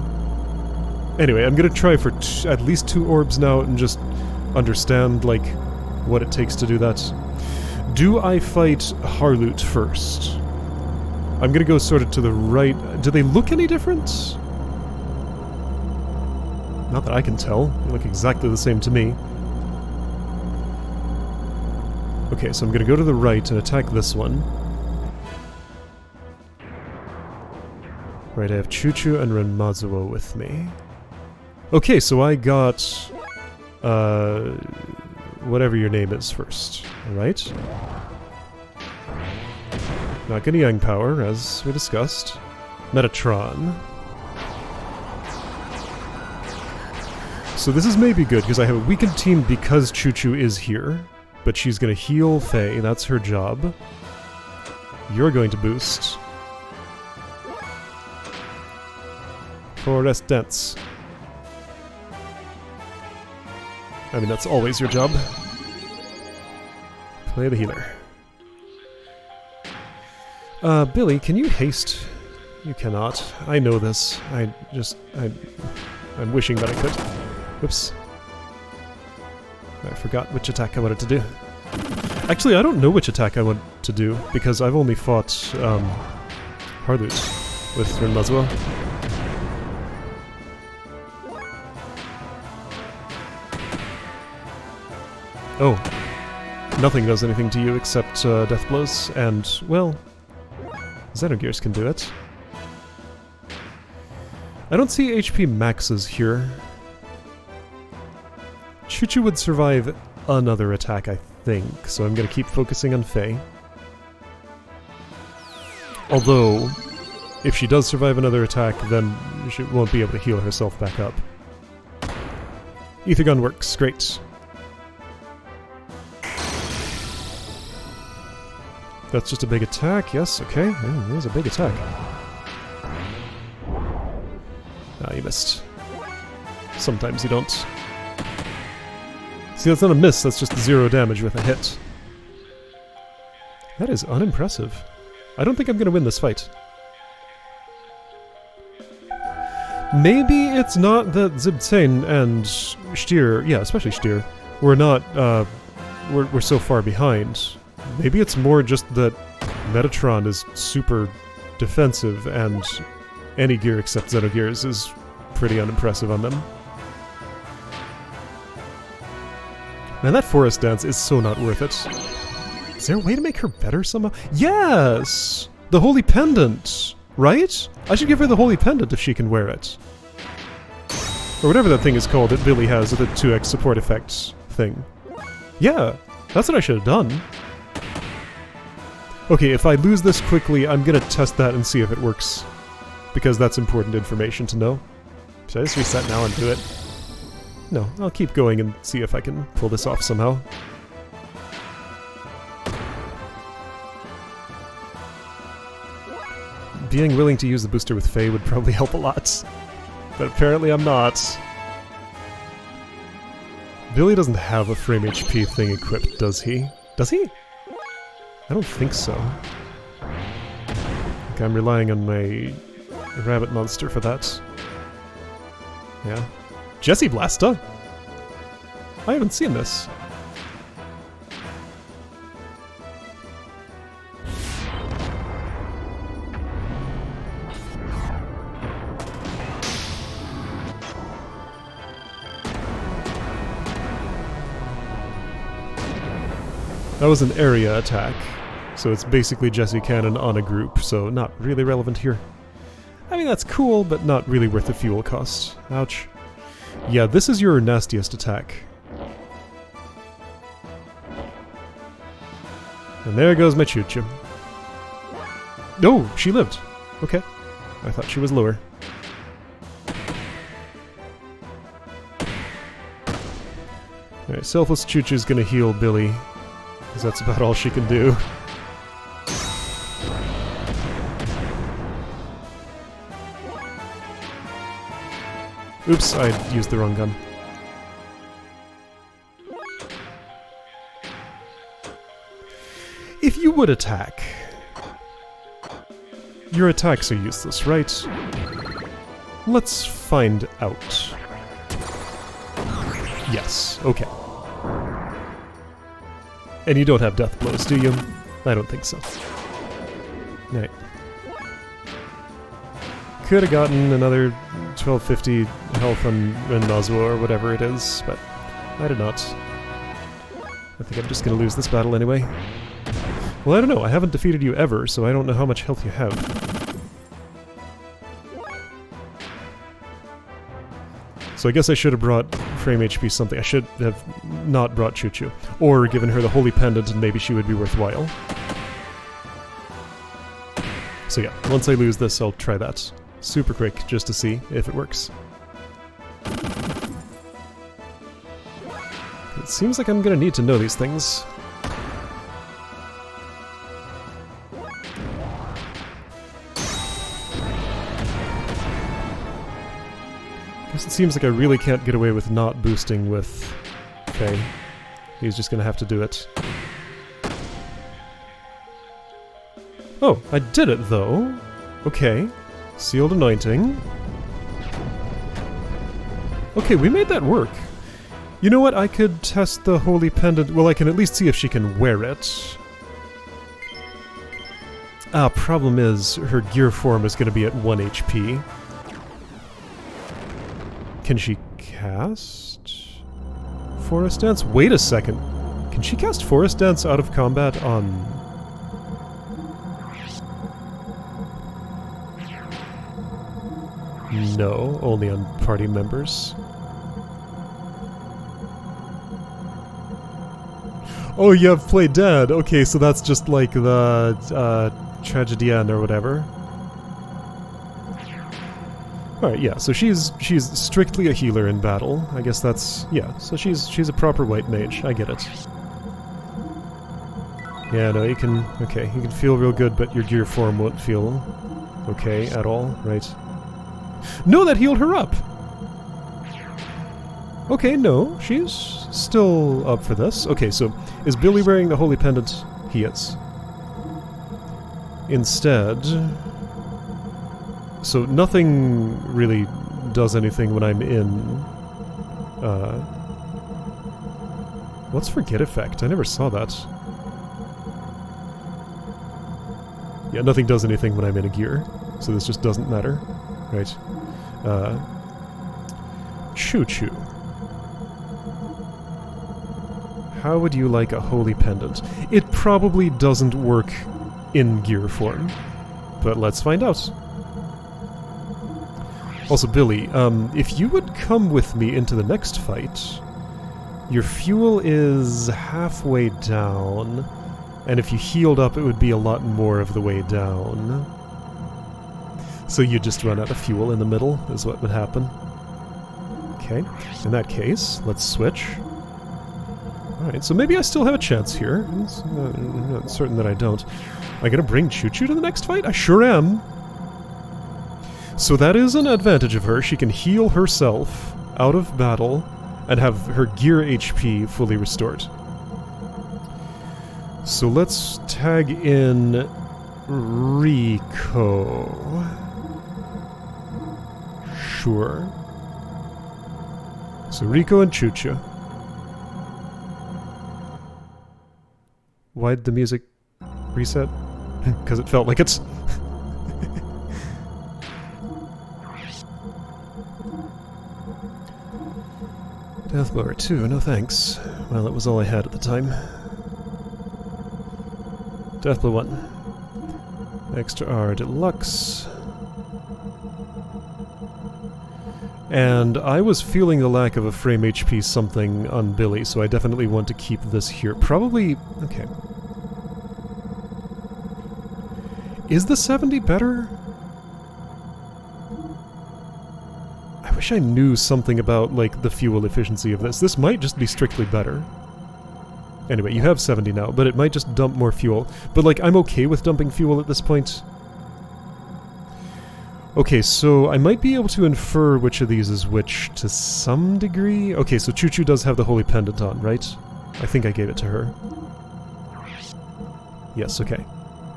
Anyway, I'm gonna try for at least 2 orbs now and just understand, like, what it takes to do that. Do I fight Harloot first? I'm gonna go sort of to the right. Do they look any different? Not that I can tell. They look exactly the same to me. Okay, so I'm gonna go to the right and attack this one. Right, I have Chuchu and Renmazuo with me. Okay, so I got... whatever your name is first, alright? Not getting Yang Power, as we discussed. Metatron. So this is maybe good, because I have a weakened team because Chuchu is here. But she's gonna heal Faye, that's her job. You're going to boost. Forest Dance. I mean, that's always your job. Play the healer. Billy, can you haste? You cannot. I know this. I'm wishing that I could. Whoops. I forgot which attack I wanted to do. Actually, I don't know which attack I want to do, because I've only fought, Harloot with Renmazuo. Oh. Nothing does anything to you except, Death Blows, and, well... Xenogears can do it. I don't see HP maxes here. Chuchu would survive another attack, I think, so I'm gonna keep focusing on Faye. Although, if she does survive another attack, then she won't be able to heal herself back up. Ether Gun works, great. That's just a big attack, yes, okay. It was a big attack. Ah, you missed. Sometimes you don't. See, that's not a miss, that's just 0 damage with a hit. That is unimpressive. I don't think I'm gonna win this fight. Maybe it's not that Zibtsein and Stier, yeah, especially Stier, we're not, we're so far behind. Maybe it's more just that Metatron is super defensive and any gear except Xenogears is pretty unimpressive on them. Man, that Forest Dance is so not worth it. Is there a way to make her better somehow? Yes! The Holy Pendant! Right? I should give her the Holy Pendant if she can wear it. Or whatever that thing is called that Billy has with the 2x support effects thing. Yeah! That's what I should have done. Okay, if I lose this quickly, I'm gonna test that and see if it works. Because that's important information to know. Should I just reset now and do it? No, I'll keep going and see if I can pull this off somehow. Being willing to use the booster with Faye would probably help a lot. But apparently I'm not. Billy doesn't have a frame HP thing equipped, does he? Does he? I don't think so. Okay, I'm relying on my rabbit monster for that. Yeah. Jessie Blasta? I haven't seen this. That was an area attack, so it's basically Jessie Cannon on a group, so not really relevant here. I mean, that's cool, but not really worth the fuel cost. Ouch. Yeah, this is your nastiest attack. And there goes my choo-choo. Oh, she lived. Okay. I thought she was lower. Alright, Selfless Choo-choo's gonna heal Billy, because that's about all she can do. Oops, I used the wrong gun. If you would attack, your attacks are useless, right? Let's find out. Yes, okay. And you don't have death blows, do you? I don't think so. Right. Could have gotten another 1250 health on Nazwa or whatever it is, but I did not. I think I'm just gonna lose this battle anyway. Well, I don't know. I haven't defeated you ever, so I don't know how much health you have. So I guess I should have brought Frame HP something. I should have not brought Choo-choo. Or given her the Holy Pendant and maybe she would be worthwhile. So yeah, once I lose this, I'll try that. Super quick, just to see if it works. It seems like I'm gonna need to know these things. Guess it seems like I really can't get away with not boosting with Faye. He's just gonna have to do it. Oh, I did it though. Okay. Sealed Anointing. Okay, we made that work. You know what? I could test the Holy Pendant. Well, I can at least see if she can wear it. Ah, problem is, her gear form is going to be at 1 HP. Can she cast Forest Dance? Wait a second. Can she cast Forest Dance out of combat on... No, only on party members. Oh, you have played dead. Okay, so that's just like the Tragedienne or whatever. Alright, yeah, so she's strictly a healer in battle. I guess that's... yeah, so she's a proper white mage. I get it. Yeah, no, you can... okay, you can feel real good, but your gear form won't feel okay at all, right? No, that healed her up! Okay, no, she's still up for this. Okay, so is Billy wearing the Holy Pendant? He is. Instead... so nothing really does anything when I'm in... what's Forget Effect? I never saw that. Yeah, nothing does anything when I'm in a gear, so this just doesn't matter. Right. Choo-choo. How would you like a Holy Pendant? It probably doesn't work in gear form, but let's find out. Also, Billy, if you would come with me into the next fight, your fuel is halfway down, and if you healed up, it would be a lot more of the way down. So you just run out of fuel in the middle, is what would happen. Okay, in that case, let's switch. Alright, so maybe I still have a chance here. I'm not certain that I don't. Am I gonna bring Choo-choo to the next fight? I sure am! So that is an advantage of her. She can heal herself out of battle and have her gear HP fully restored. So let's tag in Rico. Sure. So Rico and Chuchu. Why'd the music reset? Because it felt like it's... Deathblower 2, no thanks. Well, that was all I had at the time. Deathblow 1. Extra R Deluxe. And I was feeling the lack of a frame HP something on Billy, so I definitely want to keep this here. Probably... okay. Is the 70 better? I wish I knew something about, like, the fuel efficiency of this. This might just be strictly better. Anyway, you have 70 now, but it might just dump more fuel. But, like, I'm okay with dumping fuel at this point. Okay, so I might be able to infer which of these is which to some degree. Okay, so Chuchu does have the Holy Pendant on, right? I think I gave it to her. Yes, okay.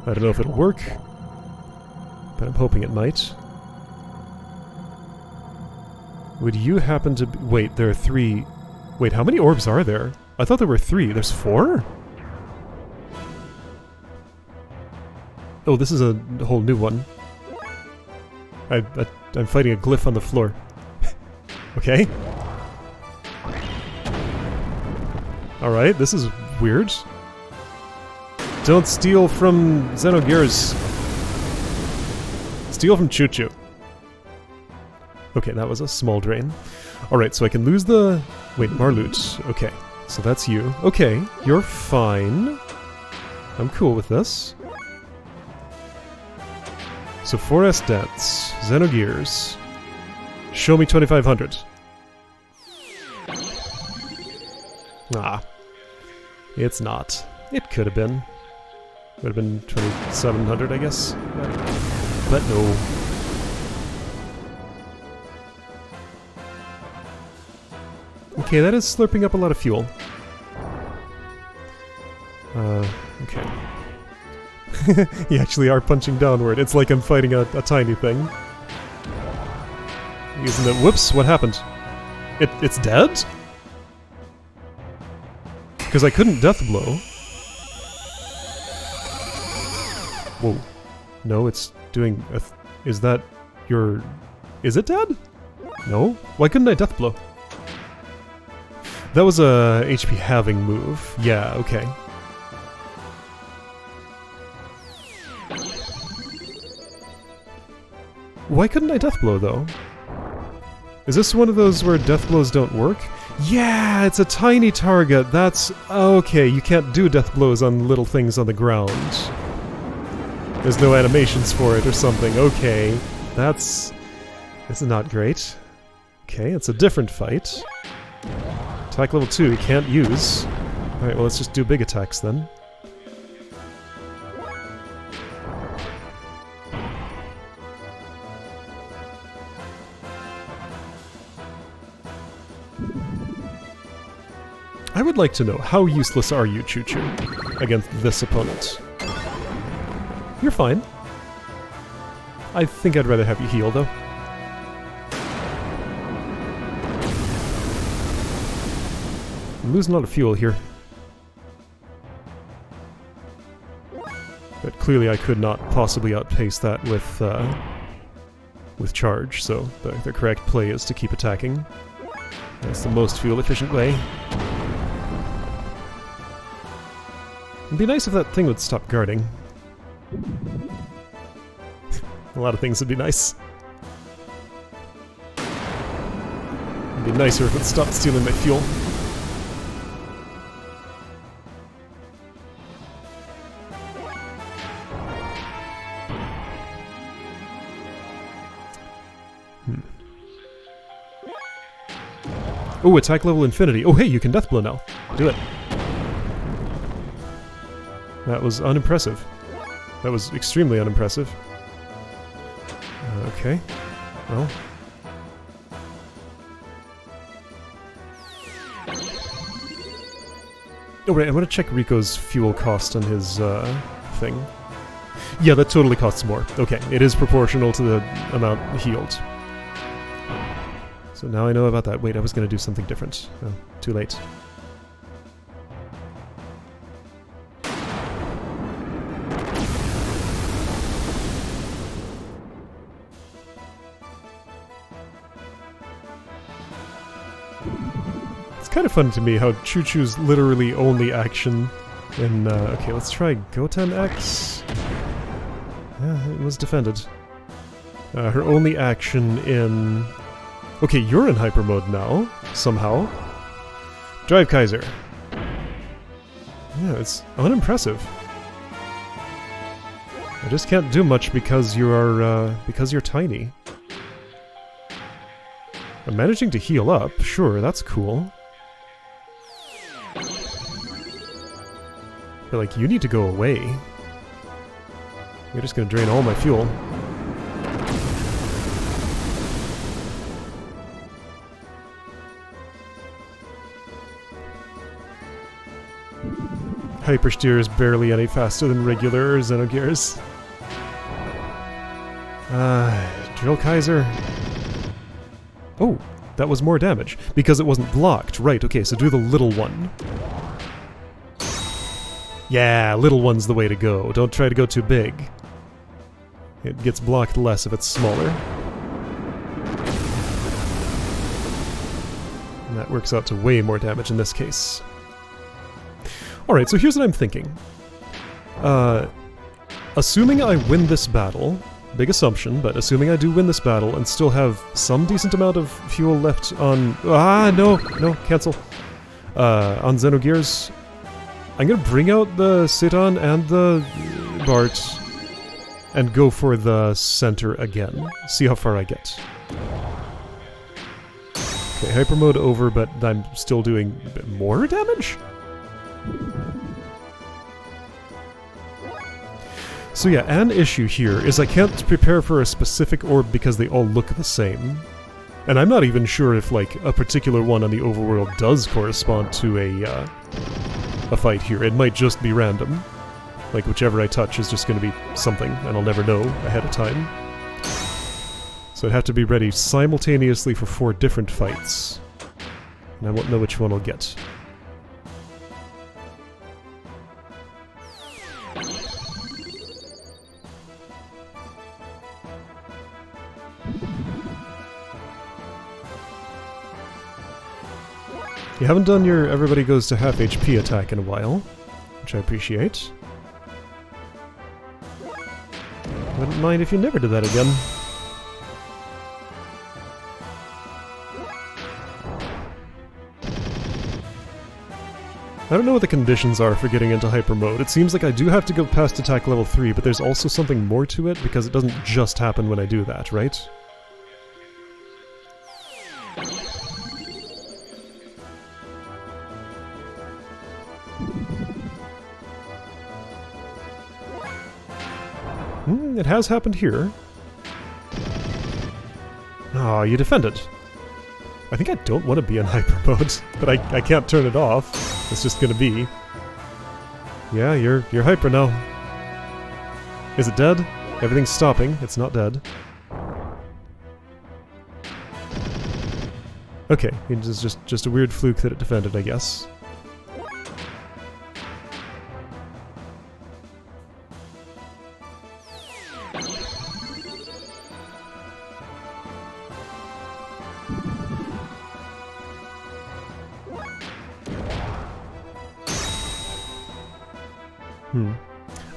I don't know if it'll work, but I'm hoping it might. Would you happen to... wait, there are 3... wait, how many orbs are there? I thought there were 3. There's 4? Oh, this is a whole new one. I'm fighting a glyph on the floor. Okay. Alright, this is weird. Don't steal from Xenogears. Steal from Chuchu. Okay, that was a small drain. Alright, so I can lose the... wait, Marlut. Okay, so that's you. Okay, you're fine. I'm cool with this. So 4S Dance, Xenogears. Show me 2500. Ah. It's not. It could have been. Would have been 2700, I guess. But no. Okay, that is slurping up a lot of fuel. Okay. You actually are punching downward. It's like I'm fighting a tiny thing. Isn't it? Whoops, what happened? It's dead? Because I couldn't death blow. Whoa. No, it's doing a... is that your... is it dead? No? Why couldn't I death blow? That was a HP halving move. Yeah, okay. Why couldn't I death blow, though? Is this one of those where death blows don't work? Yeah, it's a tiny target. That's... okay, you can't do death blows on little things on the ground. There's no animations for it or something. Okay, that's... this is not great. Okay, it's a different fight. Attack level 2, you can't use. Alright, well let's just do big attacks then. I would like to know, how useless are you, Chuchu, against this opponent? You're fine. I think I'd rather have you heal, though. I'm losing a lot of fuel here. But clearly I could not possibly outpace that with charge, so the correct play is to keep attacking. That's the most fuel-efficient way. It'd be nice if that thing would stop guarding. A lot of things would be nice. It'd be nicer if it stopped stealing my fuel. Oh, attack level infinity. Oh, hey, you can death blow now. Do it. That was unimpressive. That was extremely unimpressive. Okay. Well. Oh, right, I want to check Rico's fuel cost on his, thing. Yeah, that totally costs more. Okay, it is proportional to the amount healed. So now I know about that. Wait, I was going to do something different. Oh, too late. It's kind of fun to me how Choo Choo's literally only action in... okay, let's try Goten X. Yeah, it was defended. Her only action in... Okay, you're in hyper mode now, somehow. Drive Kaiser. Yeah, it's unimpressive. I just can't do much because you're tiny. I'm managing to heal up, sure, that's cool. But like, you need to go away. You're just gonna drain all my fuel. Hypersteer is barely any faster than regular Xenogears. Drill Kaiser. Oh, that was more damage. Because it wasn't blocked. Right, okay, so do the little one. Yeah, little one's the way to go. Don't try to go too big. It gets blocked less if it's smaller. And that works out to way more damage in this case. Alright, so here's what I'm thinking. Assuming I win this battle, big assumption, but assuming I do win this battle and still have some decent amount of fuel left on... Ah, no, cancel. On Xenogears, I'm gonna bring out the Citon and the Bart and go for the center again. See how far I get. Okay, hyper mode over, but I'm still doing more damage? So yeah, an issue here is I can't prepare for a specific orb because they all look the same. And I'm not even sure if, like, a particular one on the overworld does correspond to a fight here. It might just be random. Like, whichever I touch is just going to be something, and I'll never know ahead of time. So I'd have to be ready simultaneously for 4 different fights. And I won't know which one I'll get. You haven't done your everybody goes to half HP attack in a while, which I appreciate. Wouldn't mind if you never did that again. I don't know what the conditions are for getting into hyper mode. It seems like I do have to go past attack level 3, but there's also something more to it because it doesn't just happen when I do that, right? It has happened here. Oh, you defended. I think I don't want to be in hyper mode, but I can't turn it off. It's just gonna be. Yeah, you're hyper now. Is it dead? Everything's stopping. It's not dead. Okay, it's just a weird fluke that it defended, I guess.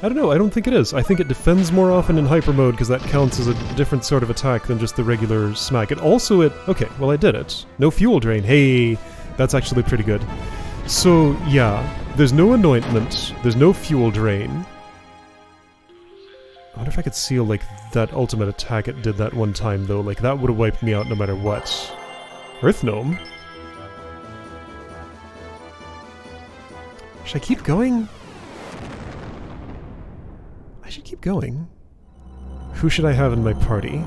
I don't know, I don't think it is. I think it defends more often in hyper mode because that counts as a different sort of attack than just the regular smack. Okay, well I did it. No fuel drain. Hey, that's actually pretty good. So, yeah, there's no anointment, there's no fuel drain. I wonder if I could seal, like, that ultimate attack it did that one time, though. Like, that would have wiped me out no matter what. Earth Gnome? Should I keep going? I should keep going. Who should I have in my party?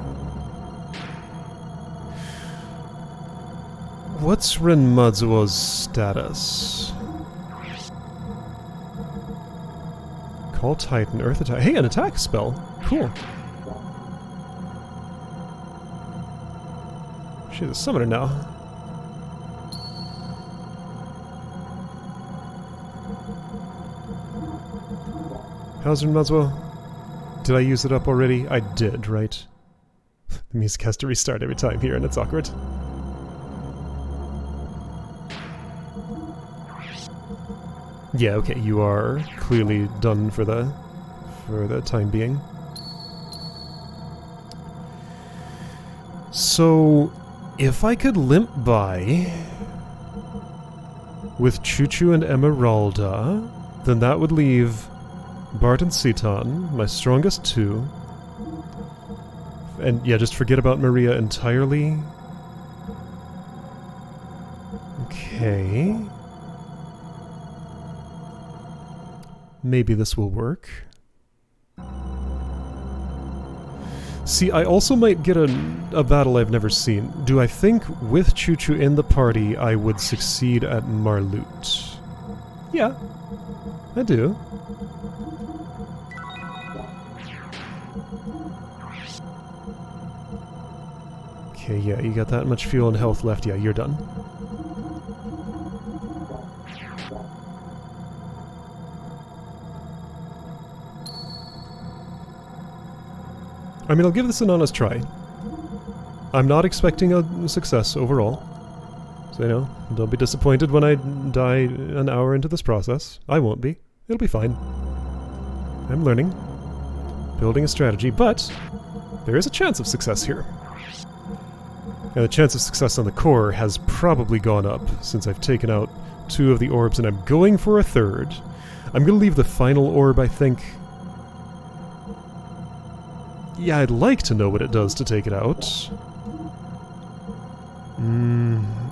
What's Renmatsuo's status? Call Titan, Earth attack. Hey, an attack spell. Cool. She's a summoner now. Hauser Muswell. Did I use it up already? I did, right? The music has to restart every time here, and it's awkward. Yeah, okay, you are clearly done for the time being. So, if I could limp by with Choo-Choo and Emeralda, then that would leave Bart and Seton, my strongest two. And yeah, just forget about Maria entirely. Okay. Maybe this will work. See, I also might get a battle I've never seen. Do I think with Choo-Choo in the party I would succeed at Marlut? Yeah, I do. Okay, yeah, you got that much fuel and health left. Yeah, you're done. I mean, I'll give this an honest try. I'm not expecting a success overall. So, you know, don't be disappointed when I die an hour into this process. I won't be. It'll be fine. I'm learning. Building a strategy, but there is a chance of success here. And the chance of success on the core has probably gone up since I've taken out 2 of the orbs and I'm going for a 3rd. I'm going to leave the final orb, I think. Yeah, I'd like to know what it does to take it out.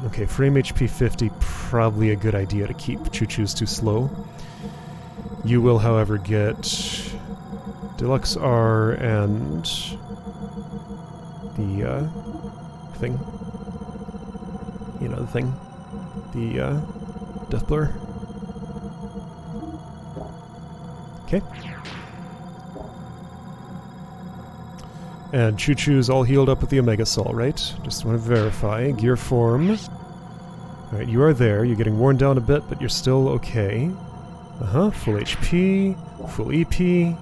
Okay, frame HP 50, probably a good idea to keep. Choo-Choo's too slow. You will, however, get Deluxe R and the thing. You know, the thing. The Death Blur. Okay. And Choo-Choo's all healed up with the Omega Sol, right? Just want to verify. Gear form. Alright, you are there. You're getting worn down a bit, but you're still okay. Full HP. Full EP.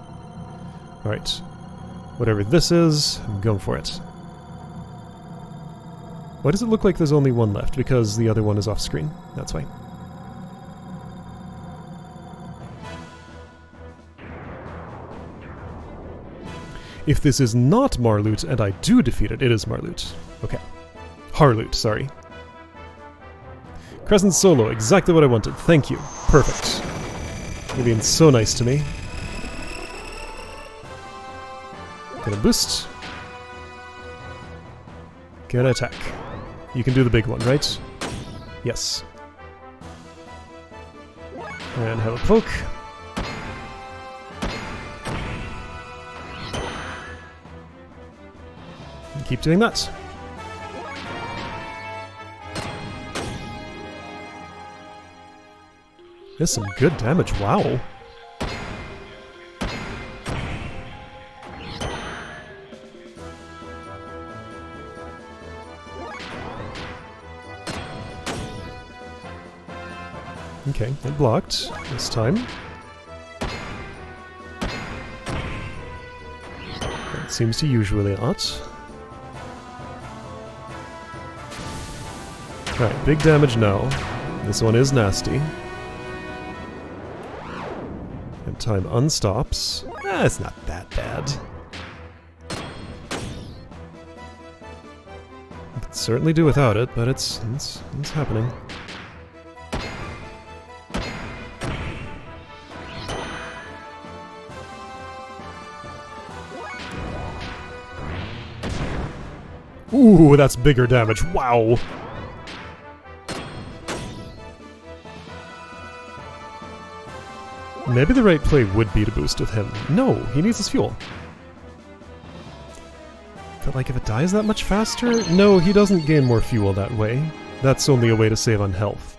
Alright. Whatever this is, I'm going for it. Why does it look like there's only one left? Because the other one is off screen. That's why. If this is not Marlut and I do defeat it, it is Marlut. Okay. Harlut, sorry. Crescent Solo, exactly what I wanted. Thank you. Perfect. You're being so nice to me. Get a boost. Get an attack. You can do the big one, right? Yes. And have a poke. And keep doing that. There's some good damage, wow. Okay, it blocked this time. That seems to usually not. Alright, big damage now. This one is nasty. And time unstops. It's not that bad. I could certainly do without it, but it's happening. Ooh, that's bigger damage. Wow! Maybe the right play would be to boost with him. No, he needs his fuel. But like, if it dies that much faster? No, he doesn't gain more fuel that way. That's only a way to save on health.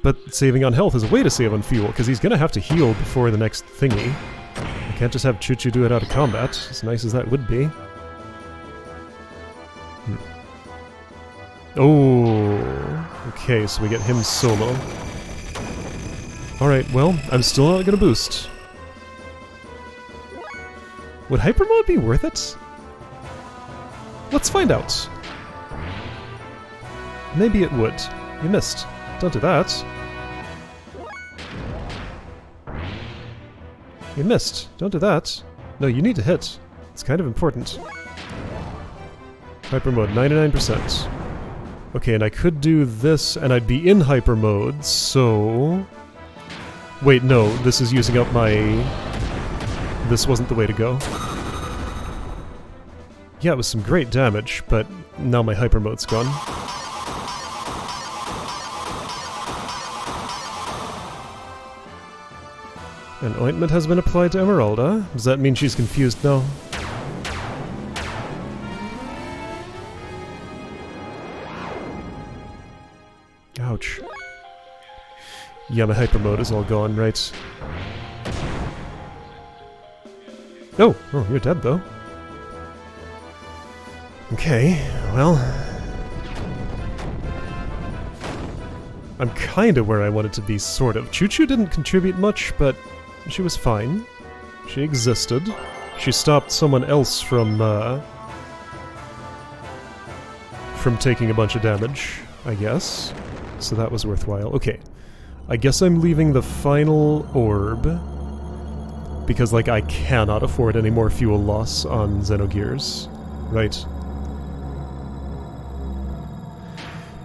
But saving on health is a way to save on fuel, because he's gonna have to heal before the next thingy. I can't just have Choo-Choo do it out of combat, as nice as that would be. Oh, okay, so we get him solo. Alright, well, I'm still not gonna boost. Would Hyper Mode be worth it? Let's find out. Maybe it would. You missed. Don't do that. You missed. Don't do that. No, you need to hit. It's kind of important. Hyper Mode, 99%. Okay, and I could do this, and I'd be in Hyper Mode, so... Wait, no, this is using up my... This wasn't the way to go. Yeah, it was some great damage, but now my Hyper Mode's gone. An ointment has been applied to Emeralda. Does that mean she's confused now? Ouch. Yeah, my Hyper Mode is all gone, right? Oh, you're dead though. Okay, well... I'm kinda where I wanted to be, sort of. Choo-Choo didn't contribute much, but she was fine. She existed. She stopped someone else from taking a bunch of damage, I guess. So that was worthwhile. Okay. I guess I'm leaving the final orb, because, like, I cannot afford any more fuel loss on Xenogears. Right.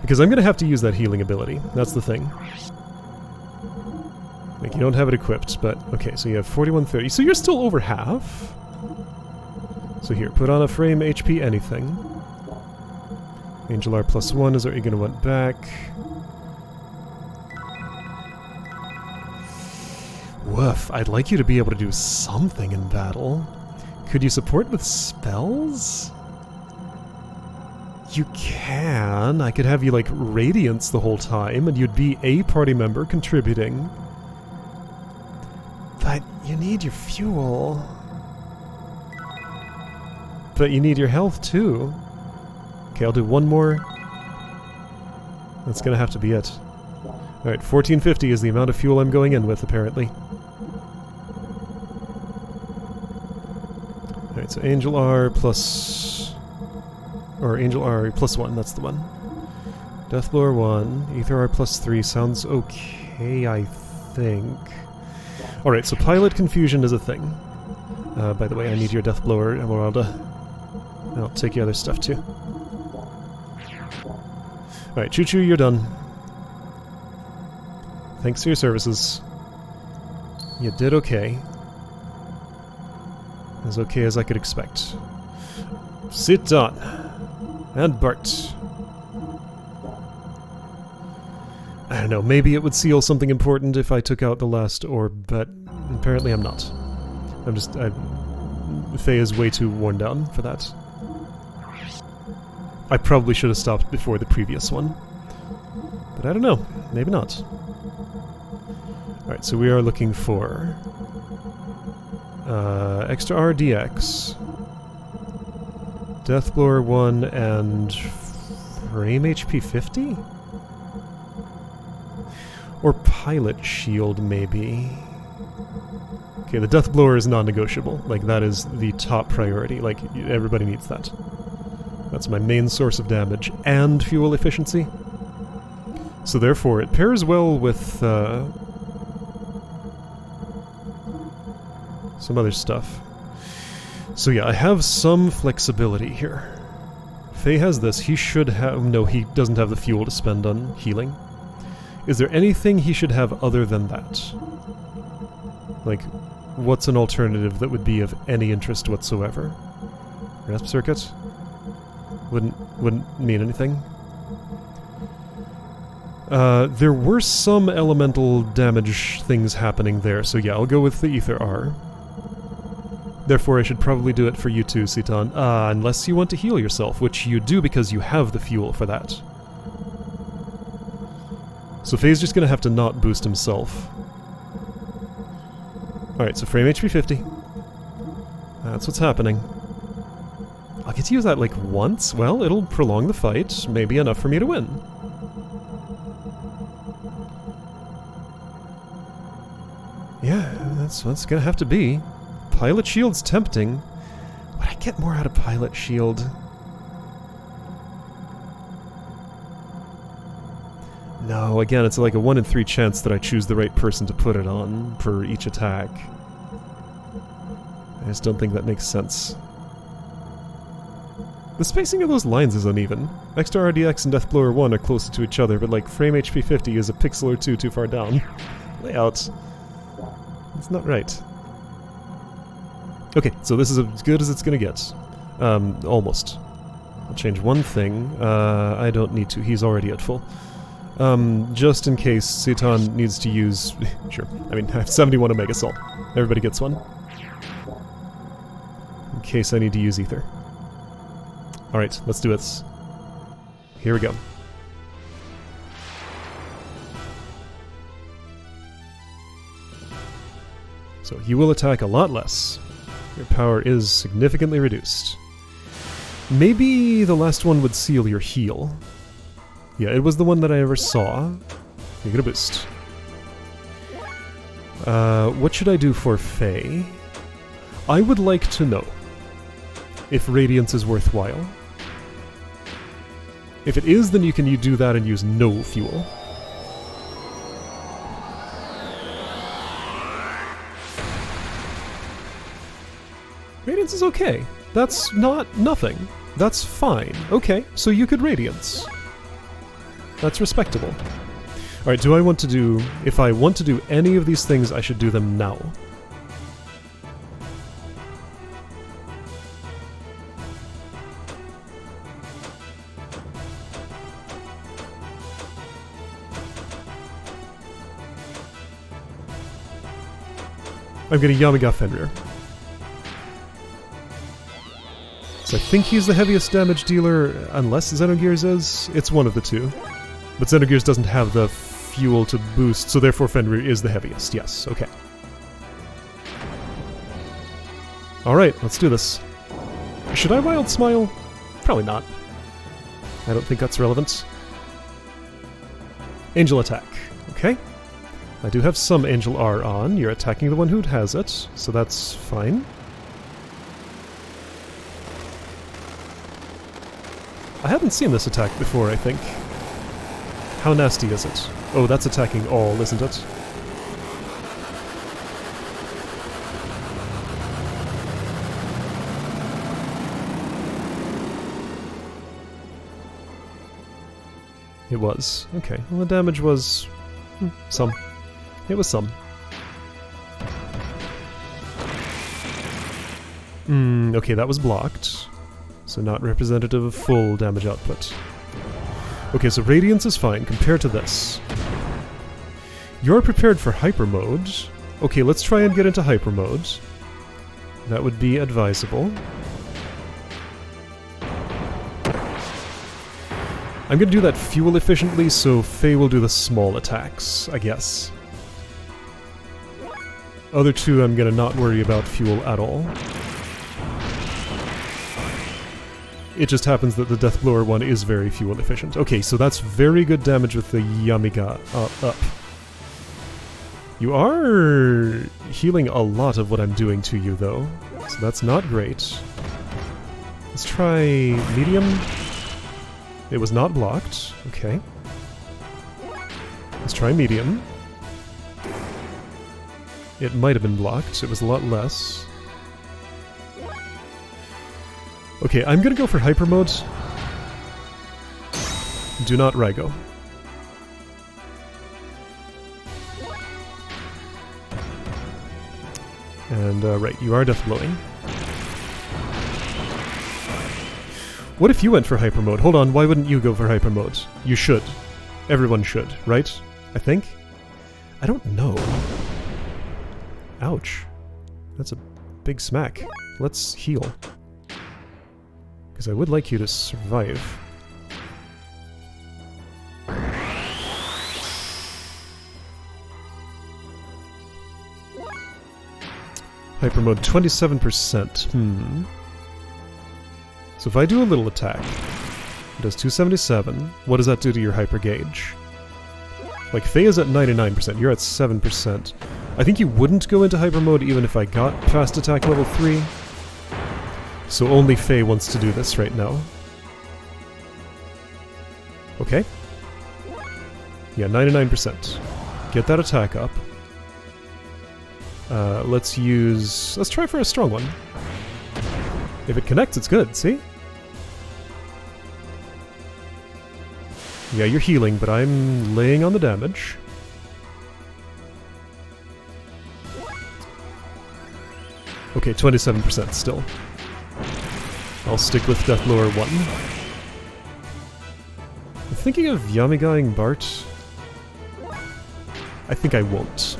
Because I'm gonna have to use that healing ability. That's the thing. Like, you don't have it equipped, but... Okay, so you have 4130. So you're still over half? So here, put on a frame HP anything. Angel R +1 is what you're gonna want back. Woof, I'd like you to be able to do something in battle. Could you support with spells? You can. I could have you, like, Radiance the whole time, and you'd be a party member contributing. But you need your fuel. But you need your health, too. Okay, I'll do one more. That's gonna have to be it. Alright, 1450 is the amount of fuel I'm going in with, apparently. Alright, so Angel R plus... Or Angel R +1, that's the one. Deathblower 1, Ether R +3 sounds okay, I think. Alright, so Pilot Confusion is a thing. By the way, I need your Deathblower, Emeralda. And I'll take your other stuff too. Alright, Choo-Choo, you're done. Thanks for your services. You did okay. As okay as I could expect. Sit down. And Bart. I don't know, maybe it would seal something important if I took out the last orb, but apparently I'm not. Faye is way too worn down for that. I probably should have stopped before the previous one. But I don't know, maybe not. Alright, so we are looking for... extra RDX... Deathblower 1 and... Frame HP 50? Or Pilot Shield, maybe. Okay, the Deathblower is non-negotiable. Like, that is the top priority. Like, everybody needs that. That's my main source of damage and fuel efficiency. So therefore, it pairs well with, some other stuff. So yeah, I have some flexibility here. Faye has this. He should have... No, he doesn't have the fuel to spend on healing. Is there anything he should have other than that? Like, what's an alternative that would be of any interest whatsoever? Grasp Circuit? Wouldn't mean anything. There were some elemental damage things happening there, so yeah, I'll go with the Ether R. Therefore, I should probably do it for you too, Citan. Unless you want to heal yourself, which you do because you have the fuel for that. So Faye's just gonna have to not boost himself. Alright, so frame HP 50. That's what's happening. I'll get to use that like once. Well, it'll prolong the fight. Maybe enough for me to win. Yeah, that's what's gonna have to be. Pilot Shield's tempting. Would I get more out of Pilot Shield? No, again, it's like a 1 in 3 chance that I choose the right person to put it on per each attack. I just don't think that makes sense. The spacing of those lines is uneven. Extra RDX and Deathblower 1 are closer to each other, but like frame HP 50 is a pixel or two too far down. Layout. It's not right. Okay, so this is as good as it's gonna get. Almost. I'll change one thing. I don't need to, he's already at full. Just in case Satan needs to use... Sure, I mean, I have 71 Omega Soul. Everybody gets one. In case I need to use Ether. Alright, let's do this. Here we go. So you will attack a lot less. Your power is significantly reduced. Maybe the last one would seal your heal. Yeah, it was the one that I ever saw. You get a boost. What should I do for Faye? I would like to know if Radiance is worthwhile. If it is, then you do that and use no fuel. Radiance is okay. That's not nothing. That's fine. Okay, so you could Radiance. That's respectable. Alright, do I want to do... If I want to do any of these things, I should do them now. I'm getting Yamiga Fenrir. So I think he's the heaviest damage dealer, unless Xenogears is. It's one of the two. But Xenogears doesn't have the fuel to boost, so therefore Fenrir is the heaviest. Yes, okay. Alright, let's do this. Should I Wild Smile? Probably not. I don't think that's relevant. Angel Attack. Okay. I do have some Angel R on. You're attacking the one who has it, so that's fine. I haven't seen this attack before, I think. How nasty is it? Oh, that's attacking all, isn't it? It was. Okay, well the damage was... some. It was some. Okay, that was blocked. So not representative of full damage output. Okay, so Radiance is fine compared to this. You're prepared for Hyper Mode. Okay, let's try and get into Hyper Mode. That would be advisable. I'm gonna do that fuel efficiently, so Faye will do the small attacks, I guess. Other two, I'm gonna not worry about fuel at all. It just happens that the Deathblower one is very fuel efficient. Okay, so that's very good damage with the Yamiga up. You are healing a lot of what I'm doing to you, though, so that's not great. Let's try medium. It was not blocked. Okay. Let's try medium. It might have been blocked. It was a lot less. Okay, I'm gonna go for Hyper Mode. Do not Rygo. And, right, you are Deathblowing. What if you went for Hyper Mode? Hold on, why wouldn't you go for Hyper Mode? You should. Everyone should, right? I think? I don't know. Ouch. That's a big smack. Let's heal. Because I would like you to survive. Hyper mode, 27%. So if I do a little attack, it does 277. What does that do to your hyper gauge? Like, Faye is at 99%, you're at 7%. I think you wouldn't go into hyper mode even if I got fast attack level 3. So only Faye wants to do this right now. Okay. Yeah, 99%. Get that attack up. Let's try for a strong one. If it connects, it's good, see? Yeah, you're healing, but I'm laying on the damage. Okay, 27% still. I'll stick with Deathblower 1. I'm thinking of Yamigaing Bart. I think I won't.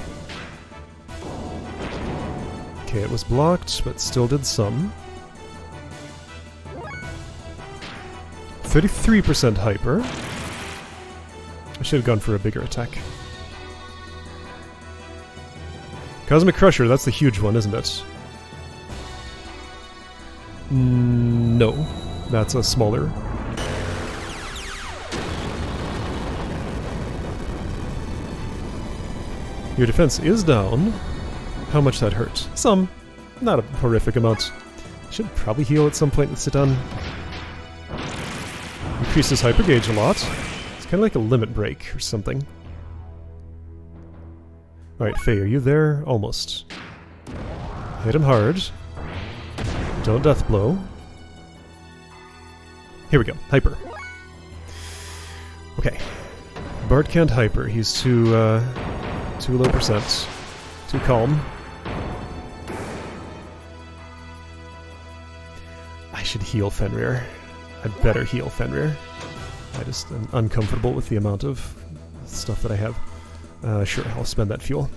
Okay, it was blocked, but still did some. 33% hyper. I should have gone for a bigger attack. Cosmic Crusher, that's the huge one, isn't it? No, that's a smaller. Your defense is down. How much that hurt? Some. Not a horrific amount. Should probably heal at some point with Citan. Increases hyper gauge a lot. It's kind of like a limit break or something. Alright, Faye, are you there? Almost. Hit him hard. Don't death blow. Here we go. Hyper. Okay. Bart can't hyper. He's too low percent. Too calm. I should heal Fenrir. I'd better heal Fenrir. I just am uncomfortable with the amount of stuff that I have. Sure, I'll spend that fuel.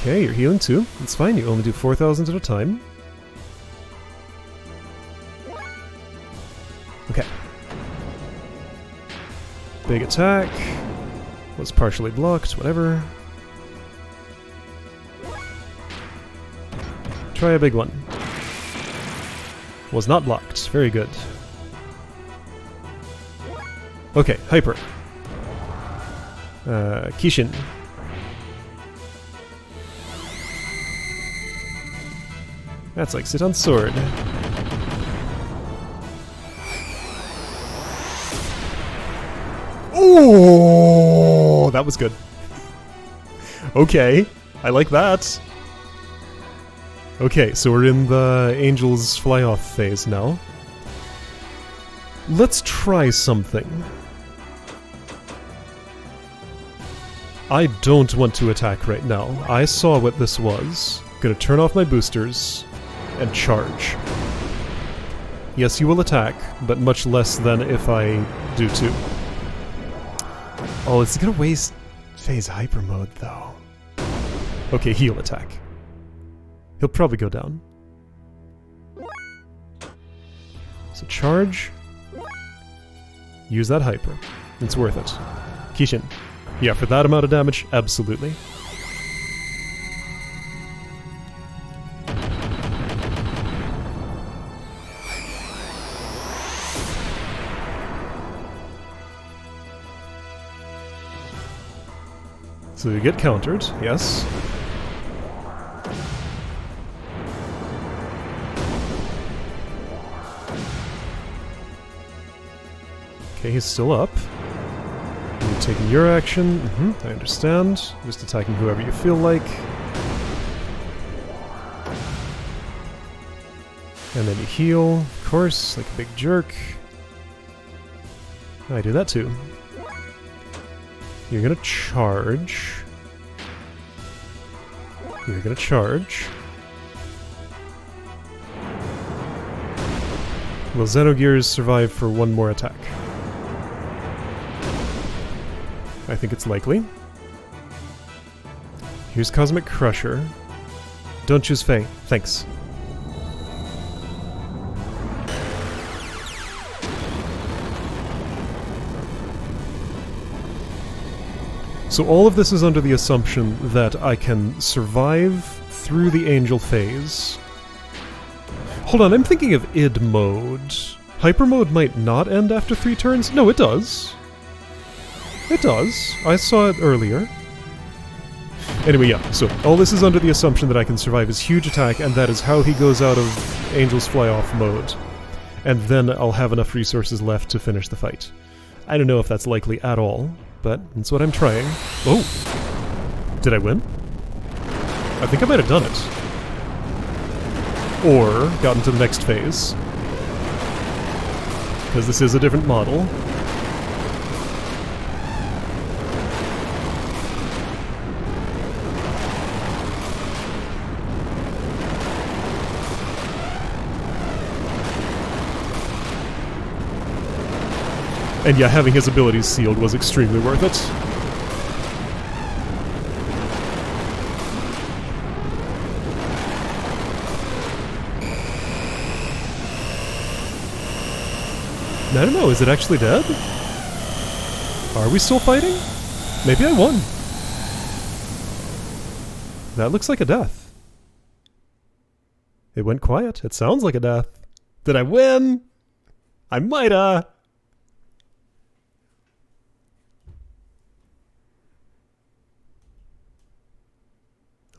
Okay, you're healing too. It's fine, you only do 4,000 at a time. Okay. Big attack. Was partially blocked, whatever. Try a big one. Was not blocked. Very good. Okay, hyper. Kishin. That's like sit on sword. Oh, that was good. Okay, I like that. Okay, so we're in the Angels fly-off phase now. Let's try something. I don't want to attack right now. I saw what this was. Gonna turn off my boosters and charge. Yes, you will attack, but much less than if I do too. Oh, it's gonna waste phase hyper mode though. Okay, heal attack. He'll probably go down. So charge. Use that hyper. It's worth it. Kishin. Yeah, for that amount of damage, absolutely. So you get countered, yes. Okay, he's still up. You're taking your action. I understand. Just attacking whoever you feel like. And then you heal, of course, like a big jerk. I do that too. You're gonna charge. You're gonna charge. Will Xenogears survive for one more attack? I think it's likely. Here's Cosmic Crusher. Don't choose Faye. Thanks. So all of this is under the assumption that I can survive through the angel phase. Hold on, I'm thinking of id mode. Hyper mode might not end after 3 turns? No, it does. It does. I saw it earlier. Anyway, yeah, so all this is under the assumption that I can survive his huge attack, and that is how he goes out of Angel's Fly-Off mode. And then I'll have enough resources left to finish the fight. I don't know if that's likely at all, but that's what I'm trying. Oh! Did I win? I think I might have done it. Or gotten to the next phase. Because this is a different model. And yeah, having his abilities sealed was extremely worth it. I don't know, is it actually dead? Are we still fighting? Maybe I won. That looks like a death. It went quiet. It sounds like a death. Did I win? I mighta.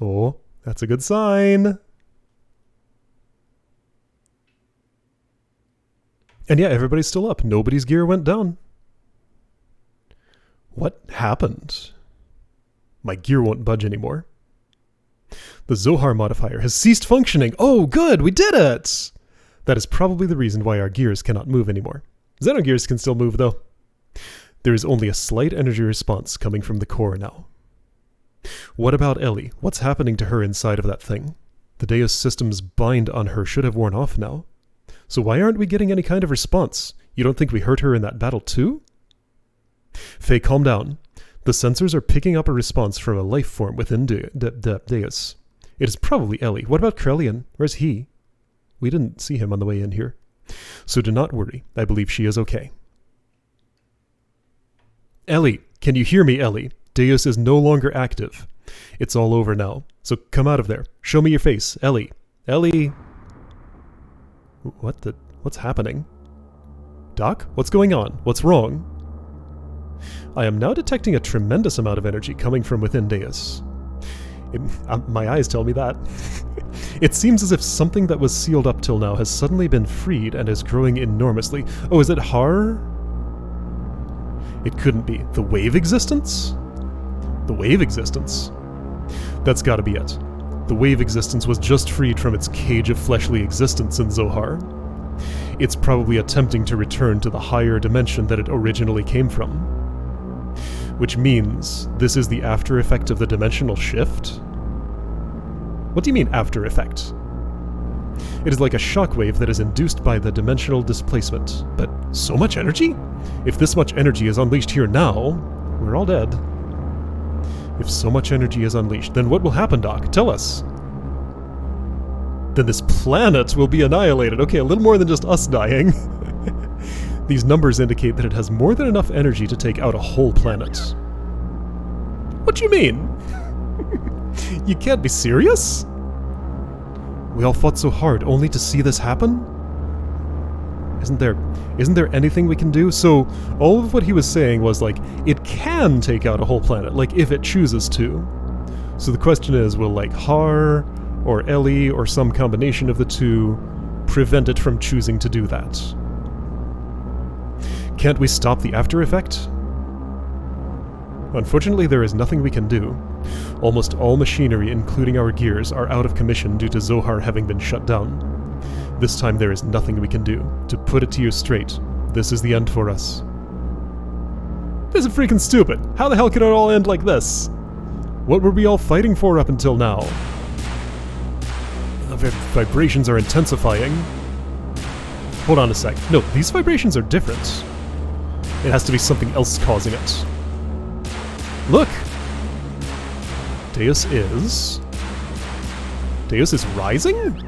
Oh, that's a good sign. And yeah, everybody's still up. Nobody's gear went down. What happened? My gear won't budge anymore. The Zohar modifier has ceased functioning. Oh, good, we did it! That is probably the reason why our gears cannot move anymore. Xenogears can still move, though. There is only a slight energy response coming from the core now. What about Ellie? What's happening to her inside of that thing? The Deus system's bind on her should have worn off now. So why aren't we getting any kind of response? You don't think we hurt her in that battle too? Faye, calm down. The sensors are picking up a response from a life form within Deus. It is probably Ellie. What about Krelian? Where's he? We didn't see him on the way in here. So do not worry. I believe she is okay. Ellie! Can you hear me, Ellie? Deus is no longer active. It's all over now. So come out of there. Show me your face. Ellie. Ellie! What's happening? Doc? What's going on? What's wrong? I am now detecting a tremendous amount of energy coming from within Deus. My eyes tell me that. It seems as if something that was sealed up till now has suddenly been freed and is growing enormously. Oh, is it Har? It couldn't be. The wave existence? The wave existence? That's gotta be it. The wave existence was just freed from its cage of fleshly existence in Zohar. It's probably attempting to return to the higher dimension that it originally came from. Which means this is the after effect of the dimensional shift? What do you mean after effect? It is like a shockwave that is induced by the dimensional displacement. But so much energy? If this much energy is unleashed here now, we're all dead. If so much energy is unleashed, then what will happen, Doc? Tell us. Then this planet will be annihilated. Okay, a little more than just us dying. These numbers indicate that it has more than enough energy to take out a whole planet. What do you mean? You can't be serious? We all fought so hard only to see this happen? Isn't there anything we can do? So, all of what he was saying was like, it can take out a whole planet, like if it chooses to. So the question is, will like Har, or Ellie, or some combination of the two, prevent it from choosing to do that? Can't we stop the after effect? Unfortunately, there is nothing we can do. Almost all machinery, including our gears, are out of commission due to Zohar having been shut down. This time there is nothing we can do. To put it to you straight, this is the end for us. This is freaking stupid. How the hell could it all end like this? What were we all fighting for up until now? The vibrations are intensifying. Hold on a sec. No, these vibrations are different. It has to be something else causing it. Look! Deus is rising?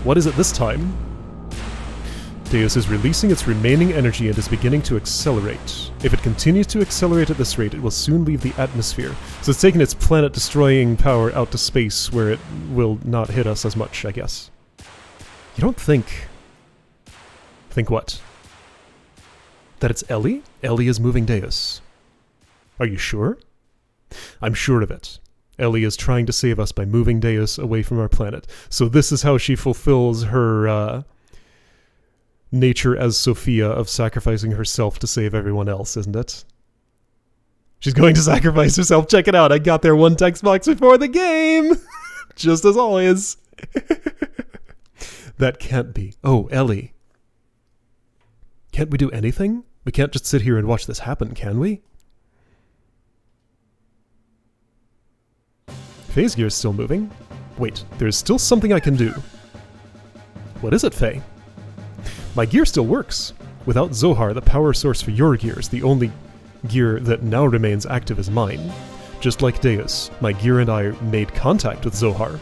What is it this time? Deus is releasing its remaining energy and is beginning to accelerate. If it continues to accelerate at this rate, it will soon leave the atmosphere. So it's taking its planet-destroying power out to space where it will not hit us as much, I guess. You don't think... Think what? That it's Ellie? Ellie is moving Deus. Are you sure? I'm sure of it. Ellie is trying to save us by moving Deus away from our planet. So this is how she fulfills her nature as Sophia of sacrificing herself to save everyone else, isn't it? She's going to sacrifice herself. Check it out. I got there one text box before the game. Just as always. That can't be. Oh, Ellie. Can't we do anything? We can't just sit here and watch this happen, can we? Faye's gear is still moving. Wait, there's still something I can do. What is it, Faye? My gear still works. Without Zohar, the power source for your gears, the only gear that now remains active is mine. Just like Deus, my gear and I made contact with Zohar.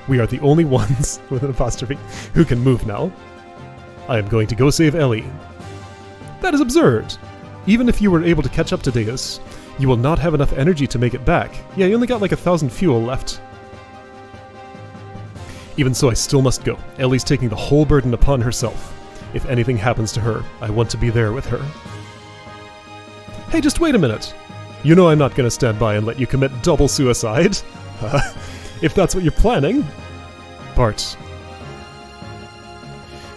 We are the only ones, with an apostrophe, who can move now. I am going to go save Ellie. That is absurd. Even if you were able to catch up to Deus, you will not have enough energy to make it back. Yeah, you only got like 1,000 fuel left. Even so, I still must go. Ellie's taking the whole burden upon herself. If anything happens to her, I want to be there with her. Hey, just wait a minute. You know I'm not going to stand by and let you commit double suicide. If that's what you're planning. Bart.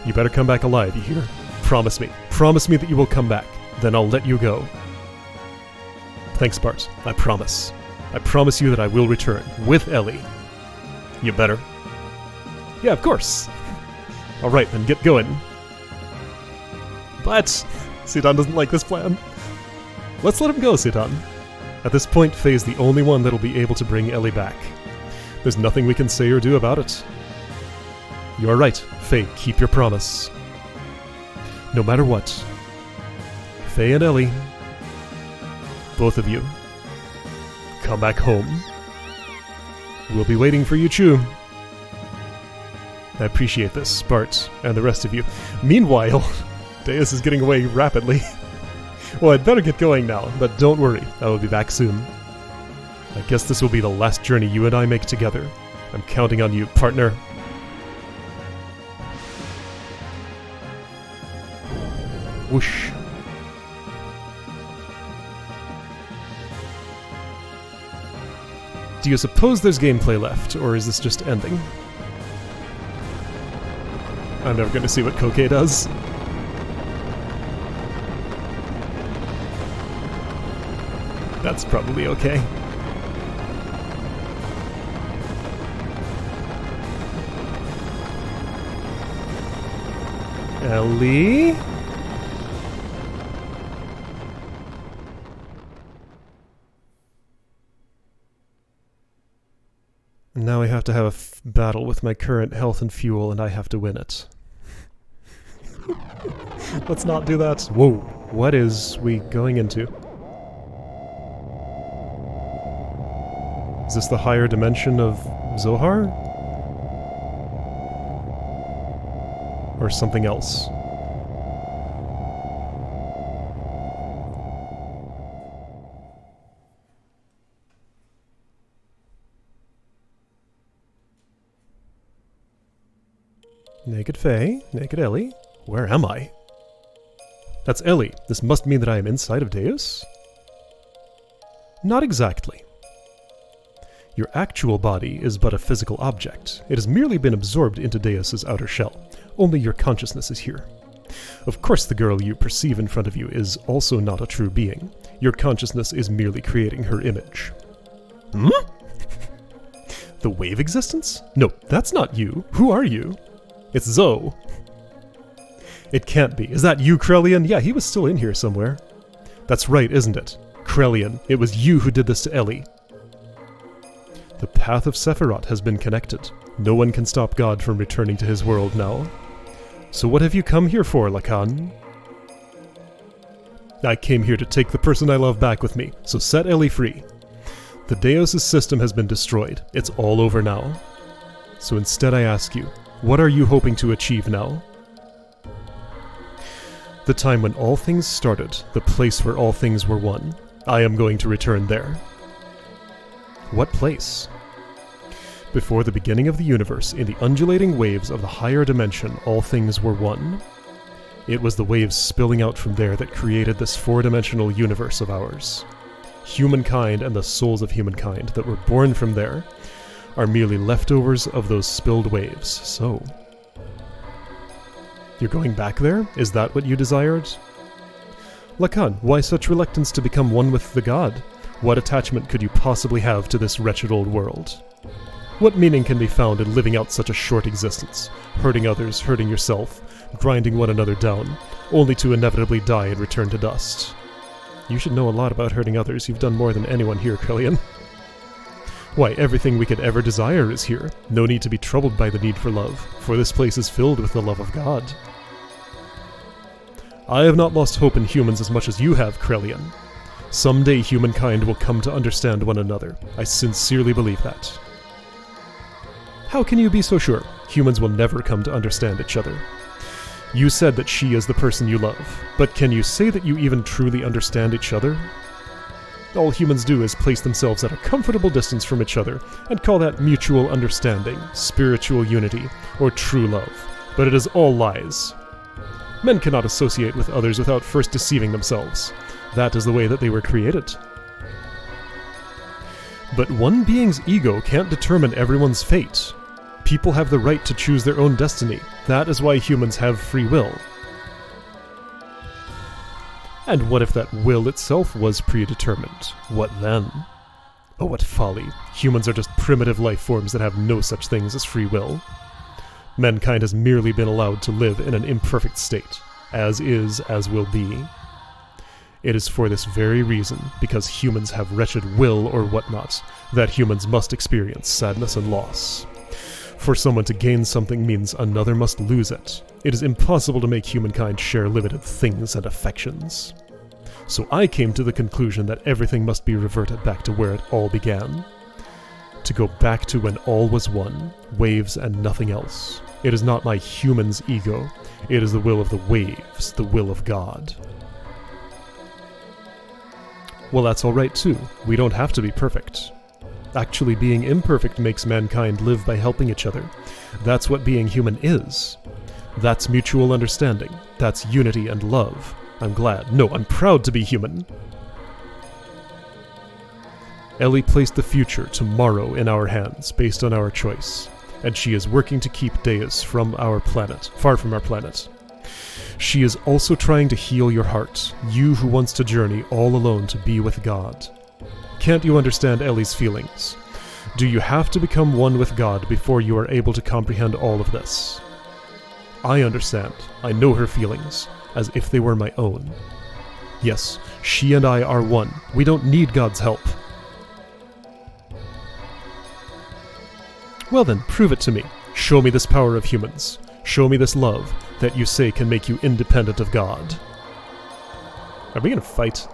You better come back alive, you hear? Promise me. Promise me that you will come back. Then I'll let you go. Thanks, Bart. I promise. I promise you that I will return. With Ellie. You better. Yeah, of course. Alright, then get going. But Sudan doesn't like this plan. Let's let him go, Sudan. At this point, Faye's the only one that'll be able to bring Ellie back. There's nothing we can say or do about it. You are right, Faye, keep your promise. No matter what. Faye and Ellie, both of you, come back home. We'll be waiting for you, Chu. I appreciate this, Bart, and the rest of you. Meanwhile, Deus is getting away rapidly. Well, I'd better get going now, but don't worry, I will be back soon. I guess this will be the last journey you and I make together. I'm counting on you, partner. Whoosh. Do you suppose there's gameplay left, or is this just ending? I'm never going to see what Koke does. That's probably okay. Ellie? Now I have to have a battle with my current health and fuel, and I have to win it. Let's not do that. Whoa, what is we going into? Is this the higher dimension of Zohar? Or something else? Naked Faye, naked Ellie. Where am I? That's Ellie. This must mean that I am inside of Deus? Not exactly. Your actual body is but a physical object. It has merely been absorbed into Deus's outer shell. Only your consciousness is here. Of course the girl you perceive in front of you is also not a true being. Your consciousness is merely creating her image. Hmm? The wave existence? No, that's not you. Who are you? It's Zoe. It can't be. Is that you, Krelian? Yeah, he was still in here somewhere. That's right, isn't it? Krelian, it was you who did this to Ellie. The path of Sephiroth has been connected. No one can stop God from returning to his world now. So what have you come here for, Lacan? I came here to take the person I love back with me, so set Ellie free. The Deus' system has been destroyed. It's all over now. So instead I ask you, what are you hoping to achieve now? The time when all things started, the place where all things were one. I am going to return there. What place? Before the beginning of the universe, in the undulating waves of the higher dimension, all things were one. It was the waves spilling out from there that created this four-dimensional universe of ours. Humankind and the souls of humankind that were born from there are merely leftovers of those spilled waves, so... You're going back there? Is that what you desired? Lacan, why such reluctance to become one with the god? What attachment could you possibly have to this wretched old world? What meaning can be found in living out such a short existence, hurting others, hurting yourself, grinding one another down, only to inevitably die and return to dust? You should know a lot about hurting others. You've done more than anyone here, Krelian. Why, everything we could ever desire is here. No need to be troubled by the need for love, for this place is filled with the love of God. I have not lost hope in humans as much as you have, Krelian. Someday humankind will come to understand one another. I sincerely believe that. How can you be so sure? Humans will never come to understand each other. You said that she is the person you love, but can you say that you even truly understand each other? All humans do is place themselves at a comfortable distance from each other and call that mutual understanding, spiritual unity, or true love. But it is all lies. Men cannot associate with others without first deceiving themselves. That is the way that they were created. But one being's ego can't determine everyone's fate. People have the right to choose their own destiny. That is why humans have free will. And what if that will itself was predetermined? What then? Oh, what folly. Humans are just primitive life forms that have no such things as free will. Mankind has merely been allowed to live in an imperfect state, as is, as will be. It is for this very reason, because humans have wretched will or whatnot, that humans must experience sadness and loss. For someone to gain something means another must lose it. It is impossible to make humankind share limited things and affections. So I came to the conclusion that everything must be reverted back to where it all began. To go back to when all was one, waves and nothing else. It is not my human's ego. It is the will of the waves, the will of God. Well, that's alright too. We don't have to be perfect. Actually, being imperfect makes mankind live by helping each other. That's what being human is. That's mutual understanding. That's unity and love. I'm glad. No, I'm proud to be human. Ellie placed the future, tomorrow, in our hands, based on our choice. And she is working to keep Deus from our planet, far from our planet. She is also trying to heal your heart, you who wants to journey all alone to be with God. Can't you understand Ellie's feelings? Do you have to become one with God before you are able to comprehend all of this? I understand. I know her feelings, as if they were my own. Yes, she and I are one. We don't need God's help. Well then, prove it to me. Show me this power of humans. Show me this love that you say can make you independent of God. Are we gonna fight?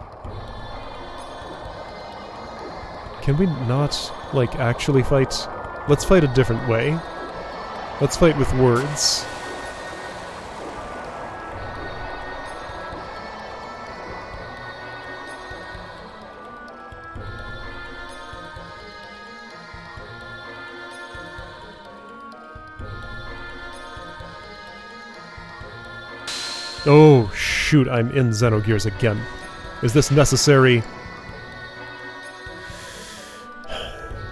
Can we not, like, actually fight? Let's fight a different way. Let's fight with words. Oh, shoot, I'm in Xenogears again. Is this necessary?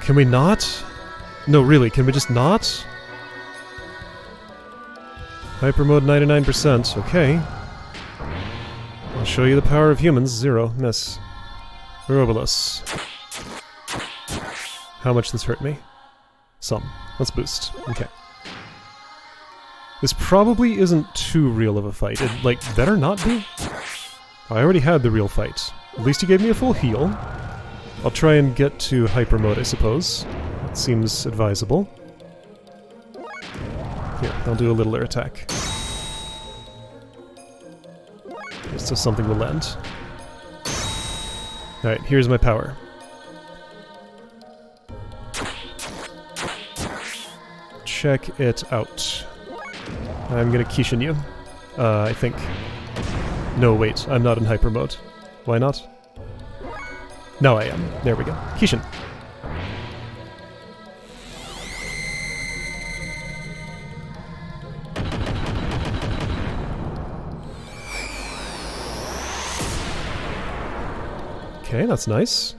Can we not? No, really, can we just not? Hyper mode 99%, okay. I'll show you the power of humans. 0, miss. Robolus. How much this hurt me? Some. Let's boost. Okay. This probably isn't too real of a fight. It, like, better not be? I already had the real fight. At least he gave me a full heal. I'll try and get to hyper mode, I suppose. It seems advisable. Here, I'll do a little air attack. Just so something will land. Alright, here's my power. Check it out. I'm gonna Kishin you. I think. No, wait, I'm not in hyper mode. Why not? Now I am. There we go. Kishin. Okay, that's nice.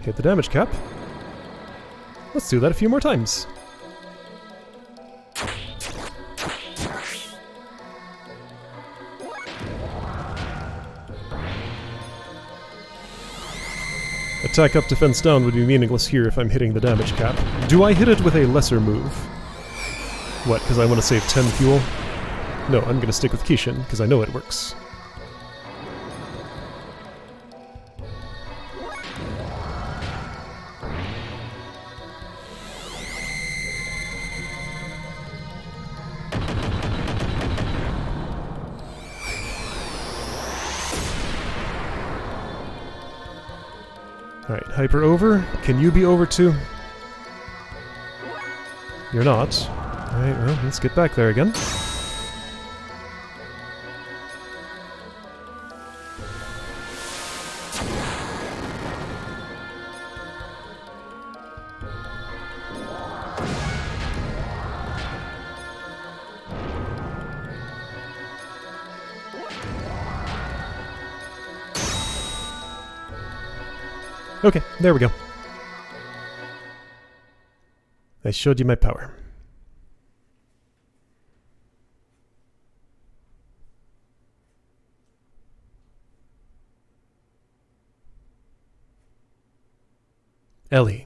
Hit the damage cap. Let's do that a few more times. Attack up, defense down would be meaningless here if I'm hitting the damage cap. Do I hit it with a lesser move? What, because I want to save 10 fuel? No, I'm going to stick with Kishin, because I know it works. Alright, hyper over. Can you be over too? You're not. Alright, well, let's get back there again. Okay, there we go. I showed you my power. Ellie.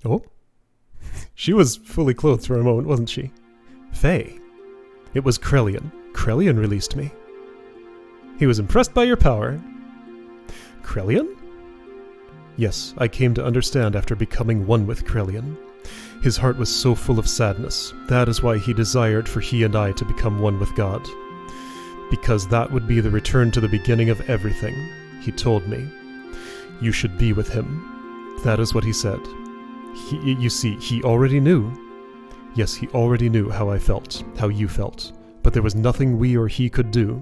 Oh? She was fully clothed for a moment, wasn't she? Faye. It was Krelian. Krelian released me. He was impressed by your power. Krelian? Yes, I came to understand after becoming one with Krelian. His heart was so full of sadness. That is why he desired for he and I to become one with God. Because that would be the return to the beginning of everything, he told me. You should be with him. That is what he said. You see, he already knew. Yes, he already knew how I felt, how you felt, but there was nothing we or he could do.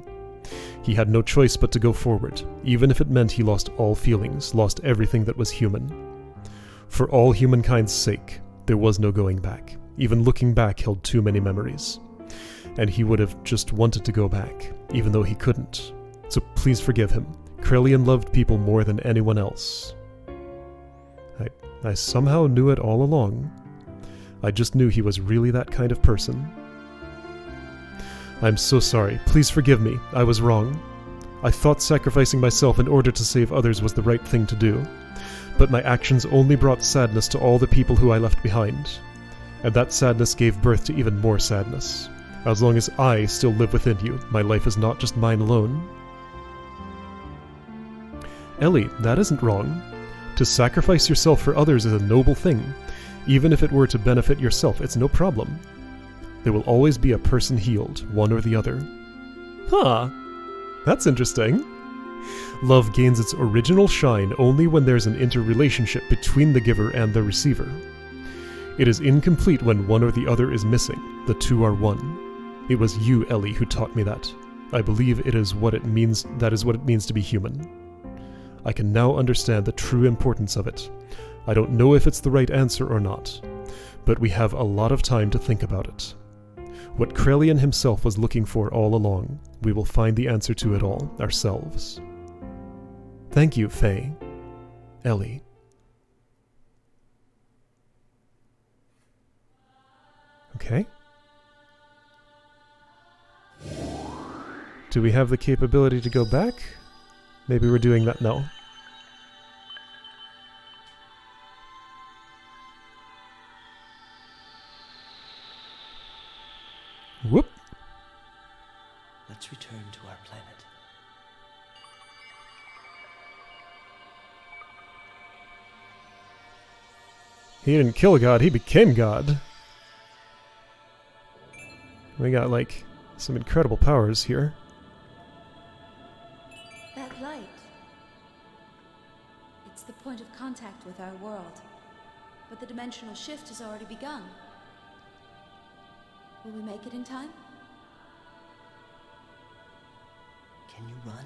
He had no choice but to go forward, even if it meant he lost all feelings, lost everything that was human. For all humankind's sake, there was no going back. Even looking back held too many memories. And he would have just wanted to go back, even though he couldn't. So please forgive him. Krelian loved people more than anyone else. I somehow knew it all along. I just knew he was really that kind of person. I'm so sorry. Please forgive me. I was wrong. I thought sacrificing myself in order to save others was the right thing to do. But my actions only brought sadness to all the people who I left behind. And that sadness gave birth to even more sadness. As long as I still live within you, my life is not just mine alone. Ellie, that isn't wrong. To sacrifice yourself for others is a noble thing. Even if it were to benefit yourself, it's no problem. There will always be a person healed, one or the other. Huh. That's interesting. Love gains its original shine only when there's an interrelationship between the giver and the receiver. It is incomplete when one or the other is missing. The two are one. It was you, Ellie, who taught me that. I believe that is what it means to be human. I can now understand the true importance of it. I don't know if it's the right answer or not, but we have a lot of time to think about it. What Krelian himself was looking for all along, we will find the answer to it all ourselves. Thank you, Faye. Ellie. Okay. Do we have the capability to go back? Maybe we're doing that now. Whoop. Let's return to our planet. He didn't kill God, he became God. We got, like, some incredible powers here. That light. It's the point of contact with our world. but the dimensional shift has already begun. Will we make it in time? Can you run?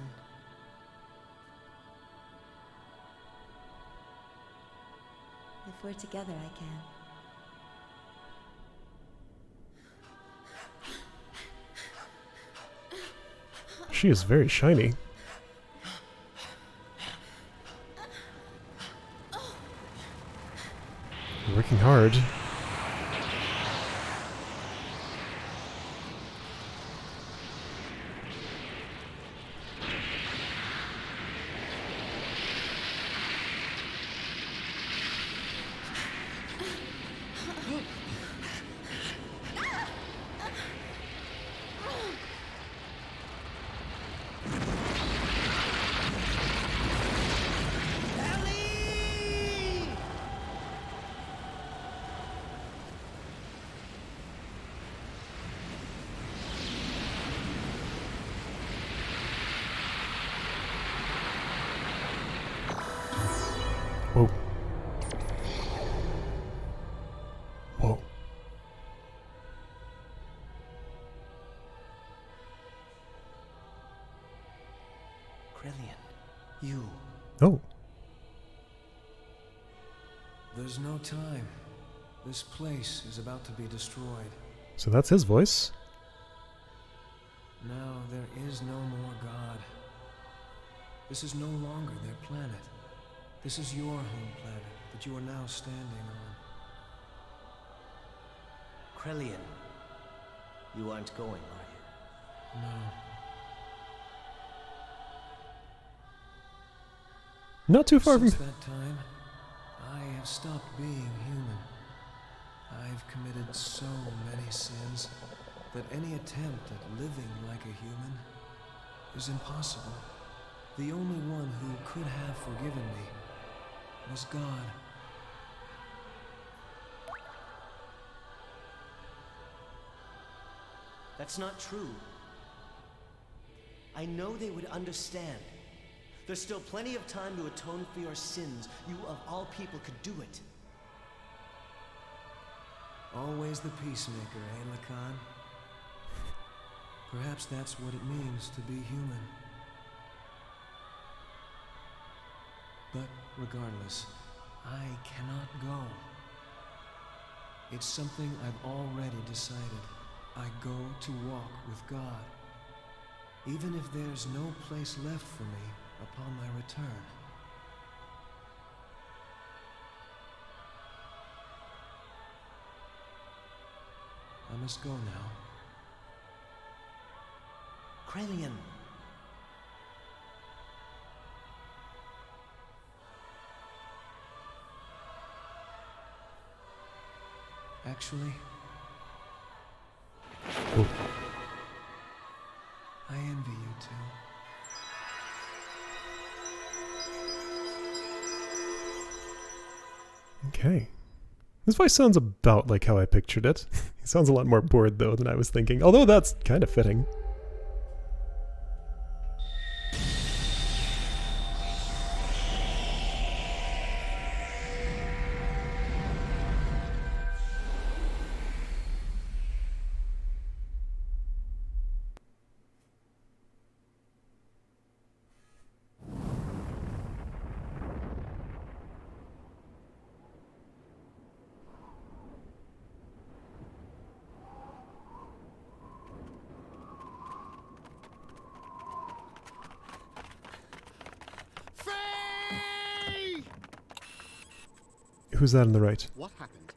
If we're together, I can. She is very shiny. Working hard. Whoa. Whoa. Krelian, you. Oh. There's no time. This place is about to be destroyed. So that's his voice. Now there is no more God. This is no longer their planet. This is your home planet that you are now standing on. Krelian, you aren't going, are you? No. Not too far Since from... that time, I have stopped being human. I've committed so many sins that any attempt at living like a human is impossible. The only one who could have forgiven me was God. That's not true. I know they would understand. There's still plenty of time to atone for your sins. You, of all people, could do it. Always the peacemaker, eh, Lacan? Perhaps that's what it means to be human. But regardless, I cannot go. It's something I've already decided. I go to walk with God, even if there's no place left for me upon my return. I must go now. Krelian. Actually, Oh. I envy you two. Okay. His voice sounds about like how I pictured it. He sounds a lot more bored, though, than I was thinking. Although that's kind of fitting. Who's that on the right? What happened?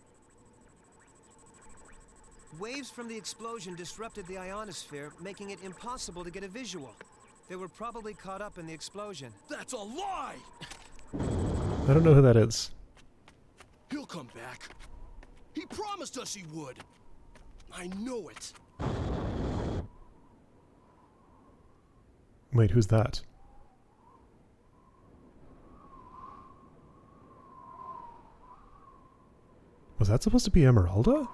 Waves from the explosion disrupted the ionosphere, making it impossible to get a visual. They were probably caught up in the explosion. That's a lie! I don't know who that is. He'll come back. He promised us he would. I know it. Wait, who's that? Was that supposed to be Emeralda?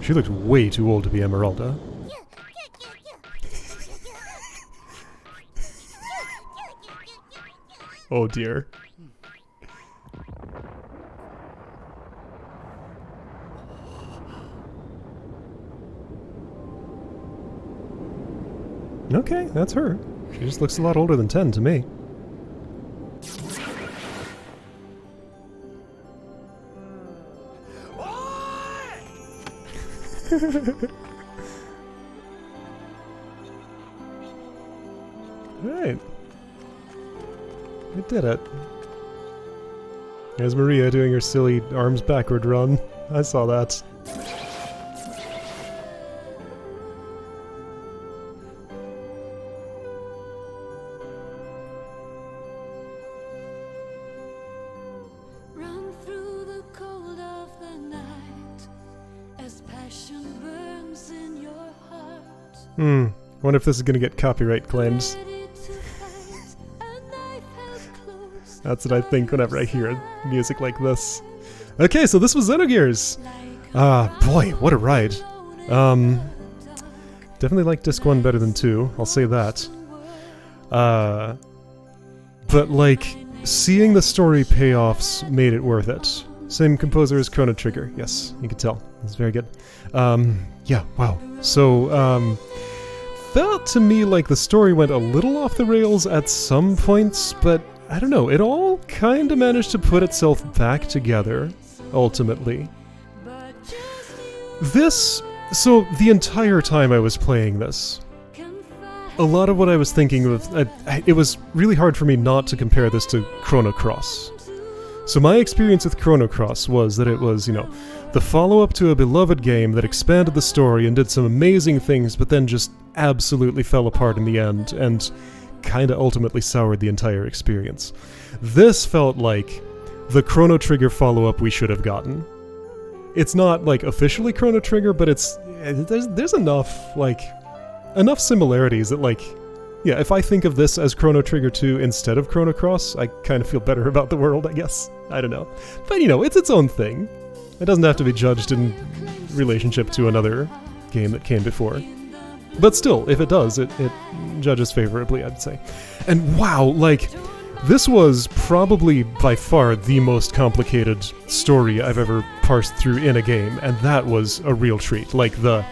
She looked way too old to be Emeralda. Oh dear. Okay, that's her. She just looks a lot older than 10 to me. Alright. We did it. There's Maria doing her silly arms backward run. I saw that. Run through the cold of the night as passion burns in your heart. Wonder if this is gonna get copyright claims. That's what I think whenever I hear music like this. Okay, so this was Xenogears! Boy, what a ride. Definitely like Disc 1 better than 2, I'll say that. But like, seeing the story payoffs made it worth it. Same composer as Chrono Trigger, yes, you can tell. It's very good. Yeah, wow. So, felt to me like the story went a little off the rails at some points, but I don't know, it all kind of managed to put itself back together, ultimately. So the entire time I was playing this, a lot of what I was thinking of, it was really hard for me not to compare this to Chrono Cross. So my experience with Chrono Cross was that it was, you know, the follow-up to a beloved game that expanded the story and did some amazing things, but then just absolutely fell apart in the end, and kinda ultimately soured the entire experience. This felt like the Chrono Trigger follow-up we should have gotten. It's not, like, officially Chrono Trigger, but there's enough, like, enough similarities that, like, yeah, if I think of this as Chrono Trigger 2 instead of Chrono Cross, I kind of feel better about the world, I guess. I don't know. But, you know, it's its own thing. It doesn't have to be judged in relationship to another game that came before. But still, if it does, it judges favorably, I'd say. And wow, like, this was probably by far the most complicated story I've ever parsed through in a game, and that was a real treat. Like, the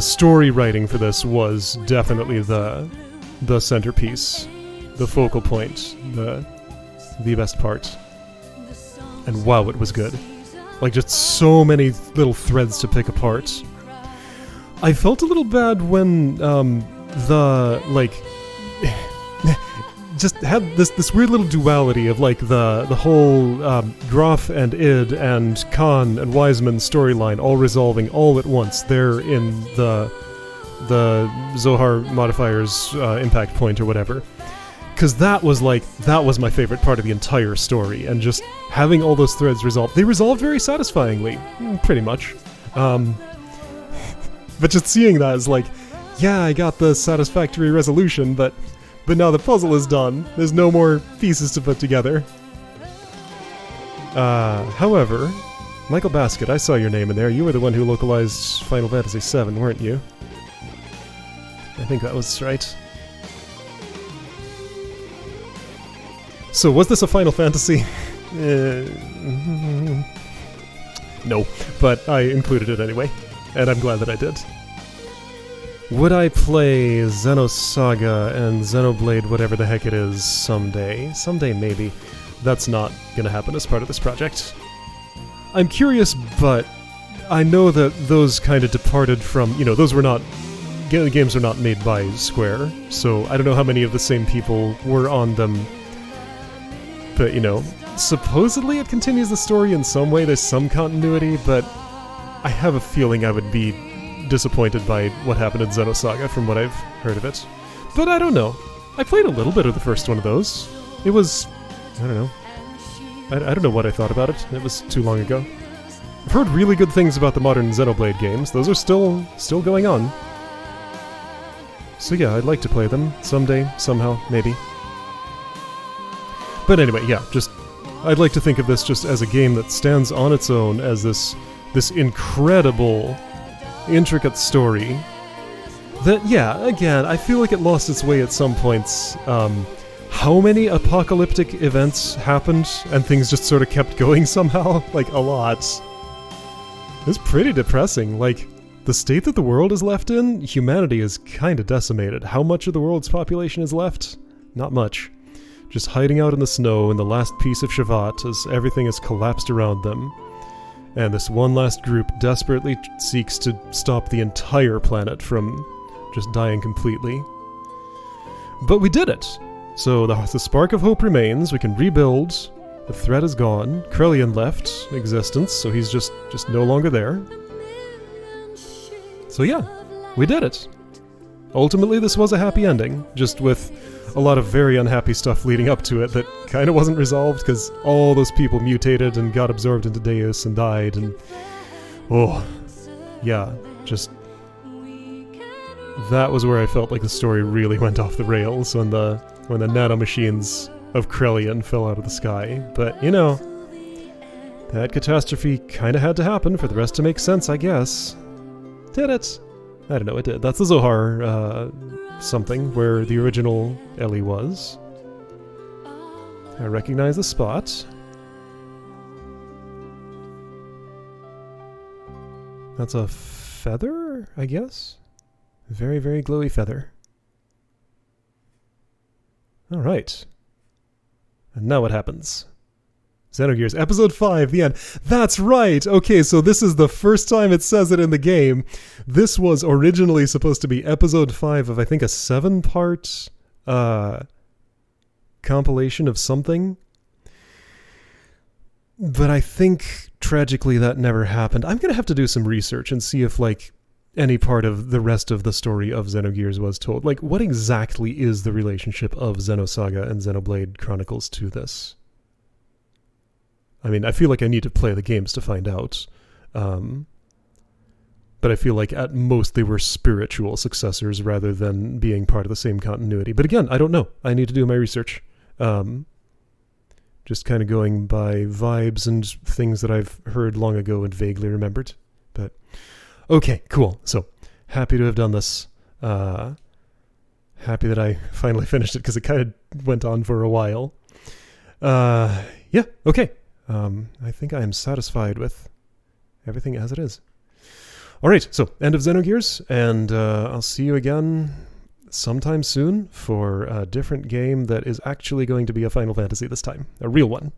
story writing for this was definitely the centerpiece, the focal point, the best part. And wow, it was good. Like, just so many little threads to pick apart. I felt a little bad when just had this weird little duality of like the whole Graf and Id and Khan and Wiseman storyline all resolving all at once there in the Zohar modifier's impact point or whatever. Because that was my favorite part of the entire story, and just having all those threads resolved. They resolved very satisfyingly, pretty much. But just seeing that is like, yeah, I got the satisfactory resolution, but now the puzzle is done. There's no more pieces to put together. However, Michael Basket, I saw your name in there. You were the one who localized Final Fantasy VII, weren't you? I think that was right. So, was this a Final Fantasy? No, but I included it anyway. And I'm glad that I did. Would I play Xenosaga and Xenoblade, whatever the heck it is, someday? Someday, maybe. That's not gonna happen as part of this project. I'm curious, but I know that those kind of departed from, you know, those were not... games were not made by Square, so I don't know how many of the same people were on them. But, you know, supposedly it continues the story in some way, there's some continuity, but I have a feeling I would be disappointed by what happened in Xenosaga from what I've heard of it. But I don't know. I played a little bit of the first one of those. It was... I don't know. I don't know what I thought about it. It was too long ago. I've heard really good things about the modern Xenoblade games. Those are still going on. So yeah, I'd like to play them someday, somehow, maybe. But anyway, yeah, just... I'd like to think of this just as a game that stands on its own as this incredible, intricate story that, yeah, again, I feel like it lost its way at some points. How many apocalyptic events happened and things just sort of kept going somehow? Like, a lot. It was pretty depressing. Like, the state that the world is left in, humanity is kind of decimated. How much of the world's population is left? Not much. Just hiding out in the snow in the last piece of Shevat as everything has collapsed around them. And this one last group desperately seeks to stop the entire planet from just dying completely. But we did it! So the spark of hope remains, we can rebuild, the threat is gone, Krelian left existence, so he's just no longer there. So yeah, we did it! Ultimately this was a happy ending, just with a lot of very unhappy stuff leading up to it that kind of wasn't resolved because all those people mutated and got absorbed into Deus and died, and oh, yeah, just that was where I felt like the story really went off the rails when the nanomachines of Krelian fell out of the sky. But you know, that catastrophe kind of had to happen for the rest to make sense, I guess. Did it? I don't know, it did. That's the Zohar something where the original Ellie was. I recognize the spot. That's a feather, I guess? Very, very glowy feather. Alright. And now what happens? Xenogears, Episode 5, the end. That's right! Okay, so this is the first time it says it in the game. This was originally supposed to be Episode 5 of, I think, a 7-part compilation of something. But I think, tragically, that never happened. I'm gonna have to do some research and see if, like, any part of the rest of the story of Xenogears was told. Like, what exactly is the relationship of Xenosaga and Xenoblade Chronicles to this? I mean, I feel like I need to play the games to find out. But I feel like at most they were spiritual successors rather than being part of the same continuity. But again, I don't know. I need to do my research. Just kind of going by vibes and things that I've heard long ago and vaguely remembered. But okay, cool. So, happy to have done this. Happy that I finally finished it because it kind of went on for a while. Yeah, okay. I think I am satisfied with everything as it is. Alright, so end of Xenogears, and I'll see you again sometime soon for a different game that is actually going to be a Final Fantasy this time. A real one.